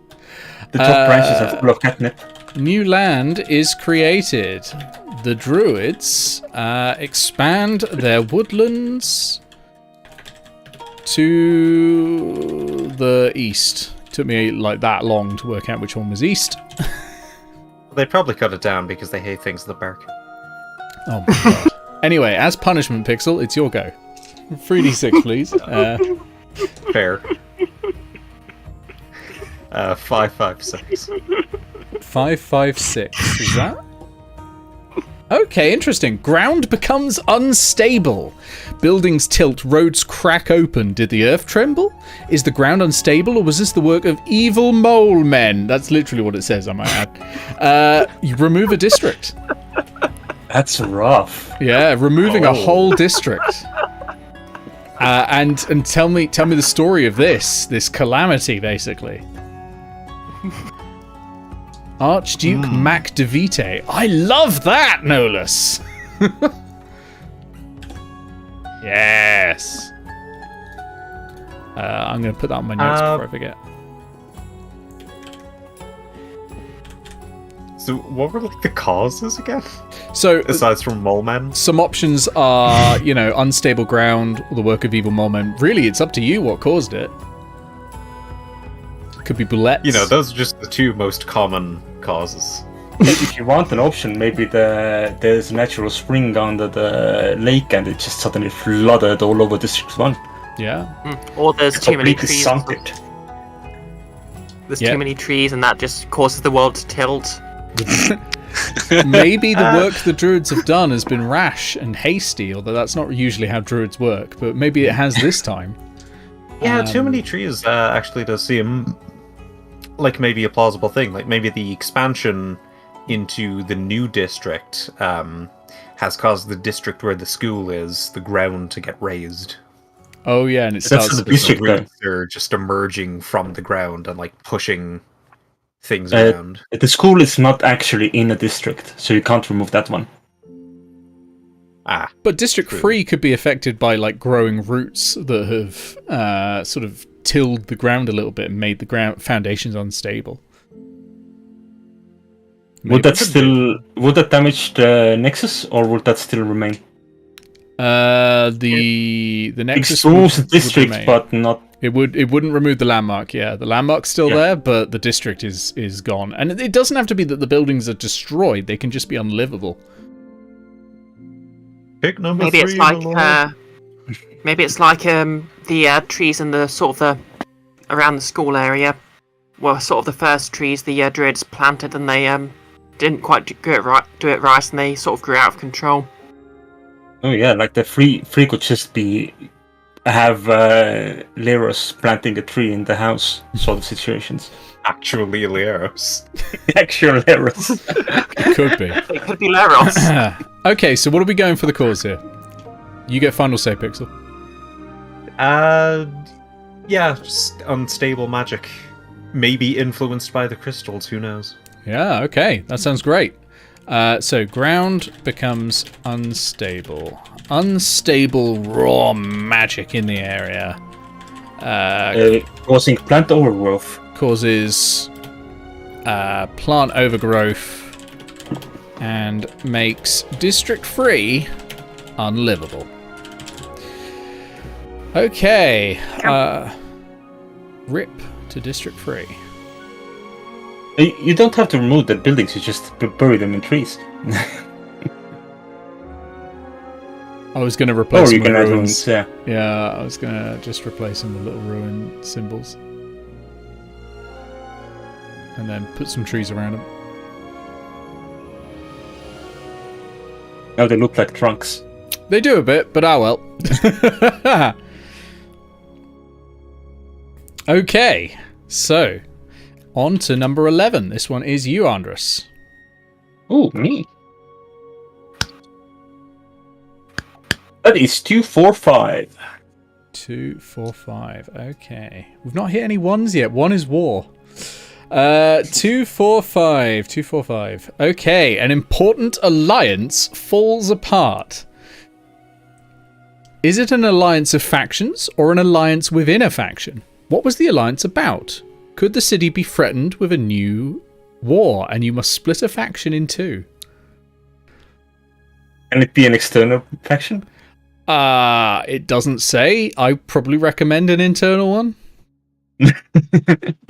Speaker 3: The top branches are full of catnip.
Speaker 1: New land is created. The druids expand their woodlands to the east. Took me that long to work out which one was east.
Speaker 4: They probably cut it down because they hate things that bark.
Speaker 1: Oh my god. Anyway, as punishment, Pixel, it's your go. 3d6, please.
Speaker 4: Fair. 5, 5, 6.
Speaker 1: 5, 5, 6. Is that? Okay, interesting. Ground becomes unstable. Buildings tilt, roads crack open. Did the earth tremble? Is the ground unstable, or was this the work of evil mole men? That's literally what it says, I might add. You remove a district.
Speaker 3: That's rough.
Speaker 1: Yeah, removing a whole district. And tell me the story of this calamity, basically. Archduke Mac de Vite. I love that, Nolus. Yes. I'm going to put that on my notes before I forget.
Speaker 4: So what were the causes again?
Speaker 1: So
Speaker 4: aside from mole men,
Speaker 1: some options are, unstable ground or the work of evil mole men. Really, it's up to you what caused it. Could be bullets.
Speaker 4: Those are just the two most common causes.
Speaker 3: If you want an option, maybe there's a natural spring under the lake and it just suddenly flooded all over District 1.
Speaker 1: Yeah.
Speaker 2: Or there's too many trees.
Speaker 3: Sunk it.
Speaker 2: There's too many trees and that just causes the world to tilt.
Speaker 1: Maybe the work the druids have done has been rash and hasty, although that's not usually how druids work, but maybe it has this time.
Speaker 4: Yeah, too many trees actually does seem like maybe a plausible thing. Like maybe the expansion into the new district has caused the district where the school is, the ground to get raised.
Speaker 1: Oh yeah, and it starts.
Speaker 3: The district
Speaker 4: roots are just emerging from the ground and pushing things around.
Speaker 3: The school is not actually in a district, so you can't remove that one.
Speaker 1: But District 3 could be affected by growing roots that have sort of tilled the ground a little bit and made the ground foundations unstable.
Speaker 3: Would that damage the Nexus, or would that still remain?
Speaker 1: The Nexus
Speaker 3: expose the district, but not.
Speaker 1: It wouldn't remove the landmark. Yeah, the landmark's still there, but the district is gone. And it doesn't have to be that the buildings are destroyed; they can just be unlivable.
Speaker 4: Pick number
Speaker 2: maybe
Speaker 4: 3.
Speaker 2: Maybe it's like the trees in the sort of around the school area were sort of the first trees the druids planted, and they didn't quite do it right, and they sort of grew out of control.
Speaker 3: Oh yeah, the free could just have Leros planting a tree in the house sort of situations.
Speaker 4: Actually, Leros.
Speaker 3: Actual Leros.
Speaker 1: It could be.
Speaker 2: It could be Leros.
Speaker 1: Okay, so what are we going for the cause here? You get final say, Pixel.
Speaker 4: Yeah, just unstable magic. Maybe influenced by the crystals, who knows?
Speaker 1: Yeah, okay, that sounds great. So ground becomes unstable. Unstable raw magic in the area.
Speaker 3: Causing plant overgrowth.
Speaker 1: Causes plant overgrowth and makes District 3 unlivable. Okay. Rip to District 3.
Speaker 3: You don't have to remove the buildings, you just bury them in trees.
Speaker 1: I was going to replace them with ruins.
Speaker 3: Yeah,
Speaker 1: I was going to just replace them with little ruin symbols. And then put some trees around them.
Speaker 3: Now they look like trunks.
Speaker 1: They do a bit, but well. Okay, so On to number 11. This one is you, Andres.
Speaker 3: Ooh, me. That is 245.
Speaker 1: 245. Okay. We've not hit any ones yet. One is war. 245. 245. Okay. An important alliance falls apart. Is it an alliance of factions or an alliance within a faction? What was the alliance about? Could the city be threatened with a new war and you must split a faction in two?
Speaker 3: Can it be an external faction?
Speaker 1: It doesn't say. I probably recommend an internal one.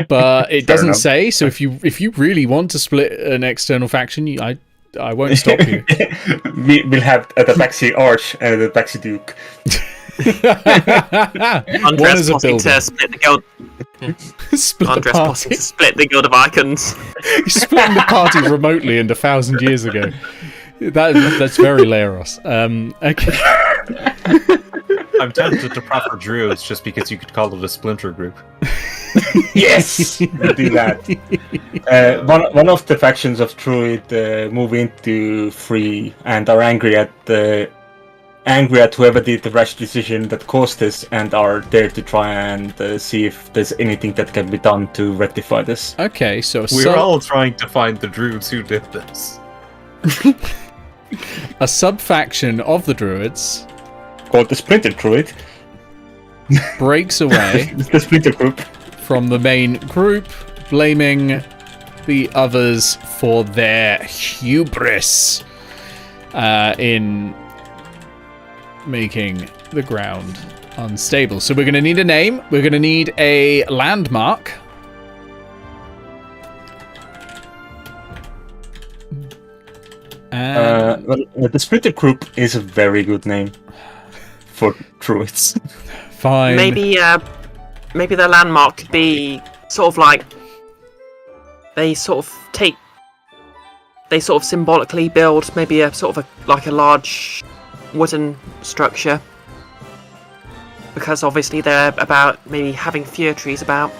Speaker 1: But it doesn't say, so if you really want to split an external faction, I won't stop you.
Speaker 3: We'll have the Tabaxi Arch and the Tabaxi Duke.
Speaker 1: One is a builder.
Speaker 2: To split the guild.
Speaker 1: Split the
Speaker 2: Andres
Speaker 1: party.
Speaker 2: possible to split the guild of icons.
Speaker 1: You split the party remotely and 1,000 years ago. That's very Leros. Okay.
Speaker 4: I'm tempted to prefer druids just because you could call it a splinter group.
Speaker 3: Yes, we'll do that. One of the factions of Druid move into free and are angry at whoever did the rash decision that caused this, and are there to try and see if there's anything that can be done to rectify this.
Speaker 1: Okay, so
Speaker 4: We're all trying to find the druids who did this.
Speaker 1: a sub-faction of the Druids
Speaker 3: Called the Splinter Druid.
Speaker 1: breaks away
Speaker 3: The Splinter Group.
Speaker 1: from the main group, blaming the others for their hubris in making the ground unstable. So we're going to need a name. We're going to need a landmark.
Speaker 3: The Splinter Group is a very good name for druids.
Speaker 1: Fine.
Speaker 2: Maybe the landmark could be sort of like they sort of symbolically build maybe a sort of a large wooden structure, because obviously they're about maybe having fewer trees about.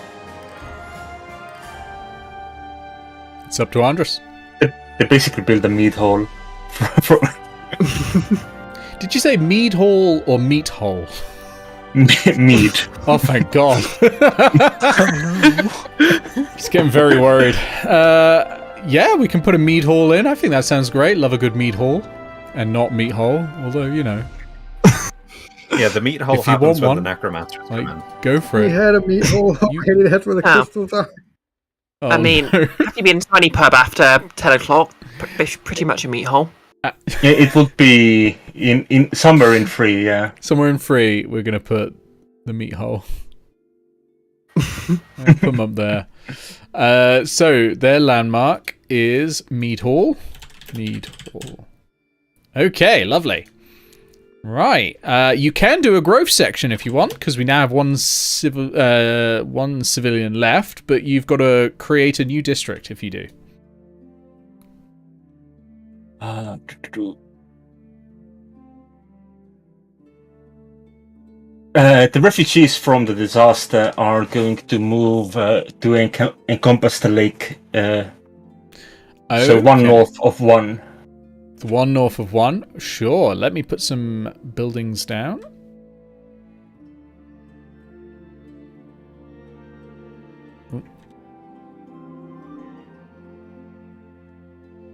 Speaker 1: It's up to Andres.
Speaker 3: They basically build a meat hall.
Speaker 1: Did you say mead hall or meat hole?
Speaker 3: Meat.
Speaker 1: Oh, thank God. Just getting very worried. Yeah, we can put a mead hall in. I think that sounds great. Love a good mead hall. And not meat hole, although, you know.
Speaker 4: Yeah, the meat hole
Speaker 1: If you
Speaker 4: happens
Speaker 1: want
Speaker 4: when the
Speaker 1: one,
Speaker 4: necromancers come in.
Speaker 1: Go for
Speaker 5: We
Speaker 1: it.
Speaker 5: had a meat hole already. That's where the
Speaker 2: Oh.
Speaker 5: crystals are.
Speaker 1: Oh,
Speaker 2: I mean,
Speaker 1: no.
Speaker 2: have you been to any pub after 10 o'clock? Pretty much a meat hole.
Speaker 3: Yeah, it would be in somewhere in free, yeah.
Speaker 1: Somewhere in free, we're going to put the meat hole. I'll put them up there. So, their landmark is Mead Hall. Mead Hall. Okay, lovely. Right. You can do a growth section if you want, because we now have one civilian left, but you've got to create a new district if you do.
Speaker 3: The refugees from the disaster are going to move to encompass the lake. So one
Speaker 1: Okay.
Speaker 3: north of one.
Speaker 1: The one north of one. Sure. Let me put some buildings down.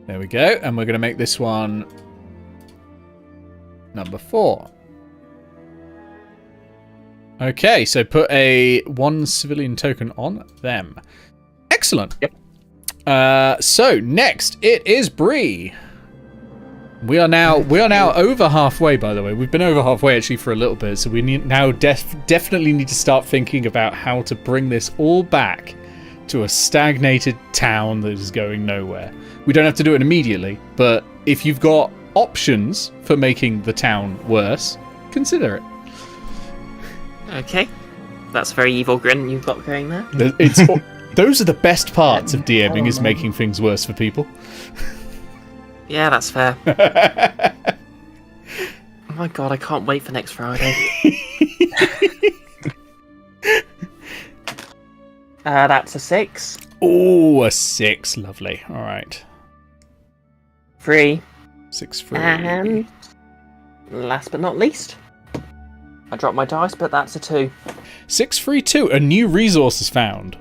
Speaker 1: There we go. And we're going to make this one number 4. Okay, so put a 1 civilian token on them. Excellent.
Speaker 3: Yep.
Speaker 1: So next it is Bree. We are now over halfway. By the way, we've been over halfway actually for a little bit. So we definitely need to start thinking about how to bring this all back to a stagnated town that is going nowhere. We don't have to do it immediately, but if you've got options for making the town worse, consider it.
Speaker 2: Okay. That's a very evil grin you've got going there.
Speaker 1: It's those are the best parts of DMing, is making things worse for people.
Speaker 2: Yeah, that's fair. Oh my god, I can't wait for next Friday. That's a 6.
Speaker 1: Oh, a 6. Lovely. All right.
Speaker 2: 3.
Speaker 1: 6 free.
Speaker 2: And last but not least, I dropped my dice, but that's a 2.
Speaker 1: 6 free 2. A new resource is found.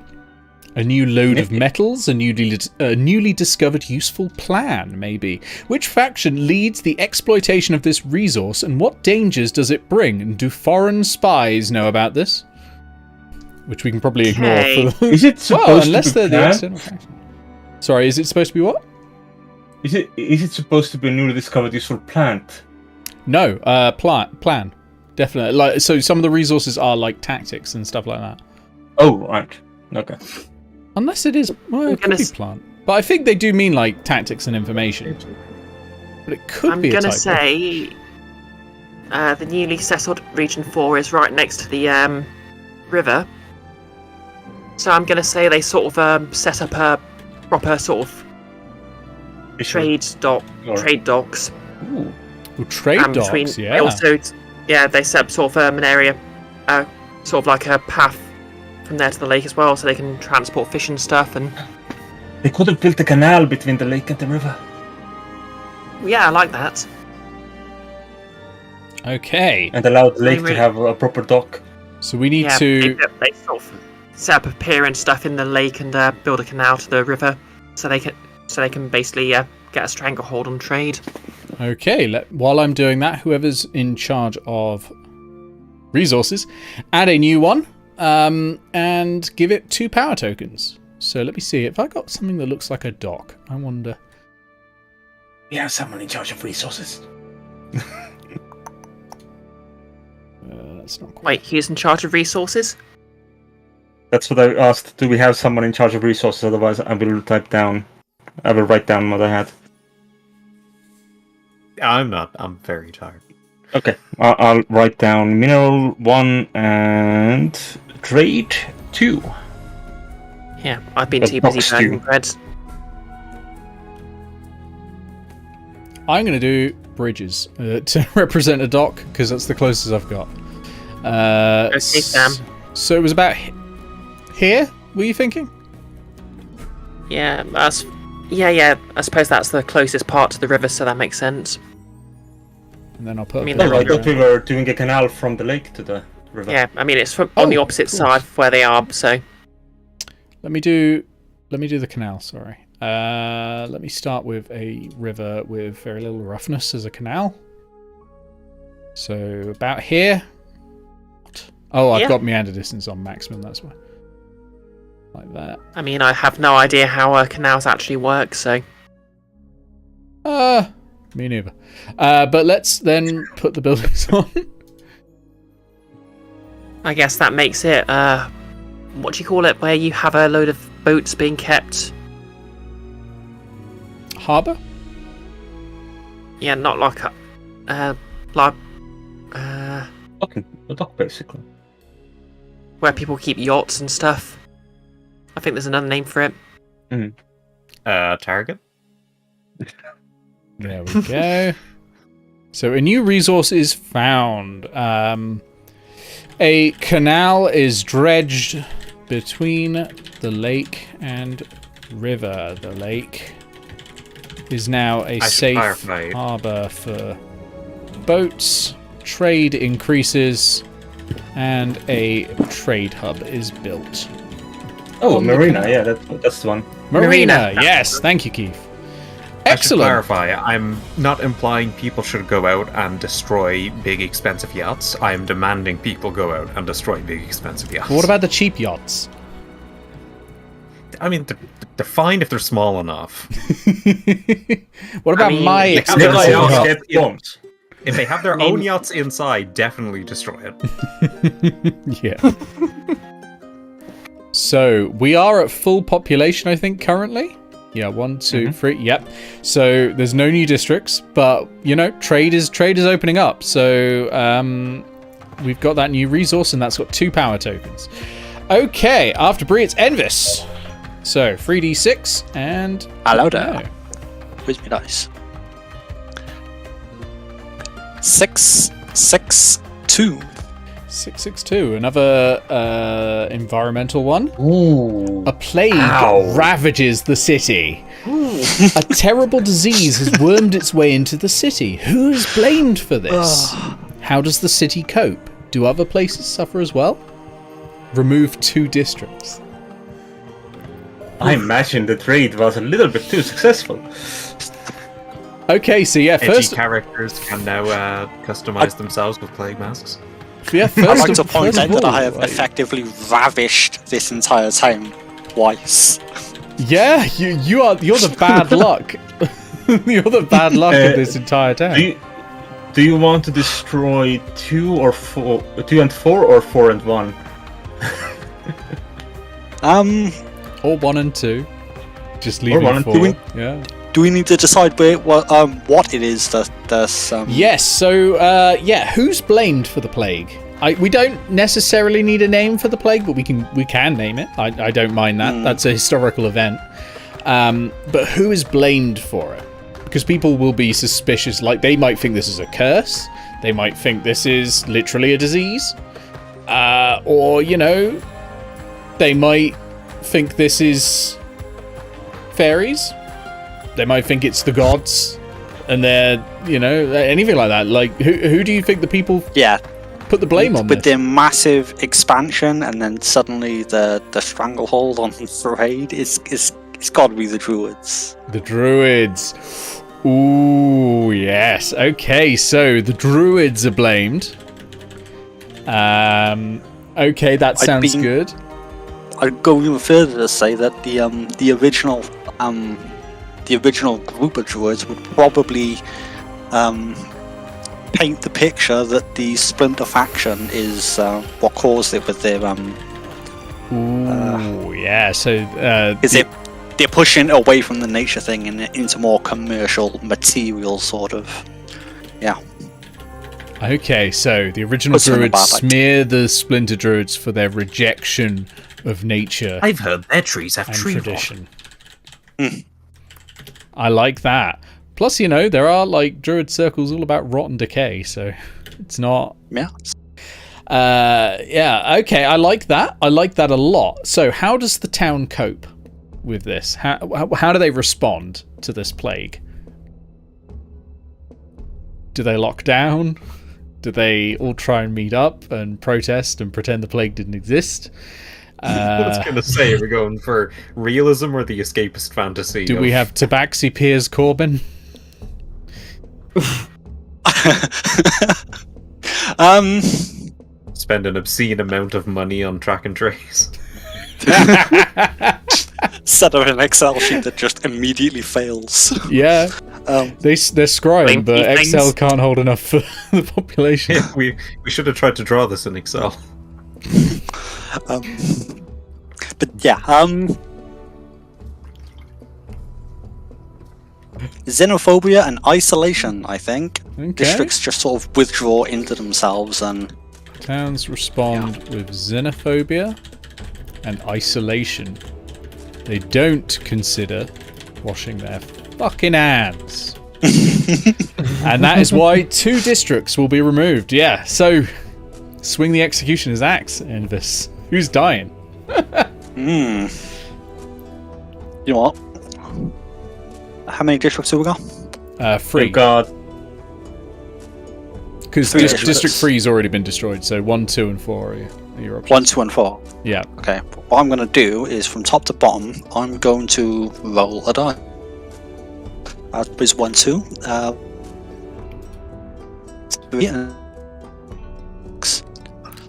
Speaker 1: A new load of metals, a newly discovered useful plan, maybe. Which faction leads the exploitation of this resource, and what dangers does it bring? And do foreign spies know about this? Which we can probably ignore. For
Speaker 3: Is it supposed
Speaker 1: well, unless
Speaker 3: to be
Speaker 1: they're the
Speaker 3: planned?
Speaker 1: external faction. Sorry, is it supposed to be what?
Speaker 3: Is it supposed to be a newly discovered useful plant?
Speaker 1: No, plan. Definitely. Like, so some of the resources are like tactics and stuff like that.
Speaker 3: Oh, right. Okay.
Speaker 1: Unless it is, well, it could be plant. But I think they do mean like tactics and information. But it could be a typo.
Speaker 2: I'm going to say the newly settled Region 4 is right next to the river. So I'm going to say they sort of set up a proper sort of trade docks.
Speaker 1: Ooh. Well, trade docks, yeah.
Speaker 2: They also, they set up sort of an area, sort of like a path from there to the lake as well, so they can transport fish and stuff. And
Speaker 3: they could have built a canal between the lake and the river.
Speaker 2: Yeah, I like that.
Speaker 1: Okay.
Speaker 3: And allowed the lake to have a proper dock.
Speaker 1: So we need to...
Speaker 2: They sort of set up a pier and stuff in the lake and build a canal to the river, so they can basically get a stranglehold on trade.
Speaker 1: Okay, while I'm doing that, whoever's in charge of resources, add a new one and give it 2 power tokens. So let me see, if I got something that looks like a dock, I wonder...
Speaker 3: We have someone in charge of resources.
Speaker 1: That's not quite...
Speaker 2: Wait, who's in charge of resources?
Speaker 3: That's what I asked. Do we have someone in charge of resources? Otherwise, I will write down what I had.
Speaker 4: I'm not. I'm very tired.
Speaker 3: Okay, I'll write down mineral 1 and trade 2.
Speaker 2: Yeah, I've been too busy burning bread.
Speaker 1: I'm going to do bridges to represent a dock, because that's the closest I've got.
Speaker 2: Okay, Sam.
Speaker 1: So it was about here, were you thinking?
Speaker 2: Yeah, I suppose that's the closest part to the river, so that makes sense.
Speaker 1: And then I'll put...
Speaker 3: I thought we were doing a canal from the lake to the river.
Speaker 2: Yeah, I mean, it's on the opposite side of where they are, so...
Speaker 1: Let me do the canal, sorry. Let me start with a river with very little roughness as a canal. So about here. Oh, I've got meander distance on maximum, that's why. Like that.
Speaker 2: I mean, I have no idea how canals actually work, so...
Speaker 1: Me neither. But let's then put the buildings on.
Speaker 2: I guess that makes it, what do you call it, where you have a load of boats being kept?
Speaker 1: Harbour?
Speaker 2: Yeah, not like a...
Speaker 3: A dock, basically.
Speaker 2: Where people keep yachts and stuff. I think there's another name for it.
Speaker 4: Target?
Speaker 1: There we go. So a new resource is found. A canal is dredged between the lake and river. The lake is now a safe harbour for boats. Trade increases, and a trade hub is built.
Speaker 3: Oh, marina, yeah, that's the one.
Speaker 1: Marina, yes, thank you, Keith. Excellent.
Speaker 4: I should clarify, I'm not implying people should go out and destroy big expensive yachts. I am demanding people go out and destroy big expensive yachts.
Speaker 1: What about the cheap yachts?
Speaker 4: I mean, they're fine if they're small enough.
Speaker 1: What about my
Speaker 4: expensive
Speaker 3: yachts?
Speaker 4: If they have their own yachts inside, definitely destroy it.
Speaker 1: Yeah. So we are at full population, I think, currently. Yeah, 1, 2, 3. Yep. So there's no new districts, but trade is opening up. So we've got that new resource, and that's got 2 power tokens. Okay, after Bree, it's Envis. So 3d6 and
Speaker 6: hello there. Where's my dice? 6, 6, 2.
Speaker 1: 662, another environmental one.
Speaker 3: Ooh.
Speaker 1: A plague
Speaker 3: Ow.
Speaker 1: ravages the city. A terrible disease has wormed its way into the city. Who is blamed for this? How does the city cope? Do other places suffer as well? Remove 2 districts.
Speaker 3: I imagine the trade was a little bit too successful.
Speaker 1: Okay, so yeah,
Speaker 4: Edgy
Speaker 1: first,
Speaker 4: characters can now customize themselves with plague masks.
Speaker 1: yeah,
Speaker 6: I'd
Speaker 1: first
Speaker 6: like to
Speaker 1: of-
Speaker 6: point
Speaker 1: first
Speaker 6: out
Speaker 1: of
Speaker 6: that I
Speaker 1: all,
Speaker 6: have
Speaker 1: like-
Speaker 6: effectively ravished this entire town twice.
Speaker 1: Yeah, you're the bad luck. You're the bad luck of this entire town.
Speaker 3: Do you want to destroy 2 and 4, or 4 and 1?
Speaker 1: Or 1 and 2. Just leave
Speaker 3: 1 and
Speaker 1: 4.
Speaker 3: 2.
Speaker 1: Yeah.
Speaker 6: Do we need to decide what it is that's
Speaker 1: Yes. So who's blamed for the plague? We don't necessarily need a name for the plague, but we can name it. I don't mind that. That's a historical event. But who is blamed for it? Because people will be suspicious. Like, they might think this is a curse. They might think this is literally a disease. Or, they might think this is fairies. They might think it's the gods. And they're, anything like that. Like, who do you think the people put the blame on
Speaker 6: with
Speaker 1: this?
Speaker 6: their massive expansion and then suddenly the stranglehold on Parade? It's got to be the Druids.
Speaker 1: The Druids. Ooh, yes. Okay, so the Druids are blamed. Okay, that sounds good.
Speaker 6: I'd go even further to say that the original group of Druids would probably paint the picture that the Splinter faction is what caused it with their
Speaker 1: Ooh, yeah. So
Speaker 6: they're pushing away from the nature thing and into more commercial material sort of. Yeah.
Speaker 1: Okay, so the original
Speaker 6: Puts them in a
Speaker 1: Druids
Speaker 6: bad light.
Speaker 1: smear the Splinter Druids for their rejection of nature
Speaker 4: I've heard their trees have
Speaker 1: and
Speaker 4: tree rot.
Speaker 1: tradition. I like that. Plus, there are like Druid circles all about rot and decay, so it's not.
Speaker 6: Yeah.
Speaker 1: Yeah. Okay, I like that. I like that a lot. So, how does the town cope with this? How do they respond to this plague? Do they lock down? Do they all try and meet up and protest and pretend the plague didn't exist?
Speaker 4: I was going to say, are we going for realism or the escapist fantasy?
Speaker 1: Do we have Tabaxi Piers Corbin?
Speaker 4: Spend an obscene amount of money on track and trace?
Speaker 6: Set up an Excel sheet that just immediately fails.
Speaker 1: Yeah. They're scrying,
Speaker 2: Blame
Speaker 1: but
Speaker 2: things.
Speaker 1: Excel can't hold enough for the population.
Speaker 4: Yeah, we should have tried to draw this in Excel.
Speaker 6: But yeah, xenophobia and isolation, I think.
Speaker 1: Okay.
Speaker 6: Districts just sort of withdraw into themselves and
Speaker 1: Towns respond with xenophobia and isolation. They don't consider washing their fucking hands. And that is why 2 districts will be removed. Yeah, so swing the executioner's axe, Envis. Who's dying?
Speaker 6: You know what? How many districts have we got?
Speaker 1: 3.
Speaker 3: We've got
Speaker 1: Because
Speaker 6: 3
Speaker 1: District
Speaker 6: districts.
Speaker 1: 3 has already been destroyed, so 1, 2, and 4 are your options.
Speaker 6: 1, 2, and 4.
Speaker 1: Yeah.
Speaker 6: Okay. What I'm going to do is from top to bottom, I'm going to roll a die. That is 1, 2. 3 and 6.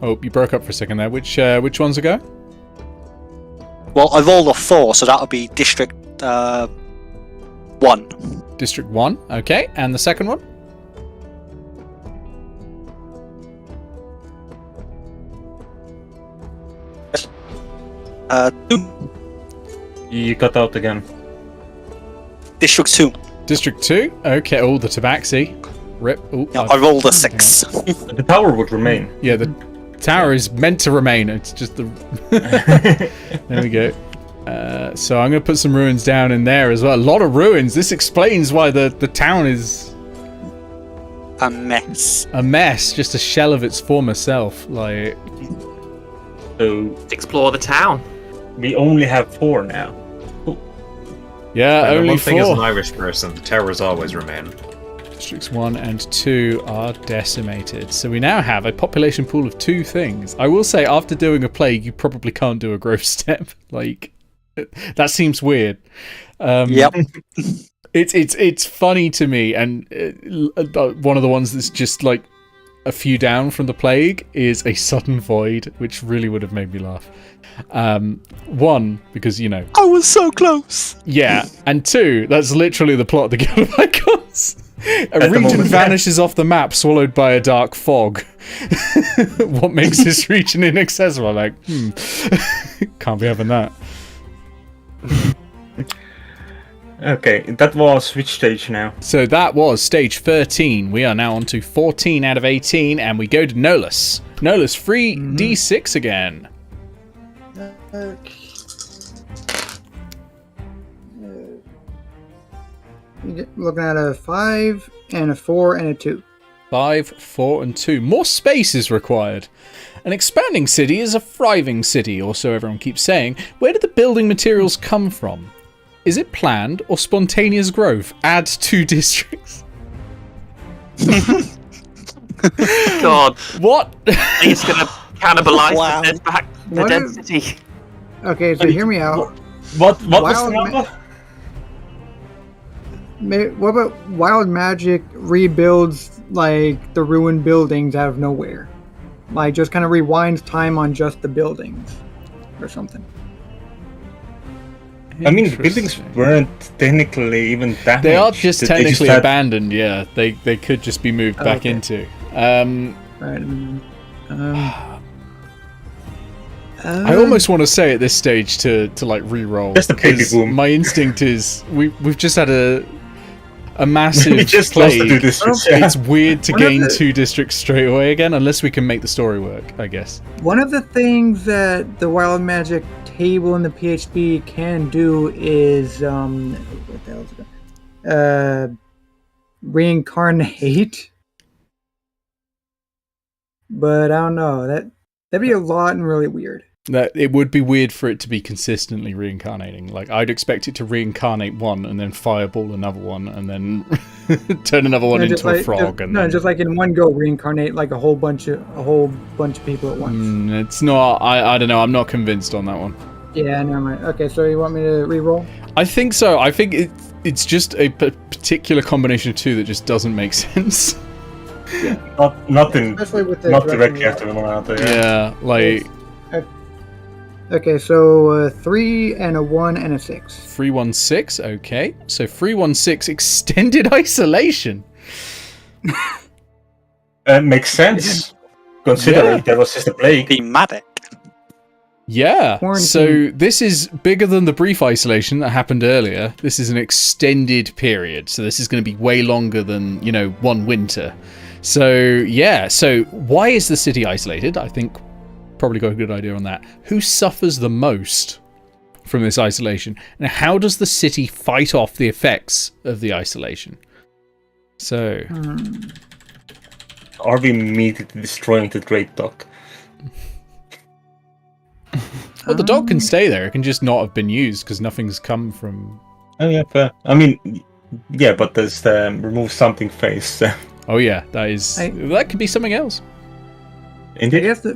Speaker 1: Oh, you broke up for a second there. Which ones are go?
Speaker 6: Well, I rolled a 4, so that'll be district 1.
Speaker 1: District 1. Okay, and the second one?
Speaker 6: Uh, 2.
Speaker 3: you cut out again.
Speaker 6: District 2.
Speaker 1: District 2. Okay. Oh, the Tabaxi. Rip. Oh,
Speaker 6: Yeah, I rolled a 6.
Speaker 3: The tower would remain.
Speaker 1: Yeah, the tower is meant to remain. It's just the. There we go. So I'm going to put some ruins down in there as well. A lot of ruins. This explains why the town is
Speaker 6: a mess.
Speaker 1: A mess, just a shell of its former self. Like,
Speaker 3: So
Speaker 2: Let's explore the town.
Speaker 3: we only have 4 now.
Speaker 1: yeah,
Speaker 4: And the
Speaker 1: only
Speaker 4: one thing as an
Speaker 1: 4.
Speaker 4: Irish person, the towers always remain.
Speaker 1: Districts 1 and 2 are decimated. So we now have a population pool of 2 things. I will say, after doing a plague, you probably can't do a growth step. Like, that seems weird.
Speaker 6: Yep.
Speaker 1: It's funny to me, and one of the ones that's just like a few down from the plague is a sudden void, which really would have made me laugh. 1, because, you know,
Speaker 6: I was so close.
Speaker 1: yeah, and 2, that's literally the plot of the Guild of Icons. A
Speaker 3: the
Speaker 1: region
Speaker 3: moment,
Speaker 1: vanishes off the map, swallowed by a dark fog. What makes this region inaccessible? Like, can't be having that.
Speaker 3: Okay, that was which stage now?
Speaker 1: So that was stage 13. We are now on to 14 out of 18, and we go to Nolus. Nolus, free D6 again.
Speaker 5: You're looking at a 5 and a 4 and a 2.
Speaker 1: 5, 4, and 2. More space is required. An expanding city is a thriving city, or so everyone keeps saying. Where did the building materials come from? Is it planned or spontaneous growth? Add 2 districts.
Speaker 2: God,
Speaker 1: What?
Speaker 2: he's gonna cannibalize
Speaker 6: Wow.
Speaker 2: the
Speaker 5: What
Speaker 2: dead
Speaker 5: if-
Speaker 2: city.
Speaker 5: Okay, so hear me out.
Speaker 3: What was
Speaker 5: Wild
Speaker 3: the number?
Speaker 5: What about wild magic rebuilds like the ruined buildings out of nowhere? Like just kind of rewinds time on just the buildings or something.
Speaker 3: I mean, the buildings weren't technically even damaged.
Speaker 1: They are just
Speaker 3: They
Speaker 1: technically
Speaker 3: had-
Speaker 1: abandoned, yeah. They could just be moved back
Speaker 5: Okay.
Speaker 1: into.
Speaker 5: Right.
Speaker 1: I almost want to say at this stage to like re-roll.
Speaker 3: Just a baby
Speaker 1: 'cause
Speaker 3: boom.
Speaker 1: My instinct is we've just had a massive
Speaker 3: we just lost the 2
Speaker 1: plague.
Speaker 3: districts.
Speaker 1: It's weird to
Speaker 5: One of
Speaker 1: gain
Speaker 5: the-
Speaker 1: 2 districts straight away again, unless we can make the story work, I guess.
Speaker 5: One of the things that the wild magic table in the PHP can do is what the hell is it? Reincarnate. But I don't know. That'd be a lot and really weird.
Speaker 1: That it would be weird for it to be consistently reincarnating. Like, I'd expect it to reincarnate one and then fireball another one and then turn another one into a frog.
Speaker 5: Just like in one go reincarnate like a whole bunch of people at once.
Speaker 1: It's not. I don't know. I'm not convinced on that one.
Speaker 5: Yeah, never mind. Okay, so you want me to re-roll?
Speaker 1: I think so. I think it's just a particular combination of 2 that just doesn't make sense.
Speaker 3: Not directly
Speaker 5: after.
Speaker 3: after one another.
Speaker 1: Yeah, like
Speaker 5: Okay, so 3 and a 1 and a 6.
Speaker 1: 316. Okay, so 316 extended isolation.
Speaker 3: Makes sense, considering there was just a plague.
Speaker 6: Thematic.
Speaker 1: Yeah.
Speaker 5: Quarantine.
Speaker 1: So this is bigger than the brief isolation that happened earlier. This is an extended period. So this is going to be way longer than, one winter. So yeah. So why is the city isolated? I think probably got a good idea on that. Who suffers the most from this isolation, and how does the city fight off the effects of the isolation? So
Speaker 3: Are we immediately destroying the Great Dock?
Speaker 1: well, the dog can stay there. It can just not have been used because nothing's come from.
Speaker 3: Oh yeah, fair. I mean, yeah, but there's the remove something phase.
Speaker 1: Oh yeah, that could be something else.
Speaker 5: I
Speaker 3: Indeed.
Speaker 5: guess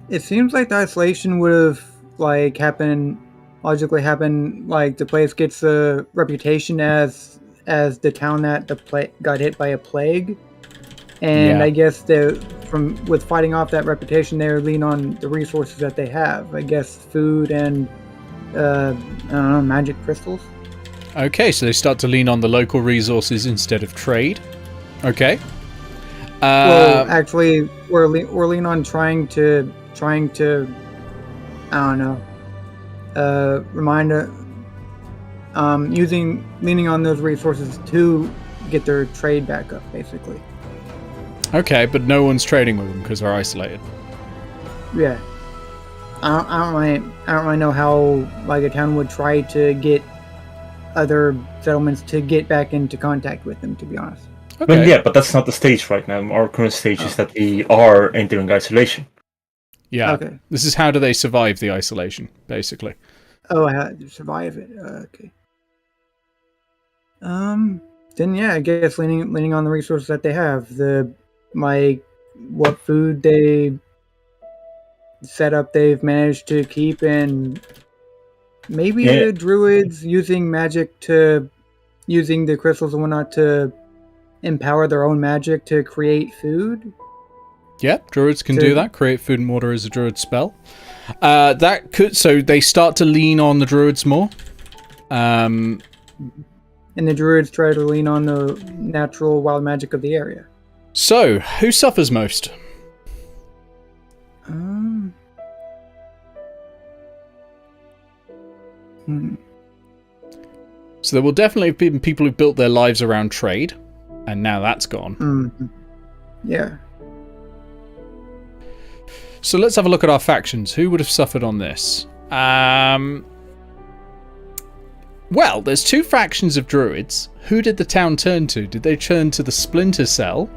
Speaker 5: it seems like the isolation would have logically happened like the place gets a reputation as the town that got hit by a plague, and
Speaker 1: Yeah.
Speaker 5: I guess with fighting off that reputation, they lean on the resources that they have. I guess food and I don't know, magic crystals.
Speaker 1: Okay, so they start to lean on the local resources instead of trade. Okay.
Speaker 5: Well, actually, we're leaning on trying to I don't know, leaning on those resources to get their trade back up, basically.
Speaker 1: Okay, but no one's trading with them because they're isolated.
Speaker 5: Yeah, I don't really know how like a town would try to get other settlements to get back into contact with them, to be honest.
Speaker 1: Okay.
Speaker 3: Well, yeah, but that's not the stage right now. Our current stage is that we are entering isolation.
Speaker 1: Yeah.
Speaker 5: Okay.
Speaker 1: This is how do they survive the isolation, basically.
Speaker 5: Oh, I had to survive it. Okay. Then yeah, I guess leaning on the resources that they have, what food they set up, they've managed to keep, and maybe
Speaker 3: Yeah.
Speaker 5: the druids using the crystals and whatnot to empower their own magic to create food.
Speaker 1: Yeah, druids can do that. Create food and water as a druid spell. So they start to lean on the druids more.
Speaker 5: And the druids try to lean on the natural wild magic of the area.
Speaker 1: So, who suffers most? So there will definitely have been people who built their lives around trade, and now that's gone.
Speaker 5: Yeah.
Speaker 1: So let's have a look at our factions. Who would have suffered on this? Well, there's two factions of druids. Who did the town turn to? Did they turn to the Splinter Cell?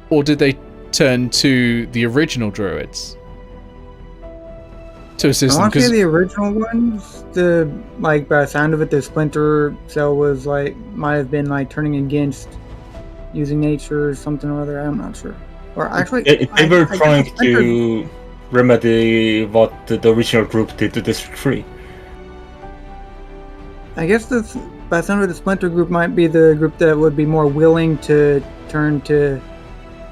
Speaker 1: Or did they turn to the original druids? To assist them?
Speaker 5: I want to say the original ones, by the sound of it, the Splinter Cell might have been turning against using nature or something or other. I'm not sure. Or actually,
Speaker 3: they were trying to remedy what the original group did to District 3.
Speaker 5: I guess by the sound of the Splinter group might be the group that would be more willing to turn to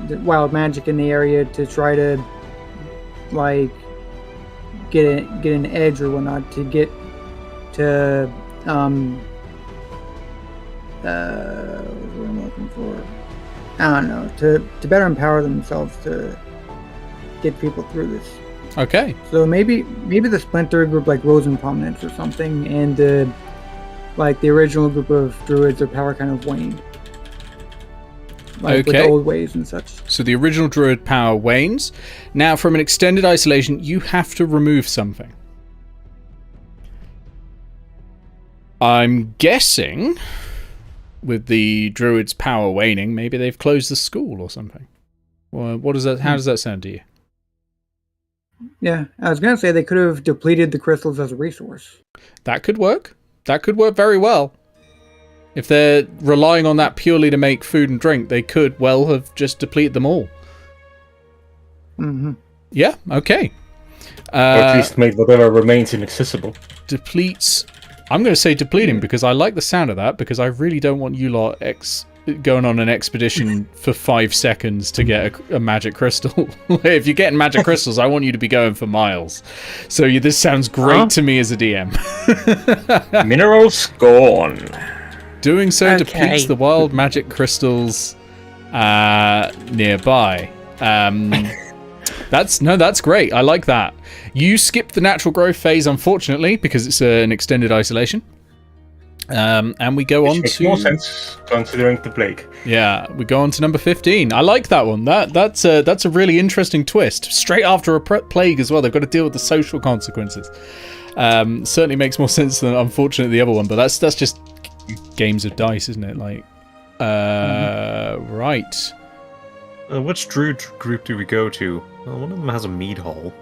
Speaker 5: the wild magic in the area to try to get an edge or whatnot to get to what I'm looking for. I don't know, to better empower themselves to get people through this.
Speaker 1: Okay.
Speaker 5: So maybe the Splinter group rose in prominence or something, and the original group of druids, their power kind of waned. With the old ways and such.
Speaker 1: So the original druid power wanes. Now, from an extended isolation, you have to remove something. I'm guessing, with the druid's power waning, maybe they've closed the school or something. Well, how does that sound to you?
Speaker 5: Yeah, I was going to say they could have depleted the crystals as a resource.
Speaker 1: That could work. That could work very well. If they're relying on that purely to make food and drink, they could well have just depleted them all.
Speaker 5: Mm-hmm.
Speaker 1: Yeah, okay.
Speaker 3: Or at least made whatever remains inaccessible.
Speaker 1: Depletes. I'm going to say depleting because I like the sound of that, because I really don't want you lot going on an expedition for 5 seconds to get a magic crystal. If you're getting magic crystals, I want you to be going for miles. So this sounds great to me as a DM.
Speaker 3: Minerals gone.
Speaker 1: Doing so depletes the wild magic crystals nearby. That's great. I like that. You skip the natural growth phase, unfortunately, because it's an extended isolation. And we go on
Speaker 3: makes
Speaker 1: to
Speaker 3: more sense considering the plague.
Speaker 1: Yeah, we go on to number 15. I like that one. That's a really interesting twist. Straight after a plague as well, they've got to deal with the social consequences. Certainly makes more sense than, unfortunately, the other one. But that's just games of dice, isn't it? Right.
Speaker 4: Which druid group do we go to? Well, one of them has a mead hall.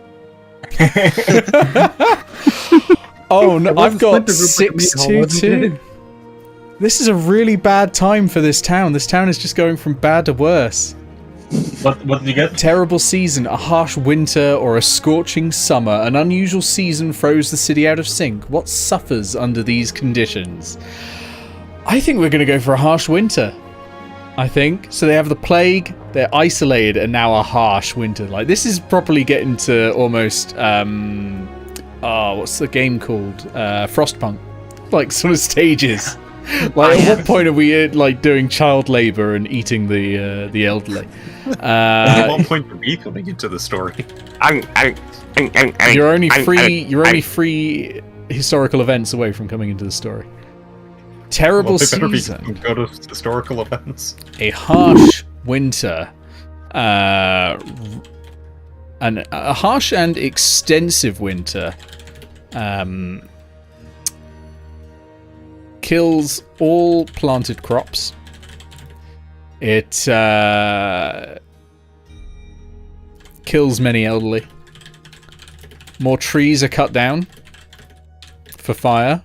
Speaker 1: Oh no, I've got 622. This is a really bad time for this town. This town is just going from bad to worse.
Speaker 3: What did you get?
Speaker 1: Terrible season, a harsh winter, or a scorching summer. An unusual season froze the city out of sync. What suffers under these conditions? I think we're going to go for a harsh winter. I think. So they have the plague, they're isolated, and now a harsh winter. This is properly getting to almost... what's the game called? Frostpunk. Sort of stages. At what point are we doing child labor and eating the elderly?
Speaker 4: At what point are we coming into the story?
Speaker 1: You're only 3 historical events away from coming into the story. Terrible season.
Speaker 4: Go to historical events.
Speaker 1: A harsh winter. A harsh and extensive winter kills all planted crops, It kills many elderly. More trees are cut down for fire.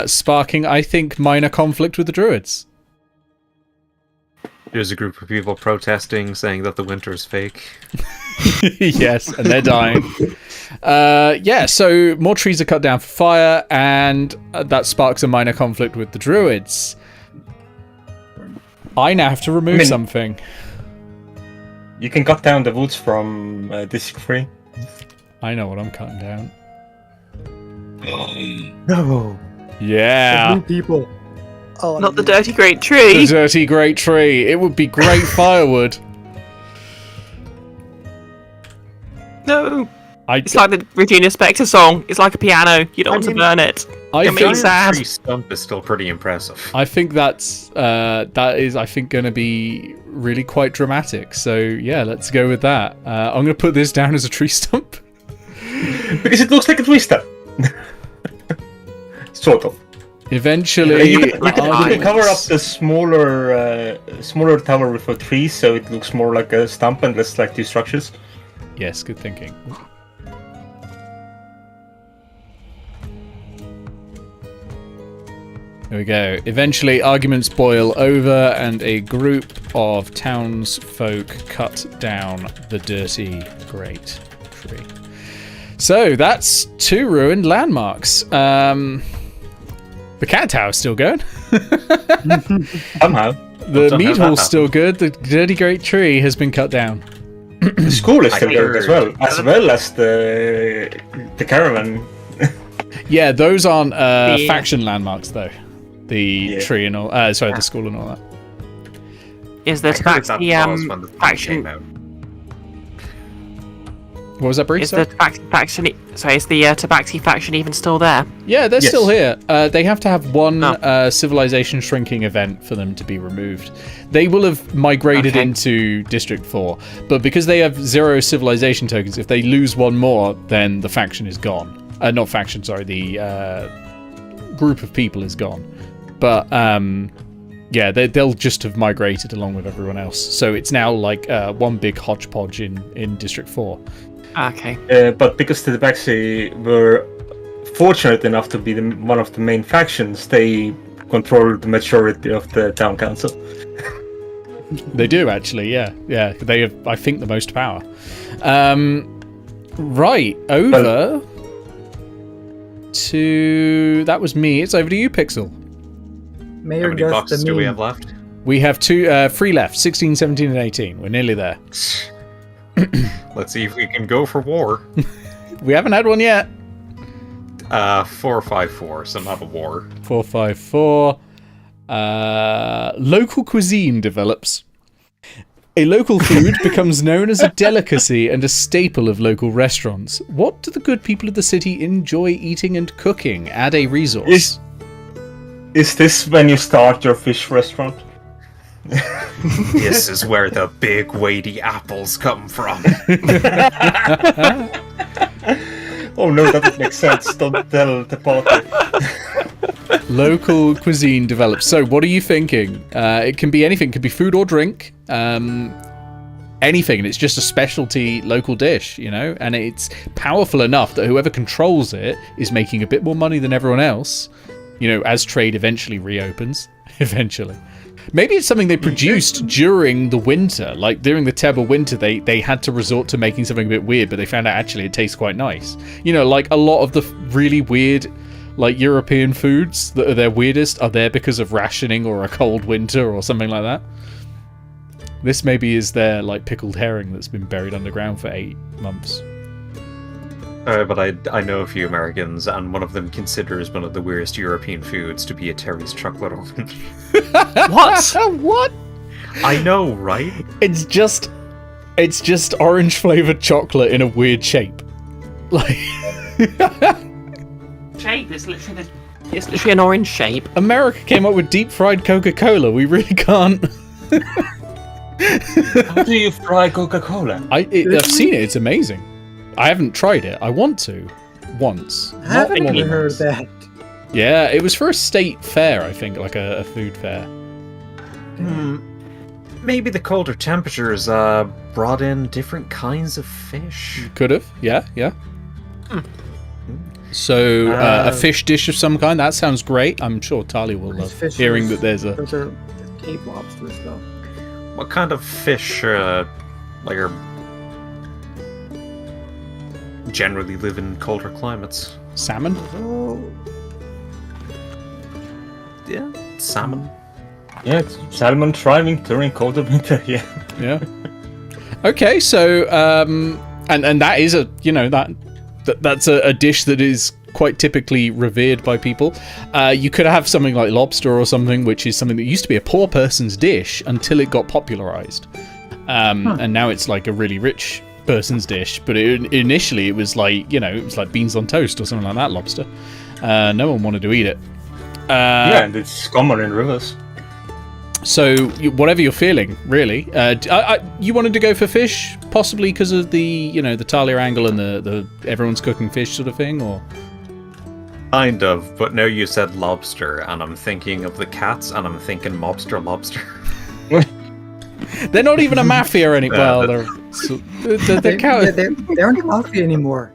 Speaker 1: Sparking, I think, minor conflict with the druids.
Speaker 4: There's a group of people protesting, saying that the winter is fake.
Speaker 1: Yes, and they're dying. So more trees are cut down for fire, and that sparks a minor conflict with the druids. I now have to remove something.
Speaker 3: You can cut down the woods from District 3.
Speaker 1: I know what I'm cutting down.
Speaker 4: No.
Speaker 1: Yeah.
Speaker 5: Blue people.
Speaker 6: Oh,
Speaker 2: Not the dirty great tree.
Speaker 1: The dirty great tree. It would be great firewood.
Speaker 2: No. It's like the Regina Spektor song. It's like a piano. You don't want to burn it.
Speaker 1: I
Speaker 2: Make me sad.
Speaker 4: Tree stump is still pretty impressive.
Speaker 1: I think that is going to be really quite dramatic. So yeah, let's go with that. I'm going to put this down as a tree stump
Speaker 3: Because it looks like a tree stump. Sort of.
Speaker 1: Eventually,
Speaker 3: You can cover up the smaller tower with a tree, so it looks more like a stump and less like two structures.
Speaker 1: Yes, good thinking. There we go. Eventually, arguments boil over, and a group of townsfolk cut down the dirty great tree. So that's 2 ruined landmarks. The cat tower's still going.
Speaker 3: Somehow.
Speaker 1: The meat hall's still good. The dirty great tree has been cut down.
Speaker 3: The school is still good as well as the caravan.
Speaker 1: Yeah, those aren't faction landmarks though. The tree and all. The school and all that.
Speaker 2: Is the Tabaxi faction?
Speaker 1: What was that, Bree?
Speaker 2: Is the faction? Sorry, is the Tabaxi faction even still there?
Speaker 1: Yeah, they're still here. They have to have one civilization shrinking event for them to be removed. They will have migrated into District 4, but because they have 0 civilization tokens, if they lose one more, then the faction is gone. Not faction, sorry. The group of people is gone. But yeah, they'll just have migrated along with everyone else. So it's now like one big hodgepodge in District 4.
Speaker 2: Okay.
Speaker 3: But because the Tabaxi were fortunate enough to be one of the main factions, they control the majority of the town council.
Speaker 1: They do, actually, yeah. Yeah, they have, I think, the most power. Right, over to... That was me. It's over to you, Pixel.
Speaker 5: Mayor
Speaker 4: How many
Speaker 5: Gus
Speaker 4: boxes
Speaker 5: the
Speaker 4: do we
Speaker 5: Mean.
Speaker 4: have left?
Speaker 1: We have 3 left, 16, 17, and 18. We're nearly there.
Speaker 4: Let's see if we can go for war.
Speaker 1: We haven't had one yet.
Speaker 4: 454, so not a war.
Speaker 1: 454. Local cuisine develops. A local food becomes known as a delicacy and a staple of local restaurants. What do the good people of the city enjoy eating and cooking? Add a resource.
Speaker 3: Is this when you start your fish restaurant?
Speaker 4: This is where the big weighty apples come from.
Speaker 3: Oh no, that would make sense. Don't tell the party.
Speaker 1: Local cuisine develops. So, what are you thinking? It can be anything. It could be food or drink. Anything. And it's just a specialty local dish, you know? And it's powerful enough that whoever controls it is making a bit more money than everyone else, you know, as trade eventually reopens. Eventually. Maybe it's something they produced during the winter. Like, during the Teba winter, they had to resort to making something a bit weird, but they found out actually it tastes quite nice. You know, like, a lot of the really weird, like, European foods that are their weirdest are there because of rationing or a cold winter or something like that. This maybe is their, like, pickled herring that's been buried underground for 8 months.
Speaker 4: But I know a few Americans, and one of them considers one of the weirdest European foods to be a Terry's chocolate orange.
Speaker 1: What? What?
Speaker 4: I know, right?
Speaker 1: It's just orange flavored chocolate in a weird shape. Like
Speaker 2: Shape is literally an orange shape.
Speaker 1: America came up with deep fried Coca-Cola. We really can't.
Speaker 3: How do you fry Coca-Cola?
Speaker 1: I've seen it. It's amazing. I haven't tried it. I want to. Once.
Speaker 5: I haven't even heard of that.
Speaker 1: Yeah, it was for a state fair, I think, like a food fair.
Speaker 4: Maybe the colder temperatures brought in different kinds of fish.
Speaker 1: Could have, yeah. So a fish dish of some kind. That sounds great. I'm sure Talia will love hearing that there's a.
Speaker 5: Those are Cape lobster stuff.
Speaker 4: What kind of fish are generally live in colder climates?
Speaker 1: Salmon?
Speaker 5: Oh,
Speaker 4: Yeah, salmon.
Speaker 3: Yeah, it's salmon thriving during colder winter. Yeah.
Speaker 1: Yeah. Okay, so and that is a that's a dish that is quite typically revered by people. You could have something like lobster or something, which is something that used to be a poor person's dish until it got popularized, and now it's like a really rich person's dish. But initially, it was like beans on toast or something like that. Lobster. No one wanted to eat it.
Speaker 3: Yeah, and it's common in rivers.
Speaker 1: So whatever you're feeling, really. You wanted to go for fish, possibly because of the the Talia angle and the everyone's cooking fish sort of thing, or
Speaker 4: Kind of, but now you said lobster, and I'm thinking of the cats, and I'm thinking mobster lobster.
Speaker 1: they're not even a mafia anymore. Well, they're
Speaker 5: they aren't the mafia anymore.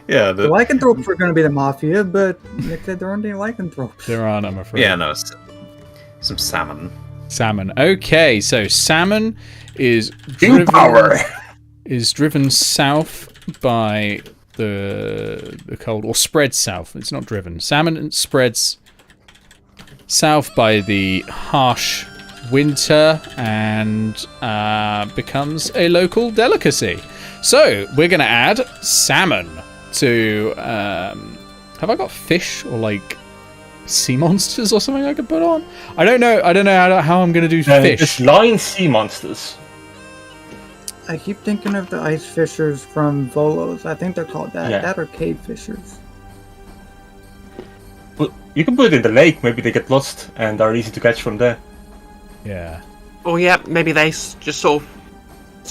Speaker 4: Yeah,
Speaker 5: The lycanthropes were going to be the mafia, but they said there aren't any lycanthropes.
Speaker 1: there aren't, I'm afraid.
Speaker 4: yeah, no, some salmon.
Speaker 1: Salmon. Okay, so salmon is
Speaker 3: King power.
Speaker 1: driven south by the cold, or spreads south. It's not driven. Salmon spreads south by the harsh winter and becomes a local delicacy. So we're going to add salmon to. Have I got fish or like sea monsters or something I could put on? I don't know how I'm going to do fish.
Speaker 3: Just line sea monsters.
Speaker 5: I keep thinking of the ice fishers from Volos. I think they're called that.
Speaker 3: Yeah.
Speaker 5: That or cave fishers.
Speaker 3: But you can put it in the lake. Maybe they get lost and are easy to catch from there.
Speaker 1: Yeah.
Speaker 2: Oh yeah, maybe they just sort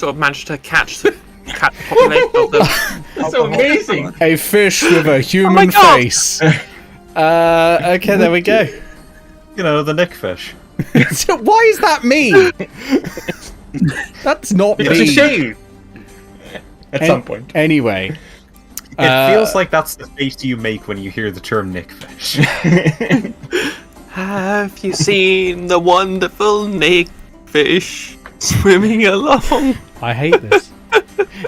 Speaker 2: of managed to catch the population of them.
Speaker 3: That's so amazing.
Speaker 1: A fish with a human
Speaker 2: God.
Speaker 1: face. Okay, there we go.
Speaker 4: You know, the neckfish.
Speaker 1: So why is that me? That's not
Speaker 3: It's
Speaker 1: me.
Speaker 3: a shame. At some point.
Speaker 1: Anyway.
Speaker 4: It feels like that's the face you make when you hear the term nickfish.
Speaker 2: Have you seen the wonderful nickfish swimming along?
Speaker 1: I hate this.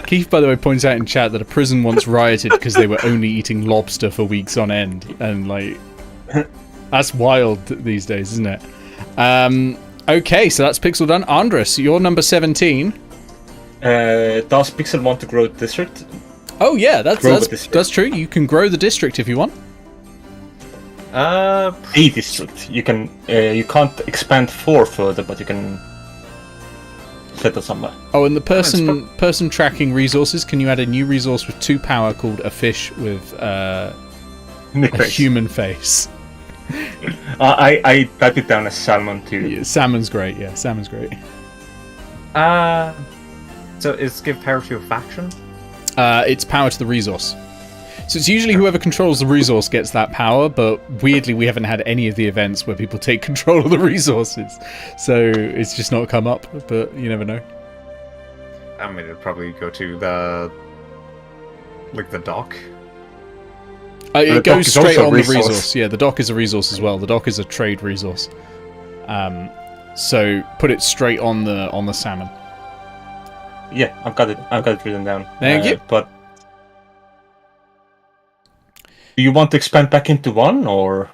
Speaker 1: Keith, by the way, points out in chat that a prison once rioted because they were only eating lobster for weeks on end. And, like, that's wild these days, isn't it? Okay, so that's Pixel done. Andres, you're number 17.
Speaker 3: Does Pixel want to grow the district?
Speaker 1: Oh, yeah,
Speaker 3: Grow the district.
Speaker 1: that's true. You can grow the district if you want.
Speaker 3: A district. You can. You can't expand 4 further, but you can settle somewhere.
Speaker 1: Oh, and the person tracking resources, can you add a new resource with 2 power called a fish with a human face?
Speaker 3: I typed it down as salmon too.
Speaker 1: Yeah, salmon's great. Yeah, salmon's great.
Speaker 4: So is give power to a faction?
Speaker 1: It's power to the resource. So it's usually whoever controls the resource gets that power, but weirdly we haven't had any of the events where people take control of the resources. So it's just not come up, but you never know.
Speaker 4: I mean, it'd probably go to the dock.
Speaker 1: It
Speaker 3: dock
Speaker 1: goes
Speaker 3: is
Speaker 1: straight
Speaker 3: also a
Speaker 1: on the
Speaker 3: resource.
Speaker 1: resource. Yeah, the dock is a resource as well. The dock is a trade resource. So put it straight on the salmon.
Speaker 3: Yeah, I've got it written down.
Speaker 1: Thank you.
Speaker 3: But do you want to expand back into 1 or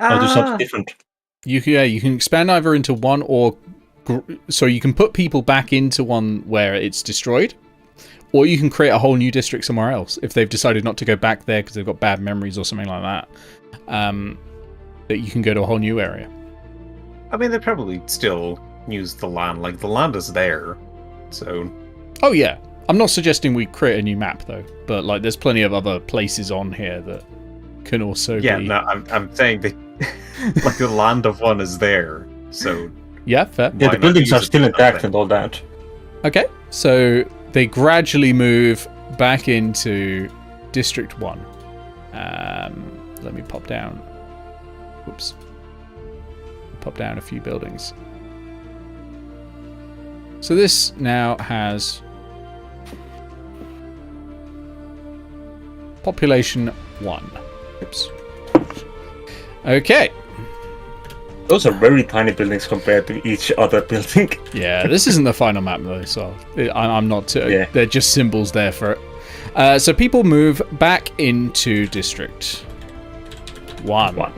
Speaker 3: do something different?
Speaker 1: You can expand either into 1 or so you can put people back into 1 where it's destroyed, or you can create a whole new district somewhere else if they've decided not to go back there because they've got bad memories or something like that. That you can go to a whole new area.
Speaker 4: I mean, they probably still use the land. Like, the land is there, so...
Speaker 1: Oh, yeah. I'm not suggesting we create a new map, though. But, like, there's plenty of other places on here that can also
Speaker 4: Yeah,
Speaker 1: be...
Speaker 4: no, I'm saying that, like, the land of 1 is there, so...
Speaker 1: Yeah, fair.
Speaker 3: Yeah,
Speaker 4: Why
Speaker 3: the
Speaker 4: not
Speaker 3: buildings
Speaker 4: use
Speaker 3: are
Speaker 4: it
Speaker 3: still
Speaker 4: for
Speaker 3: intact
Speaker 4: something?
Speaker 3: and all that.
Speaker 1: Okay, so they gradually move back into District 1. Let me pop down. Whoops. pop down a few buildings. So this now has population 1. Oops. Okay.
Speaker 3: Those are very tiny buildings compared to each other building.
Speaker 1: Yeah, this isn't the final map though, so I'm not.
Speaker 3: Yeah.
Speaker 1: They're just symbols there for it. So people move back into District 1.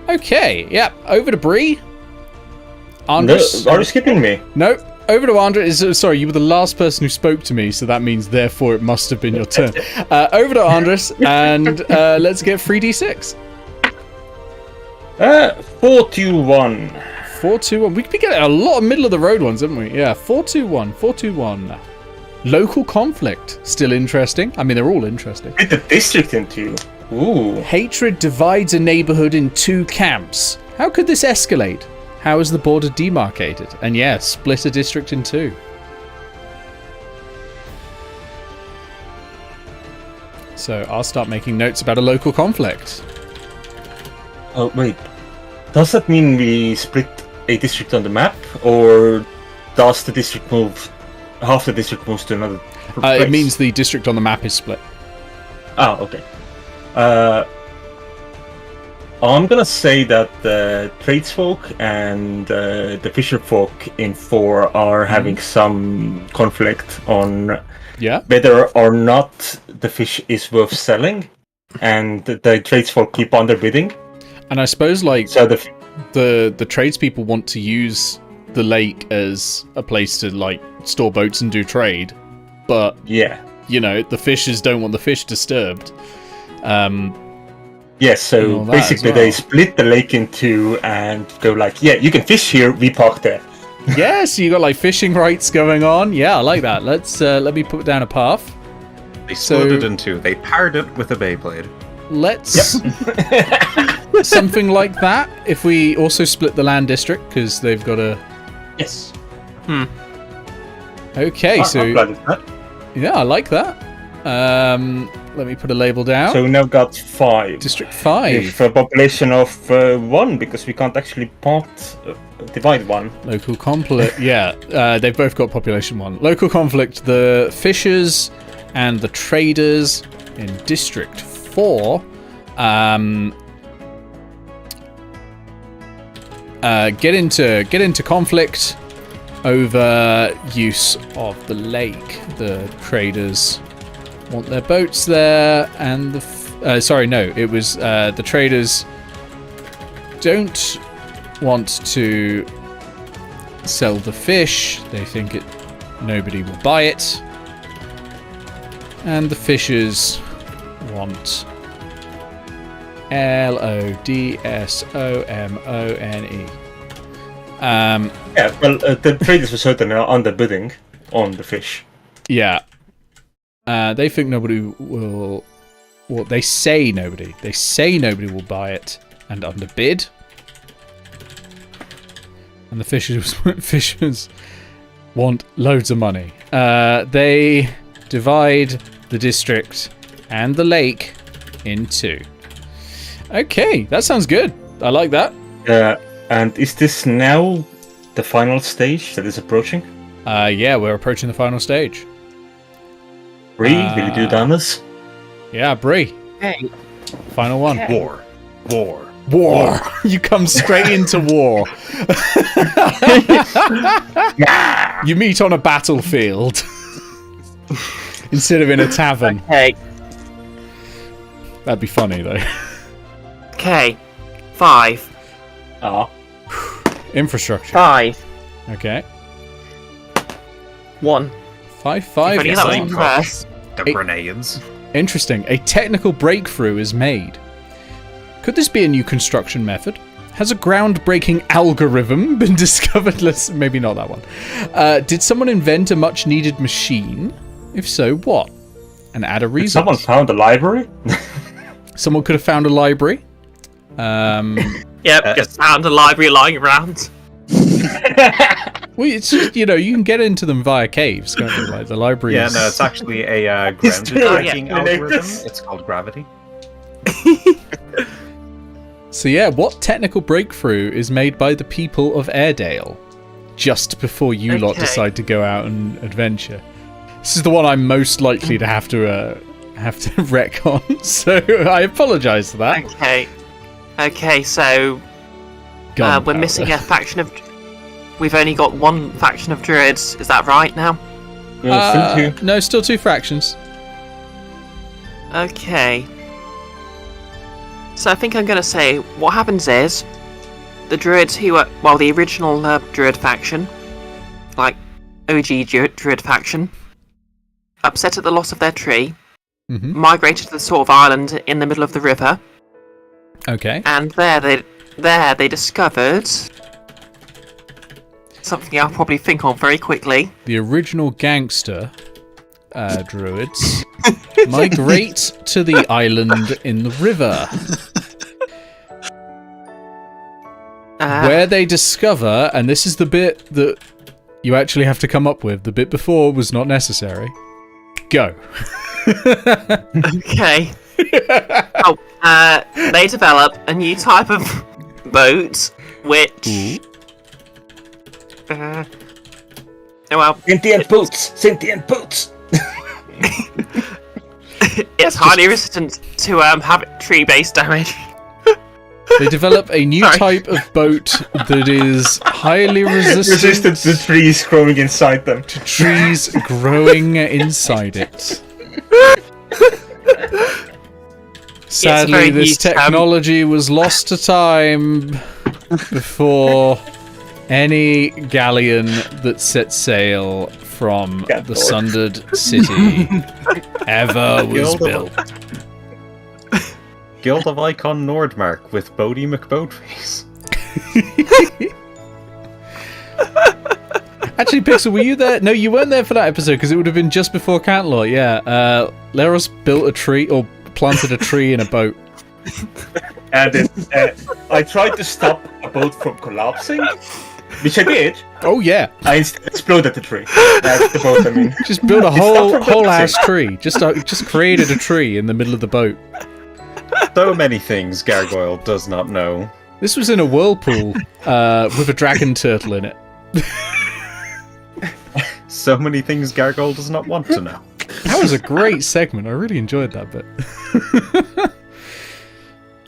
Speaker 1: Okay, yeah, over to Bree. Andres.
Speaker 3: No, are you skipping me?
Speaker 1: No, over to Andres. Sorry, you were the last person who spoke to me, so that means therefore it must have been your turn. Over to Andres, and let's get 3d6.
Speaker 3: 421.
Speaker 1: 421. We've been getting a lot of middle of the road ones, haven't we? Yeah, 421. 421. Local conflict. Still interesting. I mean, they're all interesting.
Speaker 3: Split the district in 2. Ooh.
Speaker 1: Hatred divides a neighborhood in 2 camps. How could this escalate? How is the border demarcated? And yeah, split a district in 2. So I'll start making notes about a local conflict.
Speaker 3: Oh, wait. Does that mean we split a district on the map? Or does the district move... half the district moves to another place?
Speaker 1: It means the district on the map is split.
Speaker 3: Oh, okay. I'm gonna say that the tradesfolk and the fisherfolk in 4 are having some conflict on whether or not the fish is worth selling, and the tradesfolk keep underbidding.
Speaker 1: And I suppose like
Speaker 3: so
Speaker 1: the tradespeople want to use the lake as a place to like store boats and do trade, but you know, the fishers don't want the fish disturbed.
Speaker 3: Yes, so basically they split the lake in 2 and go like, yeah, you can fish here, we park there.
Speaker 1: Yeah, so you got like fishing rights going on. Yeah, I like that. Let's let me put down a path.
Speaker 4: They split it in 2. They paired it with a Beyblade.
Speaker 1: Let's something like that. If we also split the land district because they've got a
Speaker 3: yes.
Speaker 1: Okay, so
Speaker 3: I'm glad with that.
Speaker 1: Yeah, I like that. Let me put a label down.
Speaker 3: So we now got 5.
Speaker 1: District 5.
Speaker 3: With a population of 1, because we can't actually divide 1.
Speaker 1: Local conflict. Yeah, they've both got population 1. Local conflict. The fishers and the traders in District 4. Get into conflict over use of the lake. The traders want their boats there, and it was the traders don't want to sell the fish. They think nobody will buy it, and the fishers want LODSOMONE.
Speaker 3: The traders were certainly underbidding on the fish.
Speaker 1: Yeah. They think nobody will... Well, they say nobody. They say nobody will buy it and underbid. And the fishers want loads of money. They divide the district and the lake in 2. Okay, that sounds good. I like that.
Speaker 3: And is this now the final stage that is approaching?
Speaker 1: Yeah, we're approaching the final stage.
Speaker 3: Bree, will you do damage?
Speaker 1: Yeah, Bree.
Speaker 2: Hey.
Speaker 1: Final one.
Speaker 2: Okay.
Speaker 1: War. You come straight into war. You meet on a battlefield instead of in a tavern.
Speaker 2: Okay.
Speaker 1: That'd be funny though.
Speaker 2: Okay. 5.
Speaker 1: Infrastructure.
Speaker 2: 5.
Speaker 1: Okay.
Speaker 2: 1.
Speaker 1: 5.
Speaker 2: Yes, that was press.
Speaker 4: The grenades.
Speaker 1: Interesting. A technical breakthrough is made. Could this be a new construction method? Has a groundbreaking algorithm been discovered? Maybe not that one. Did someone invent a much-needed machine? If so, what? And add a resource.
Speaker 3: Someone found a library?
Speaker 1: Someone could have found a library.
Speaker 2: Yep, just found a library lying around.
Speaker 1: Well, it's just, you can get into them via caves, can't you? Like the library.
Speaker 4: Yeah, no, it's actually a ground-breaking algorithm. It's called gravity.
Speaker 1: So yeah, what technical breakthrough is made by the people of Airedale just before you lot decide to go out and adventure? This is the one I'm most likely to have to wreck on, so I apologise for that.
Speaker 2: Okay, so we're missing a faction of... We've only got one faction of druids, is that right now?
Speaker 3: Still 2.
Speaker 1: No, still 2 fractions.
Speaker 2: Okay. So I think I'm going to say, what happens is, the druids who are... Well, the original druid faction, like OG druid faction, upset at the loss of their tree, migrated to the sort of island in the middle of the river.
Speaker 1: Okay.
Speaker 2: And there they discovered something I'll probably think on very quickly.
Speaker 1: The original gangster druids migrate to the island in the river, where they discover, and this is the bit that you actually have to come up with. The bit before was not necessary. Go.
Speaker 2: Okay. They develop a new type of boat, which... oh well.
Speaker 3: Sentient boots!
Speaker 2: It's highly resistant to tree-based damage.
Speaker 1: They develop a new type of boat that is highly resistant
Speaker 3: to trees growing inside them.
Speaker 1: To trees growing inside it. Sadly, this technology was lost to time before any galleon that set sail from the sundered city ever was built.
Speaker 4: Guild of Icon Nordmark with Bodie McBoatface.
Speaker 1: Actually, Pixel, were you there? No, you weren't there for that episode because it would have been just before Cantlot. Yeah, Leros built a tree or planted a tree in a boat.
Speaker 3: And I tried to stop a boat from collapsing, which I did.
Speaker 1: Oh yeah!
Speaker 3: I exploded the tree. That's the boat. I mean,
Speaker 1: just built a whole ass tree. Just created a tree in the middle of the boat.
Speaker 4: So many things Gargoyle does not know.
Speaker 1: This was in a whirlpool with a dragon turtle in it.
Speaker 4: So many things Gargoyle does not want to know.
Speaker 1: That was a great segment. I really enjoyed that bit.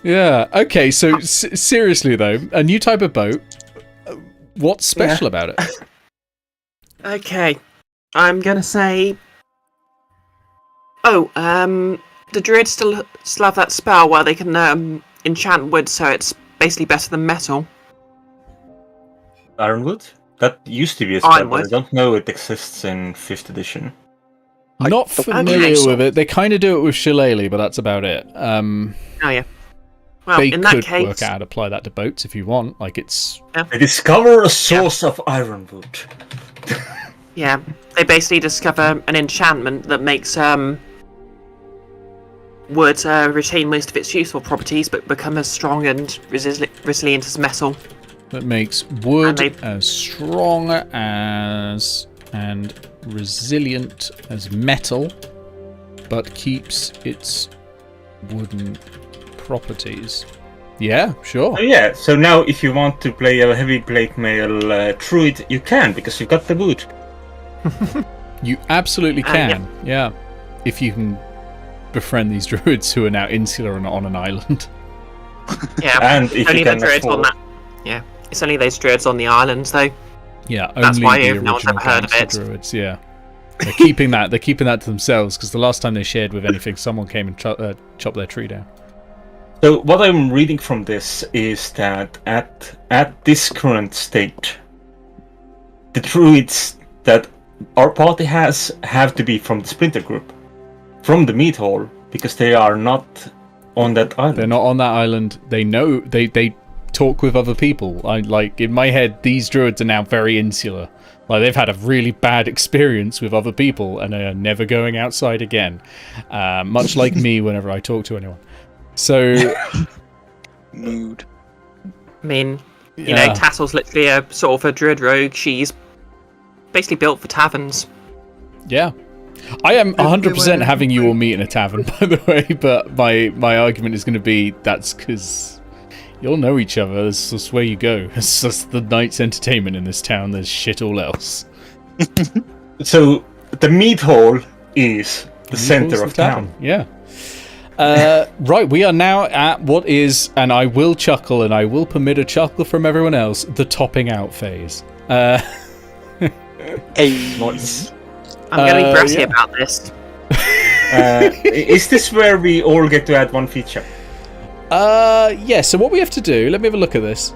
Speaker 1: Yeah. Okay. So seriously though, a new type of boat. What's special about it?
Speaker 2: Okay, I'm gonna say. Oh, the druids still have that spell where they can enchant wood, so it's basically better than metal.
Speaker 3: Ironwood? That used to be a spell, but I don't know it exists in 5th edition.
Speaker 1: I'm not familiar with it. They kind of do it with Shillelagh, but that's about it.
Speaker 2: Oh yeah. Well,
Speaker 1: they
Speaker 2: in that
Speaker 1: could
Speaker 2: case,
Speaker 1: work out how to apply that to boats if you want. Like it's.
Speaker 3: They discover a source of ironwood.
Speaker 2: Yeah, they basically discover an enchantment that makes wood retain most of its useful properties, but become as strong and resilient as metal.
Speaker 1: That makes wood as strong as and resilient as metal, but keeps its wooden properties. Yeah, sure.
Speaker 3: Oh, yeah, so now if you want to play a heavy plate mail druid, you can, because you've got the wood.
Speaker 1: You absolutely can, yeah. If you can befriend these druids who are now insular and on an island.
Speaker 2: Yeah,
Speaker 3: and if
Speaker 2: only
Speaker 3: you can
Speaker 2: the druids on that. Yeah, it's only those druids on the islands, though.
Speaker 1: Yeah,
Speaker 2: that's
Speaker 1: only
Speaker 2: why
Speaker 1: the
Speaker 2: no one's ever heard of it.
Speaker 1: Druids, yeah. They're keeping that. They're keeping that to themselves because the last time they shared with anything, someone came and chopped their tree down.
Speaker 3: So what I'm reading from this is that at this current state, the druids that our party has have to be from the Splinter Group, from the Meat Hall, because they are not on that island.
Speaker 1: They're not on that island. They know they talk with other people. Like in my head, these druids are now very insular. Like they've had a really bad experience with other people and they are never going outside again. Much like me whenever I talk to anyone. So
Speaker 6: mood.
Speaker 2: I mean, you know, Tassel's literally a sort of a druid rogue. She's basically built for taverns.
Speaker 1: Yeah. I am 100% having you all meet in a tavern, by the way, but my argument is going to be that's because You'll know each other. That's just where you go. It's just the night's entertainment in this town. There's shit all else.
Speaker 3: So the meat hall is the center of town.
Speaker 1: Yeah. Right, we are now at what is, and I will chuckle, and I will permit a chuckle from everyone else, the topping out phase.
Speaker 3: Nice.
Speaker 2: I'm getting brassy about this.
Speaker 3: Is this where we all get to add one feature?
Speaker 1: Yeah, so what we have to do, let me have a look at this.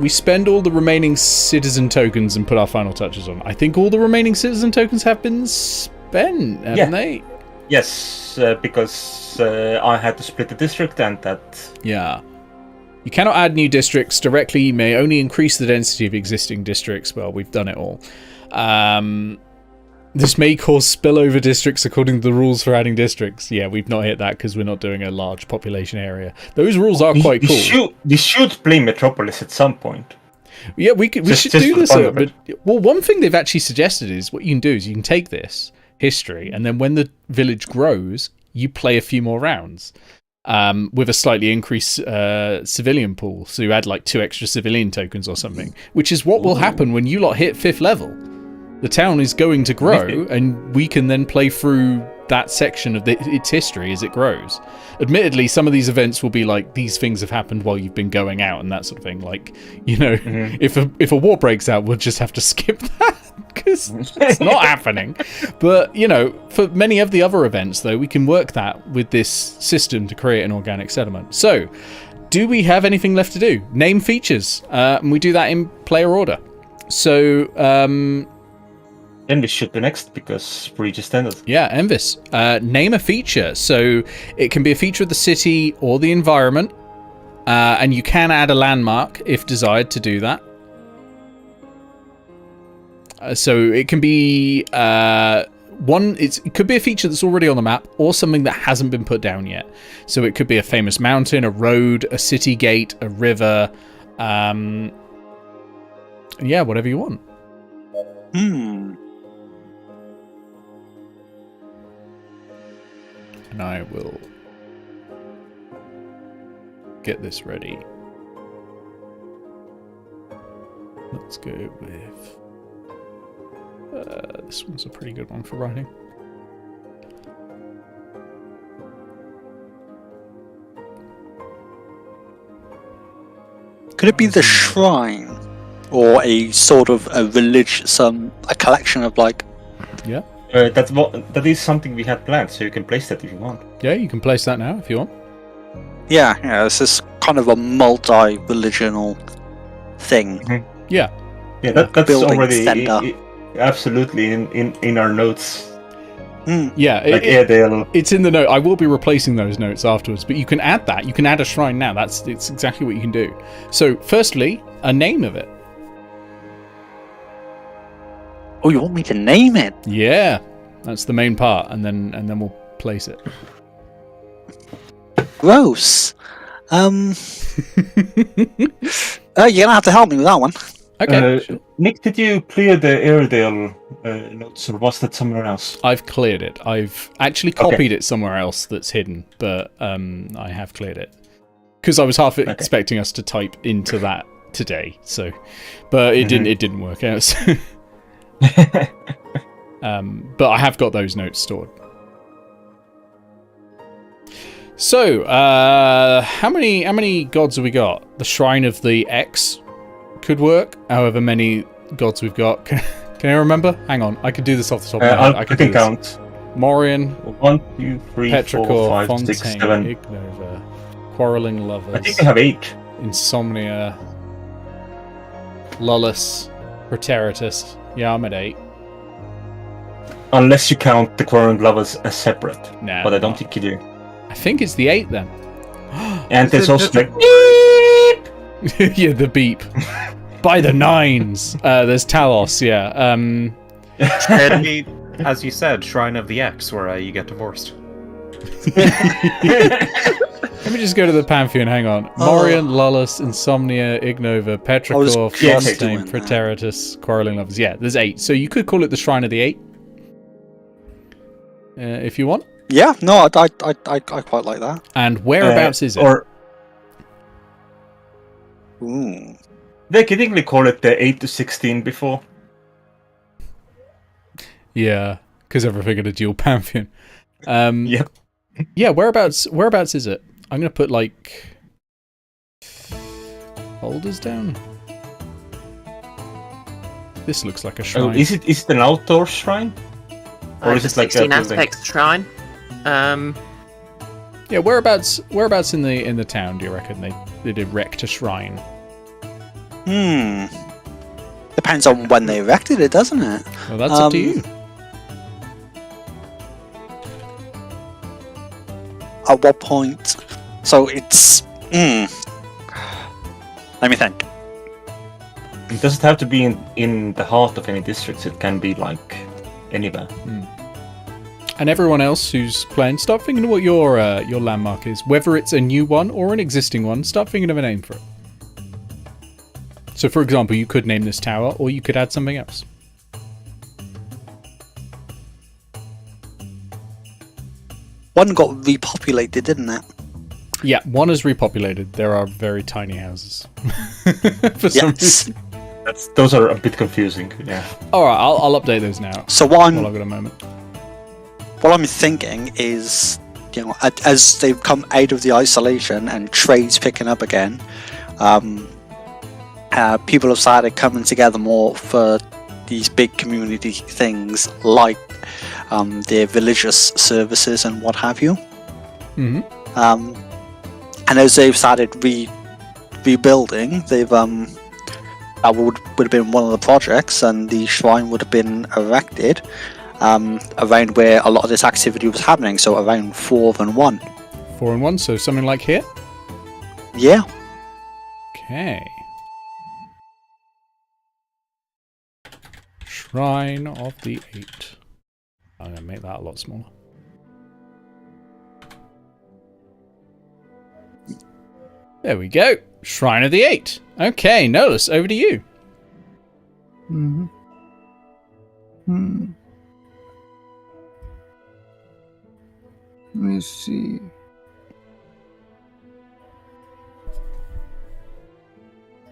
Speaker 1: We spend all the remaining citizen tokens and put our final touches on. I think all the remaining citizen tokens have been spent, haven't they?
Speaker 3: Yes, because I had to split the district and that...
Speaker 1: Yeah. You cannot add new districts directly. You may only increase the density of existing districts. Well, we've done it all. This may cause spillover districts according to the rules for adding districts. Yeah, we've not hit that because we're not doing a large population area. Those rules are quite cool.
Speaker 3: We should play Metropolis at some point.
Speaker 1: Yeah, we should do this. Well, one thing they've actually suggested is what you can do is you can take this history, and then when the village grows, you play a few more rounds with a slightly increased civilian pool. So you add like 2 extra civilian tokens or something, which is what will happen when you lot hit 5th level. The town is going to grow, and we can then play through that section of its history as it grows. Admittedly, some of these events will be like, these things have happened while you've been going out and that sort of thing. Like, you know, if a war breaks out, we'll just have to skip that because it's not happening. But, you know, for many of the other events, though, we can work that with this system to create an organic settlement. So, do we have anything left to do? Name features. And we do that in player order. So,
Speaker 3: Envis should be next because we just ended.
Speaker 1: Yeah, Envis. Name a feature. So it can be a feature of the city or the environment. And you can add a landmark if desired to do that. So it can be it could be a feature that's already on the map or something that hasn't been put down yet. So it could be a famous mountain, a road, a city gate, a river. Yeah, whatever you want. And I will get this ready. Let's go with... this one's a pretty good one for writing.
Speaker 6: Could it be the shrine? Or a sort of a village, a collection of like...
Speaker 1: Yeah.
Speaker 3: That is something we had planned, so you can place that if you want.
Speaker 1: Yeah, you can place that now if you want.
Speaker 6: Yeah, this is kind of a multi-religional thing.
Speaker 1: Yeah.
Speaker 3: Yeah, that's already
Speaker 6: center.
Speaker 3: Absolutely in our notes.
Speaker 1: Yeah,
Speaker 3: like Airedale.
Speaker 1: It's in the note. I will be replacing those notes afterwards, but you can add that. You can add a shrine now. It's exactly what you can do. So, firstly, a name of it.
Speaker 6: Oh, you want me to name it?
Speaker 1: Yeah, that's the main part, and then we'll place it.
Speaker 6: Gross. You're gonna have to help me with that one.
Speaker 1: Okay. Sure.
Speaker 3: Nick, did you clear the Airedale notes, or was that somewhere else?
Speaker 1: I've cleared it. I've actually copied it somewhere else that's hidden, but I have cleared it because I was half expecting us to type into that today. So, but it didn't. It didn't work out. So. But I have got those notes stored. So, how many gods have we got? The Shrine of the X could work. However many gods we've got. Can I remember? Hang on, I could do this off the top of my head.
Speaker 3: I can count.
Speaker 1: Morian,
Speaker 3: 1, 2, 3,
Speaker 1: Petrichor,
Speaker 3: 4, 5,
Speaker 1: Fontaine,
Speaker 3: 6, 7.
Speaker 1: Ignova, Quarreling Lovers.
Speaker 3: I think I have 8.
Speaker 1: Insomnia, Lullus, Preteritus. Yeah, I'm at 8.
Speaker 3: Unless you count the Quarreling Lovers as separate.
Speaker 1: Nah,
Speaker 3: but I don't think you do.
Speaker 1: I think it's the 8 then.
Speaker 3: And there's also like...
Speaker 1: Yeah, the beep. By the 9s. There's Talos, yeah.
Speaker 4: As you said, Shrine of the X, where you get divorced.
Speaker 1: Let me just go to the Pantheon, hang on. Morian, Lullus, Insomnia, Ignova, Petrichor, Fontaine, Preteritus, Quarreling Lovers. Yeah, there's 8. So you could call it the Shrine of the 8. If you want.
Speaker 6: Yeah, no, I quite like that.
Speaker 1: And whereabouts is it?
Speaker 3: Or
Speaker 6: Ooh.
Speaker 3: They kiddingly call it the 8 to 16 before.
Speaker 1: Yeah, because everything in a dual pantheon.
Speaker 3: Yep.
Speaker 1: Yeah, whereabouts is it? I'm going to put, like, boulders down. This looks like a shrine.
Speaker 3: Oh, is it an outdoor shrine? Or is
Speaker 2: the
Speaker 3: it like a
Speaker 2: 16
Speaker 3: building?
Speaker 2: aspects shrine.
Speaker 1: Yeah, whereabouts in the town do you reckon they'd erect a shrine?
Speaker 6: Depends on when they erected it, doesn't it?
Speaker 1: Well, that's up to you.
Speaker 6: At what point? So it's... Let me think.
Speaker 3: It doesn't have to be in the heart of any districts. It can be like anywhere.
Speaker 1: And everyone else who's playing, start thinking of what your landmark is. Whether it's a new one or an existing one, start thinking of a name for it. So, for example, you could name this tower, or you could add something else.
Speaker 6: One got repopulated, didn't it?
Speaker 1: Yeah, one is repopulated. There are very tiny houses. For some reason.
Speaker 3: Those are a bit confusing. Yeah.
Speaker 1: All right, I'll update those now.
Speaker 6: So
Speaker 1: While I've got a moment.
Speaker 6: what I'm thinking is, you know, as they've come out of the isolation and trade's picking up again, people have started coming together more for these big community things like their religious services and what have you.
Speaker 1: Mm-hmm.
Speaker 6: And as they've started rebuilding, they've that would have been one of the projects, and the shrine would have been erected around where a lot of this activity was happening. So around 4 and 1.
Speaker 1: 4 and 1, so something like here.
Speaker 6: Yeah.
Speaker 1: Okay. Shrine of the 8. I'm going to make that a lot smaller. There we go. Shrine of the 8. Okay, Nolus, over to you.
Speaker 5: Let me see.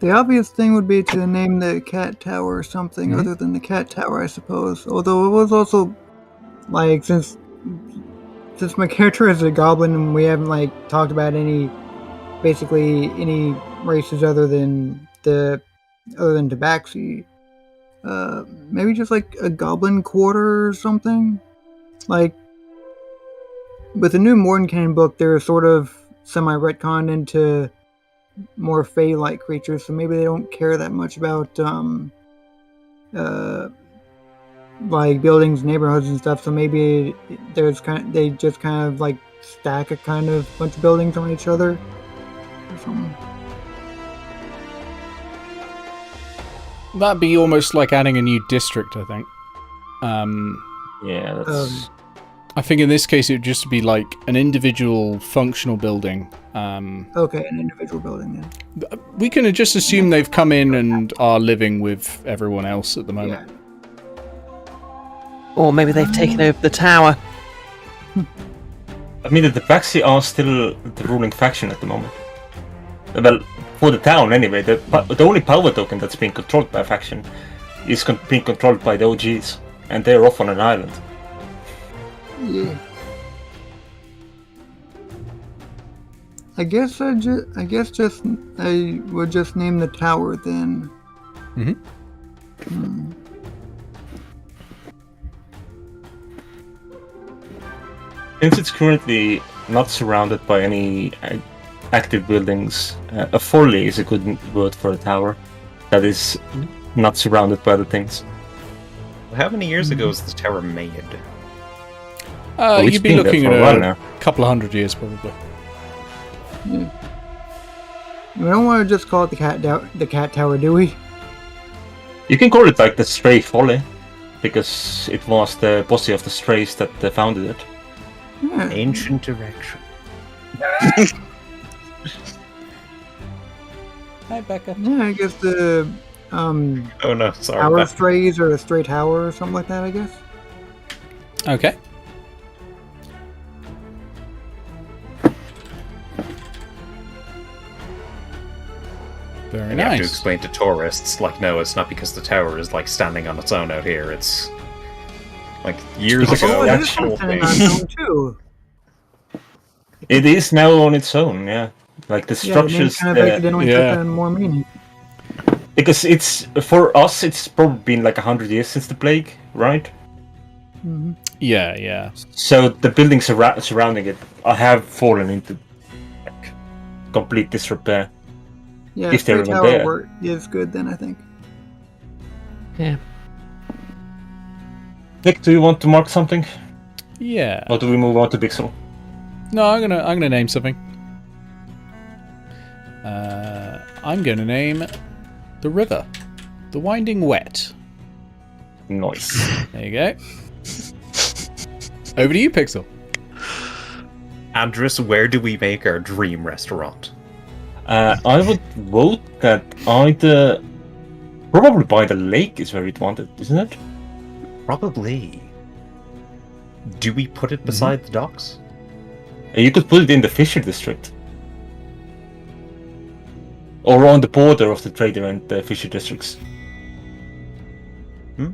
Speaker 5: The obvious thing would be to name the cat tower or something other than the cat tower, I suppose. Although it was also, like, since my character is a goblin and we haven't, like, talked about any races other than Tabaxi, maybe just like a goblin quarter or something. Like, with the new Mordenkainen book, they're sort of semi-retconned into more Fey-like creatures, so maybe they don't care that much about like buildings, neighborhoods, and stuff. So maybe they just kind of like stack a kind of bunch of buildings on each other or something.
Speaker 1: That'd be almost like adding a new district, I think.
Speaker 3: Yeah, that's...
Speaker 1: I think in this case it would just be like an individual functional building.
Speaker 5: Okay, an individual building then.
Speaker 1: We can just assume they've come in and are living with everyone else at the moment.
Speaker 5: Yeah.
Speaker 2: Or maybe they've taken over the tower.
Speaker 3: I mean, the Tabaxi are still the ruling faction at the moment. Well, for the town anyway. The only power token that's being controlled by a faction is being controlled by the OGs, and they're off on an island.
Speaker 5: Yeah. I guess I would just name the tower then.
Speaker 3: Since it's currently not surrounded by any active buildings, a folly is a good word for a tower that is not surrounded by other things.
Speaker 4: How many years ago was the tower made?
Speaker 3: It's
Speaker 1: You'd be
Speaker 3: been there
Speaker 1: looking
Speaker 3: for
Speaker 1: at
Speaker 3: a while
Speaker 1: a
Speaker 3: now.
Speaker 1: couple of 100 years, probably.
Speaker 5: Yeah. We don't want to just call it the cat tower, do we?
Speaker 3: You can call it like the Stray Folly, because it was the bossy of the Strays that founded it.
Speaker 5: Yeah.
Speaker 4: Ancient direction.
Speaker 1: Hi, Becca.
Speaker 5: Yeah, I guess the
Speaker 4: Oh no, sorry.
Speaker 5: tower
Speaker 4: Beth.
Speaker 5: strays or a stray tower or something like that, I guess.
Speaker 1: Okay. Very
Speaker 4: And you have to
Speaker 1: nice.
Speaker 4: explain to tourists, like, no, it's not because the tower is like standing on its own out here. It's like years
Speaker 3: Because
Speaker 4: ago.
Speaker 5: Oh,
Speaker 3: the
Speaker 5: it is
Speaker 3: actual
Speaker 5: something
Speaker 3: thing.
Speaker 5: unknown too.
Speaker 3: It is now on its own, yeah. Like the
Speaker 5: Yeah, the name
Speaker 3: structures,
Speaker 5: kind of accidentally
Speaker 1: yeah.
Speaker 5: took on more meaning.
Speaker 3: because it's for us, it's probably been like 100 years since the plague, right?
Speaker 5: Hmm.
Speaker 1: Yeah, yeah.
Speaker 3: So the buildings surrounding it have fallen into like, complete disrepair.
Speaker 5: Yeah,
Speaker 3: If they're
Speaker 5: free
Speaker 3: even
Speaker 5: tower
Speaker 3: there.
Speaker 5: work is good then, I think.
Speaker 2: Yeah.
Speaker 3: Nick, do you want to mark something,
Speaker 1: Yeah.
Speaker 3: or do we move on to Bixel?
Speaker 1: No, I'm gonna name something. I'm gonna name the river, the Winding Wet.
Speaker 3: Nice.
Speaker 1: There you go. Over to you, Pixel.
Speaker 4: Andres, where do we make our dream restaurant?
Speaker 3: I would vote that either probably by the lake is where we'd want it, isn't it?
Speaker 4: Probably. Do we put it beside the docks?
Speaker 3: You could put it in the Fisher district. Or on the border of the Trader and the Fisher districts.
Speaker 4: Hmm?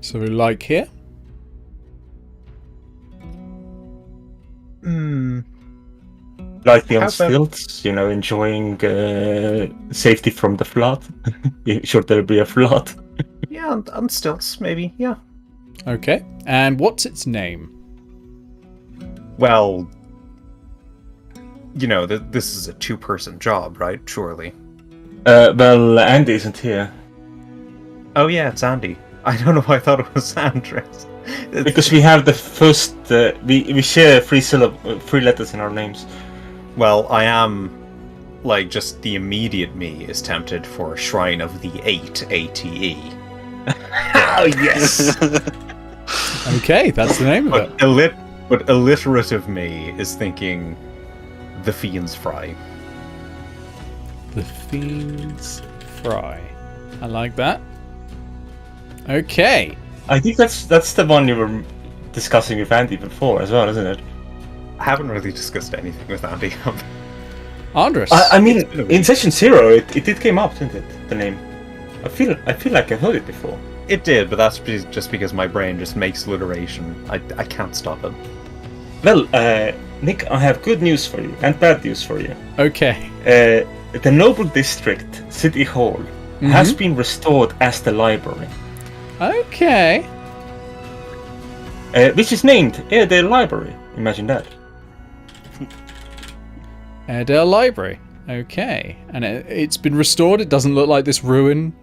Speaker 1: So we like here.
Speaker 4: Hmm.
Speaker 3: Likely on
Speaker 4: How about-
Speaker 3: stilts, enjoying safety from the flood. Should there be a flood?
Speaker 4: Yeah, on stilts, maybe. Yeah.
Speaker 1: Okay. And what's its name?
Speaker 4: Well, this is a two-person job, right? Surely.
Speaker 3: Well, Andy isn't here.
Speaker 4: Oh yeah, it's Andy. I don't know why I thought it was Andres.
Speaker 3: Because we have the first... we share three letters in our names.
Speaker 4: Well, I am, just the immediate me is tempted for Shrine of the 8, ATE.
Speaker 3: Oh, yes!
Speaker 1: Okay, that's the name of it.
Speaker 4: But alliterative me is thinking the Fiend's Fry.
Speaker 1: The Fiend's Fry. I like that. Okay.
Speaker 3: I think that's the one you were discussing with Andy before as well, isn't it?
Speaker 4: I haven't really discussed anything with Andy.
Speaker 1: Andres.
Speaker 3: I mean, in session 0, it did came up, didn't it? The name. I feel like I heard it before.
Speaker 4: It did, but that's just because my brain just makes alliteration. I can't stop it.
Speaker 3: Well, Nick, I have good news for you and bad news for you.
Speaker 1: Okay.
Speaker 3: The Noble District City Hall has been restored as the library,
Speaker 1: Okay.
Speaker 3: which is named Airedale Library. Imagine that.
Speaker 1: Airedale Library. Okay. And it's been restored. It doesn't look like this ruin.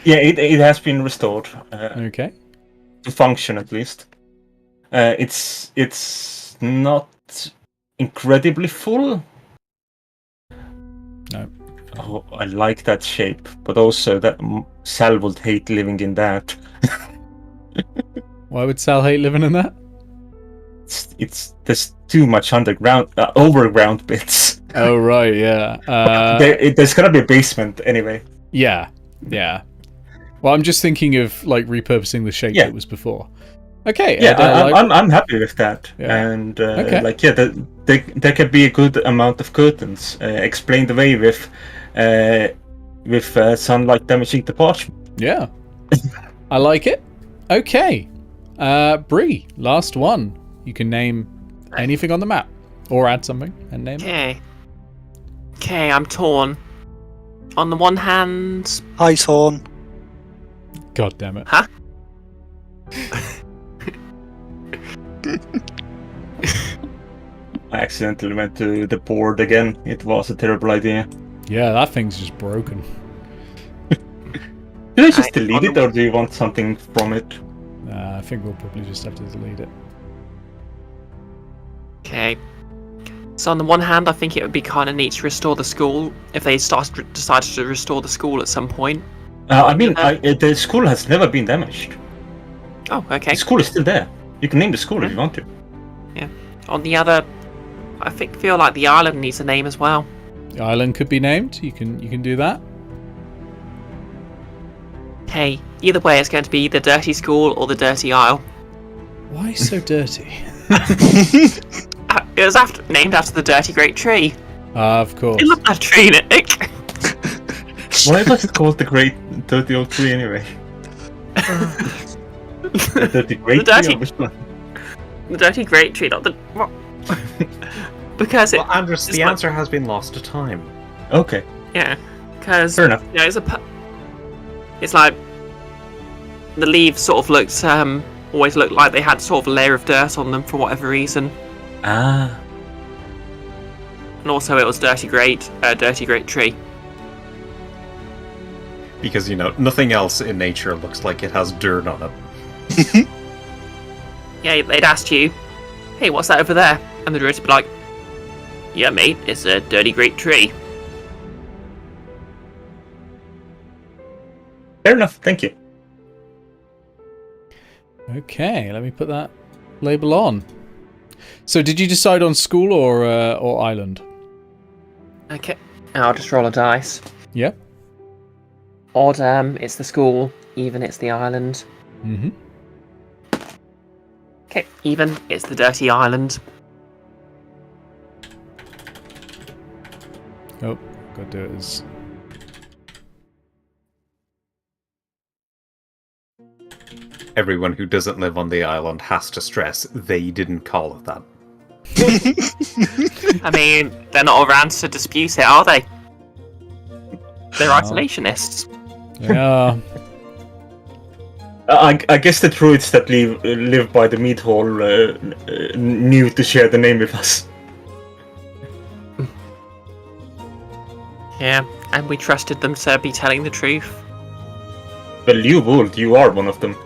Speaker 3: Yeah, it has been restored
Speaker 1: Okay.
Speaker 3: to function at least. It's not incredibly full.
Speaker 1: No.
Speaker 3: Oh, I like that shape, but also that Sal would hate living in that.
Speaker 1: Why would Sal hate living in that?
Speaker 3: It's there's too much overground bits.
Speaker 1: Oh, right, yeah.
Speaker 3: There's gonna be a basement anyway.
Speaker 1: Yeah. Well, I'm just thinking of repurposing the shape that was before. Okay.
Speaker 3: Yeah,
Speaker 1: Airedale Library.
Speaker 3: I'm happy with that.
Speaker 1: Yeah.
Speaker 3: And
Speaker 1: Okay.
Speaker 3: there could be a good amount of curtains explained away with sunlight damaging the parchment.
Speaker 1: Yeah. I like it. Okay. Bree, last one. You can name anything on the map. Or add something and name it.
Speaker 2: Okay, I'm torn. On the one hand...
Speaker 6: Hi, Torn.
Speaker 1: God damn it.
Speaker 2: Huh?
Speaker 3: I accidentally went to the board again. It was a terrible idea.
Speaker 1: Yeah, that thing's just broken.
Speaker 3: Did I just delete it, or do you want something from it?
Speaker 1: I think we'll probably just have to delete it.
Speaker 2: Okay. So on the one hand, I think it would be kind of neat to restore the school if they decided to restore the school at some point.
Speaker 3: The school has never been damaged.
Speaker 2: Oh, okay.
Speaker 3: The school is still there. You can name the school if you want to.
Speaker 2: Yeah. On the other, I feel like the island needs a name as well.
Speaker 1: The island could be named. You can do that.
Speaker 2: Hey, either way, it's going to be the Dirty School or the Dirty Isle.
Speaker 1: Why so dirty?
Speaker 2: It was named after the dirty great tree.
Speaker 1: Of course.
Speaker 2: You love that tree, Nick.
Speaker 3: Why was it called the Great Dirty Old Tree anyway? The Dirty Great
Speaker 2: The dirty-
Speaker 3: Tree? Or which one?
Speaker 2: The dirty great tree, not the... What? Because
Speaker 4: Well, Andres, the answer has been lost to time.
Speaker 3: Okay,
Speaker 2: Yeah, because...
Speaker 3: fair enough.
Speaker 2: Yeah, it's like... The leaves sort of looked... always looked like they had sort of a layer of dirt on them for whatever reason.
Speaker 3: Ah,
Speaker 2: And also it was dirty great tree.
Speaker 4: Because, nothing else in nature looks like it has dirt on it.
Speaker 2: Yeah, they'd asked you, hey, what's that over there? And the druid would be like, yeah, mate, it's a dirty great tree.
Speaker 3: fair enough, thank you.
Speaker 1: Okay, let me put that label on. So, did you decide on school or island?
Speaker 2: Okay, I'll just roll a dice.
Speaker 1: Yeah.
Speaker 2: Odd, it's the school. Even, it's the island.
Speaker 1: Mm-hmm.
Speaker 2: Okay, even, it's the dirty island.
Speaker 1: Oh, gotta do it as...
Speaker 4: Everyone who doesn't live on the island has to stress they didn't call it that.
Speaker 2: I mean, they're not around to dispute it, are they? They're isolationists.
Speaker 1: Yeah.
Speaker 3: I guess the druids that live by the mead hall knew to share the name with us.
Speaker 2: Yeah, and we trusted them to be telling the truth.
Speaker 3: Well, you would. You are one of them.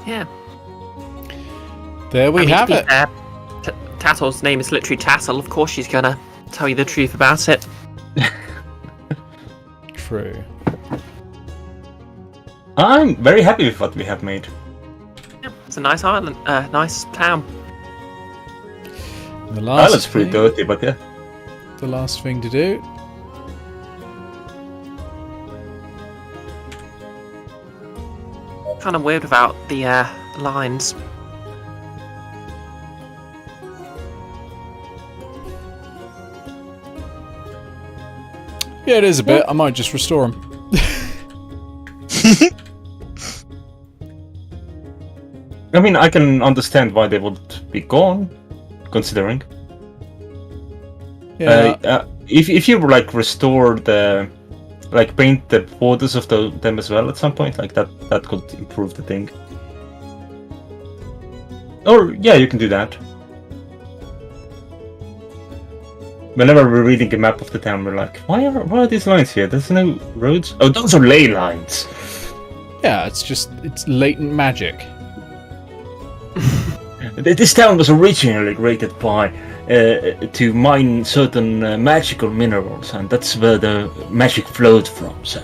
Speaker 2: Yeah.
Speaker 1: There we have
Speaker 2: to be
Speaker 1: it.
Speaker 2: fair, Tattle's name is literally Tattle. Of course she's gonna tell you the truth about it.
Speaker 1: True.
Speaker 3: I'm very happy with what we have made.
Speaker 2: Yeah, it's a nice island, nice town.
Speaker 1: The last
Speaker 3: Island's pretty
Speaker 1: thing,
Speaker 3: dirty, but yeah.
Speaker 1: the last thing to do.
Speaker 2: Kind of weird without the lines.
Speaker 1: Yeah, it is a bit. I might just restore them.
Speaker 3: I mean, I can understand why they would be gone, considering.
Speaker 1: Yeah.
Speaker 3: If you like restore the, like paint the borders of them as well at some point, like that could improve the thing. Or yeah, you can do that. Whenever we're reading a map of the town, we're like, why are these lines here? There's no roads. Oh, those are ley lines.
Speaker 1: Yeah, it's latent magic.
Speaker 3: This town was originally created by to mine certain magical minerals, and that's where the magic flowed from. So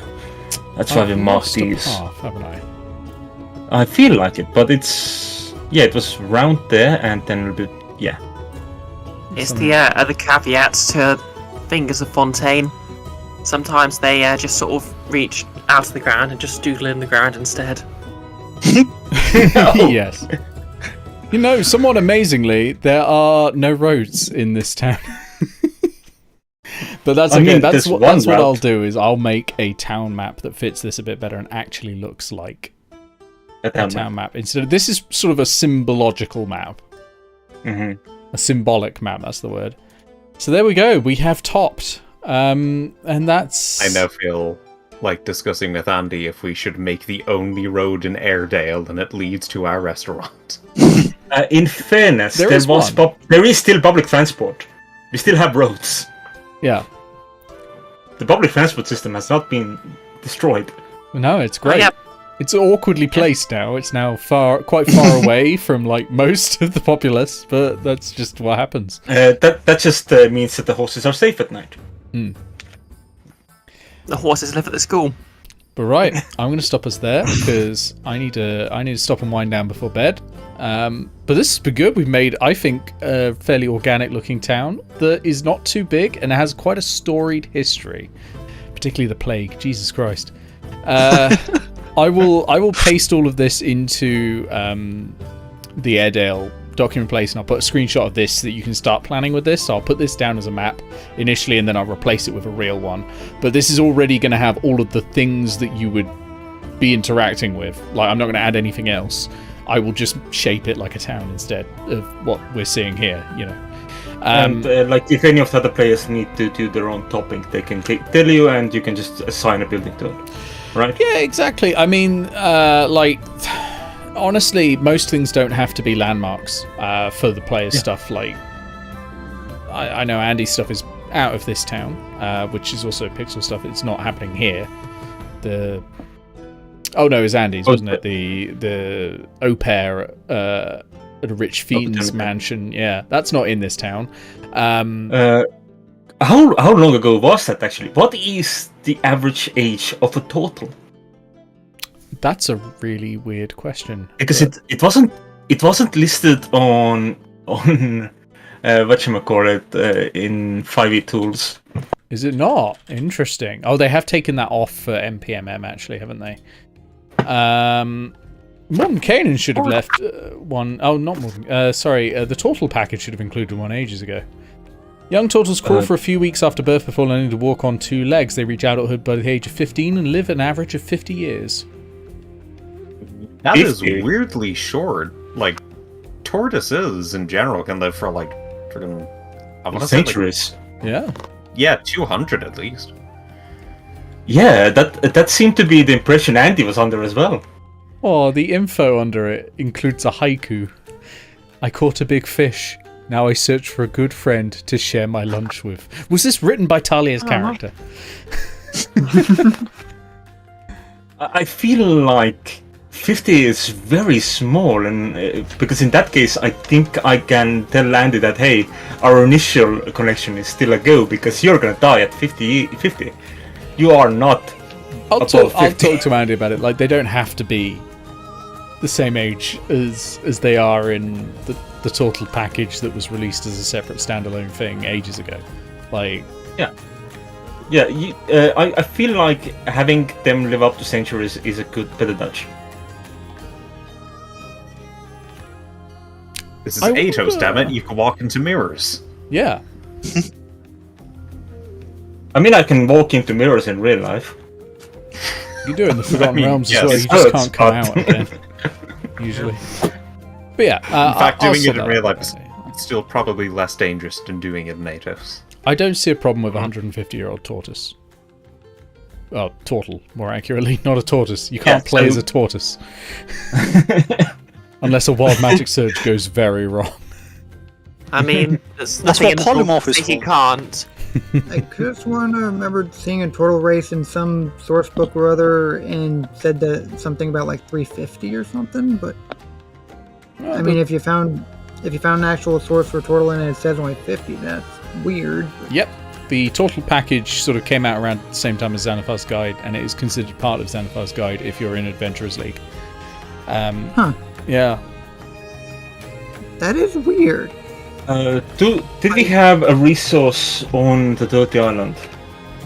Speaker 3: that's why we marked these.
Speaker 1: Haven't I?
Speaker 3: I feel like it, but it was round there, and then a bit, yeah.
Speaker 2: It's the other caveats to Fingers of Fontaine. Sometimes they just sort of reach out of the ground and just doodle in the ground instead.
Speaker 1: Yes. You know, somewhat amazingly, there are no roads in this town. But that's okay. That's what I'll do. Is I'll make a town map that fits this a bit better and actually looks like a town map. Instead of this is sort of a symbological map.
Speaker 3: Mm-hmm.
Speaker 1: A symbolic map. That's the word. So there we go. We have topped, and that's.
Speaker 4: I now feel like discussing with Andy if we should make the only road in Airedale and it leads to our restaurant.
Speaker 3: In fairness,
Speaker 1: there is
Speaker 3: still public transport. We still have roads.
Speaker 1: Yeah.
Speaker 3: The public transport system has not been destroyed.
Speaker 1: No, it's great.
Speaker 2: Oh, yeah.
Speaker 1: It's awkwardly placed now. It's now quite far away from like most of the populace, but that's just what happens.
Speaker 3: That just means that the horses are safe at night.
Speaker 1: Mm.
Speaker 2: The horses live at the school.
Speaker 1: But right, I'm going to stop us there because I need to stop and wind down before bed. But this has been good. We've made, I think, a fairly organic-looking town that is not too big and has quite a storied history, particularly the plague. Jesus Christ! I will paste all of this into the Airedale document place, and I'll put a screenshot of this so that you can start planning with this. So I'll put this down as a map initially, and then I'll replace it with a real one. But this is already going to have all of the things that you would be interacting with. Like, I'm not going to add anything else. I will just shape it like a town instead of what we're seeing here, you know.
Speaker 3: And like, if any of the other players need to do their own topping, they can tell you, and you can just assign a building to it, right?
Speaker 1: Yeah, exactly. I mean, like, honestly, most things don't have to be landmarks for the players' stuff. Like, I know Andy's stuff is out of this town, which is also Pixel stuff. It's not happening here. Oh no, it was Andy's, wasn't it? The au pair at a rich fiend's mansion. Yeah, that's not in this town.
Speaker 3: How long ago was that actually? What is the average age of a total?
Speaker 1: That's a really weird question.
Speaker 3: Because it wasn't listed on whatchamacallit in 5e tools.
Speaker 1: Is it not? Interesting. Oh, they have taken that off for MPMM actually, haven't they? Modern Canaan should have left one. Oh, not Modern. Sorry, the Turtle package should have included one ages ago. Young turtles crawl for a few weeks after birth before learning to walk on two legs. They reach adulthood by the age of 15 and live an average of 50 years.
Speaker 4: That is weirdly short. Like, tortoises in general can live for like freaking
Speaker 3: centuries.
Speaker 1: Yeah,
Speaker 4: 200 at least.
Speaker 3: Yeah, that seemed to be the impression Andy was under as well.
Speaker 1: Oh, the info under it includes a haiku. I caught a big fish. Now I search for a good friend to share my lunch with. Was this written by Talia's character?
Speaker 3: I feel like 50 is very small, and because in that case, I think I can tell Andy that, hey, our initial connection is still a go, because you're gonna die at 50. You are not.
Speaker 1: I'll talk to Andy about it. Like, they don't have to be the same age as they are in the Turtle package that was released as a separate standalone thing ages ago. Like,
Speaker 3: yeah. I feel like having them live up to centuries is a good pedagogy.
Speaker 4: This is Aetos, damn it! You can walk into mirrors.
Speaker 1: Yeah.
Speaker 3: I mean, I can walk into mirrors in real life.
Speaker 1: You do it in the Forgotten Realms as well. You just can't come out again. Usually. But yeah.
Speaker 4: In fact, doing it in real life is still probably less dangerous than doing it in Aetos.
Speaker 1: I don't see a problem with a 150-year-old tortoise. Oh, turtle, more accurately. Not a tortoise. You can't play as a tortoise. Unless a wild magic surge goes very wrong.
Speaker 2: I mean, there's
Speaker 6: That's
Speaker 2: nothing
Speaker 6: what
Speaker 2: in the book
Speaker 6: polymorph
Speaker 2: that
Speaker 6: is
Speaker 2: he
Speaker 6: for.
Speaker 2: can't.
Speaker 5: I could have sworn I remembered seeing a turtle race in some source book or other, and said that something about like 350 or something. But I mean, if you found an actual source for turtle and it says only 50, that's weird.
Speaker 1: Yep. The Turtle package sort of came out around the same time as Xanathar's Guide, and it is considered part of Xanathar's Guide if you're in Adventurers League. Yeah.
Speaker 5: That is weird.
Speaker 3: Did we have a resource on the Dirty Island?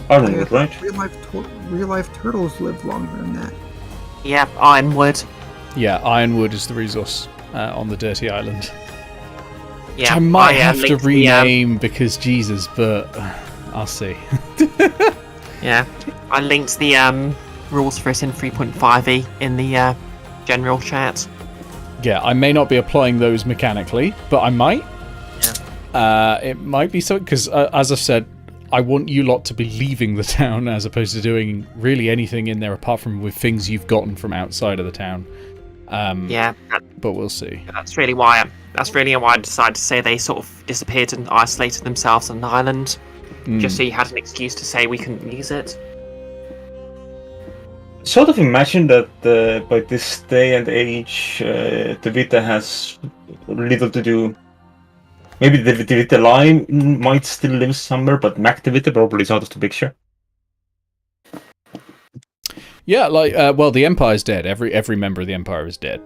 Speaker 3: Ironwood, right?
Speaker 5: Real life turtles live longer than that.
Speaker 2: Yep, Ironwood.
Speaker 1: Yeah, Ironwood is the resource on the Dirty Island.
Speaker 2: Yeah,
Speaker 1: Which I might have to
Speaker 2: linked
Speaker 1: rename because Jesus, but I'll see.
Speaker 2: Yeah, I linked the rules for it in 3.5e in the general chat.
Speaker 1: Yeah, I may not be applying those mechanically, but I might.
Speaker 2: Yeah.
Speaker 1: It might be something, because as I've said, I want you lot to be leaving the town as opposed to doing really anything in there apart from with things you've gotten from outside of the town.
Speaker 2: Yeah,
Speaker 1: but we'll see.
Speaker 2: that's really why I decided to say they sort of disappeared and isolated themselves on an island, just so you had an excuse to say we couldn't use it.
Speaker 3: Sort of imagine that by this day and age, the Vita has little to do. Maybe the Vita line might still live somewhere, but Mac the Vita probably is out of the picture.
Speaker 1: Yeah, like, well, the Empire's dead. Every member of the Empire is dead.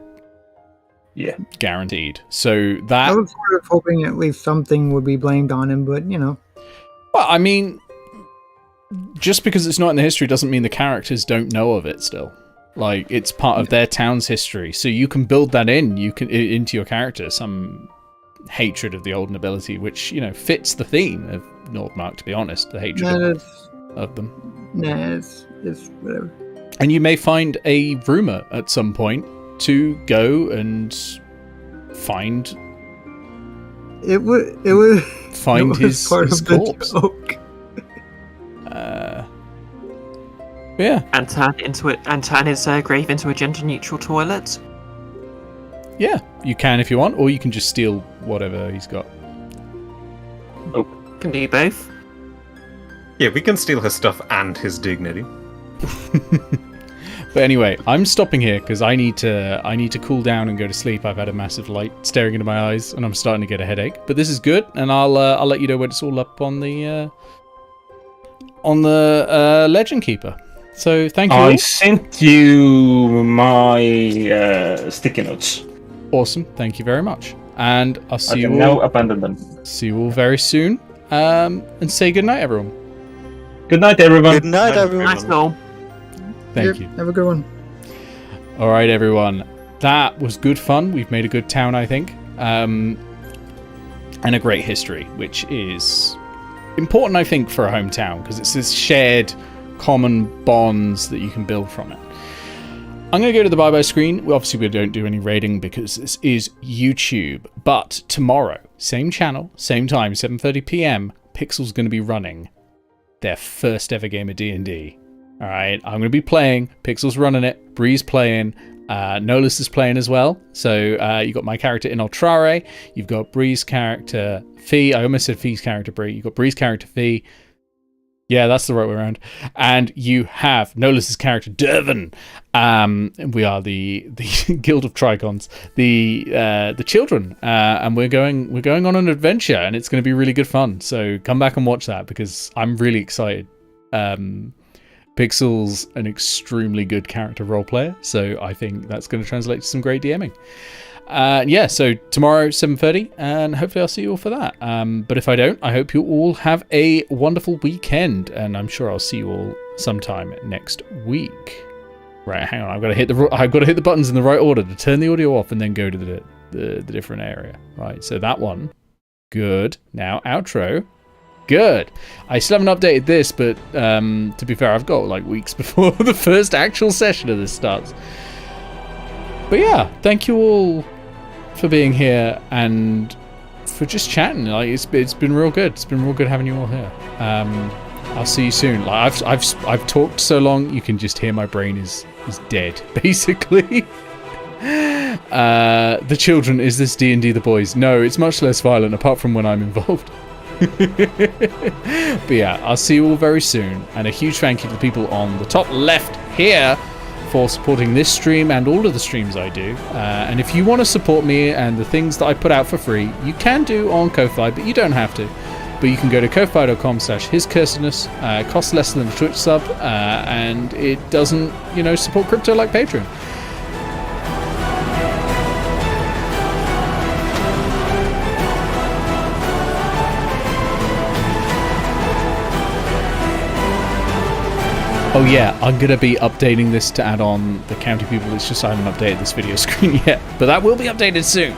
Speaker 3: Yeah.
Speaker 1: Guaranteed. So that...
Speaker 5: I was sort of hoping at least something would be blamed on him, but, you know.
Speaker 1: Well, I mean, just because it's not in the history doesn't mean the characters don't know of it still. Like, it's part of their town's history. So you can build that into your character hatred of the old nobility, which, you know, fits the theme of Nordmark, to be honest, the hatred of them.
Speaker 5: It's whatever.
Speaker 1: And you may find a rumor at some point to go and find his corpse. Yeah.
Speaker 2: And turn his grave into a gender-neutral toilet.
Speaker 1: Yeah, you can if you want, or you can just steal whatever he's got.
Speaker 2: Can do both.
Speaker 4: Yeah, we can steal his stuff and his dignity.
Speaker 1: But anyway, I'm stopping here because I need to cool down and go to sleep. I've had a massive light staring into my eyes, and I'm starting to get a headache. But this is good, and I'll let you know when it's all up on the Legend Keeper. So thank you.
Speaker 3: I sent you my sticky notes.
Speaker 1: Awesome, thank you very much, and I'll see you all.
Speaker 3: Now abandon them.
Speaker 1: See you all very soon, and say good night, everyone.
Speaker 3: Good night, everyone.
Speaker 6: Good night, everyone.
Speaker 2: Nice all.
Speaker 1: Thank you.
Speaker 5: Have a good one.
Speaker 1: All right, everyone. That was good fun. We've made a good town, I think, and a great history, which is important, I think, for a hometown because it's this shared, common bonds that you can build from it. I'm going to go to the bye-bye screen. We don't do any raiding because this is YouTube. But tomorrow, same channel, same time, 7:30 p.m., Pixel's going to be running their first ever game of D&D. All right, I'm going to be playing. Pixel's running it. Bree's playing. Nolus is playing as well. So you've got my character in Ultrare. You've got Bree's character, Fee. I almost said Fee's character, Bree. You've got Bree's character, Fee. Yeah, that's the right way around. And you have Nolus's character, Dervin. We are the Guild of Tricons, the children, and we're going on an adventure, and it's going to be really good fun. So come back and watch that because I'm really excited. Pixel's an extremely good character role player, so I think that's going to translate to some great DMing. So tomorrow 7:30, and hopefully I'll see you all for that. But if I don't, I hope you all have a wonderful weekend, and I'm sure I'll see you all sometime next week. Right, hang on, I've got to hit the buttons in the right order to turn the audio off and then go to the different area. Right, so that one, good. Now outro, good. I still haven't updated this, but to be fair, I've got like weeks before the first actual session of this starts. But yeah, thank you all for being here and for just chatting. Like it's been real good. It's been real good having you all here. I'll see you soon. Like I've talked so long, you can just hear my brain is dead, basically. The children, is this D&D the boys? No, it's much less violent apart from when I'm involved. But yeah, I'll see you all very soon, and a huge thank you to the people on the top left here for supporting this stream and all of the streams I do. And if you want to support me and the things that I put out for free, you can do on Ko-Fi, but you don't have to. But you can go to ko-fi.com/HisCursedness. It costs less than a Twitch sub, and it doesn't, support crypto like Patreon. Oh yeah, I'm going to be updating this to add on the county people. It's just I haven't updated this video screen yet, but that will be updated soon.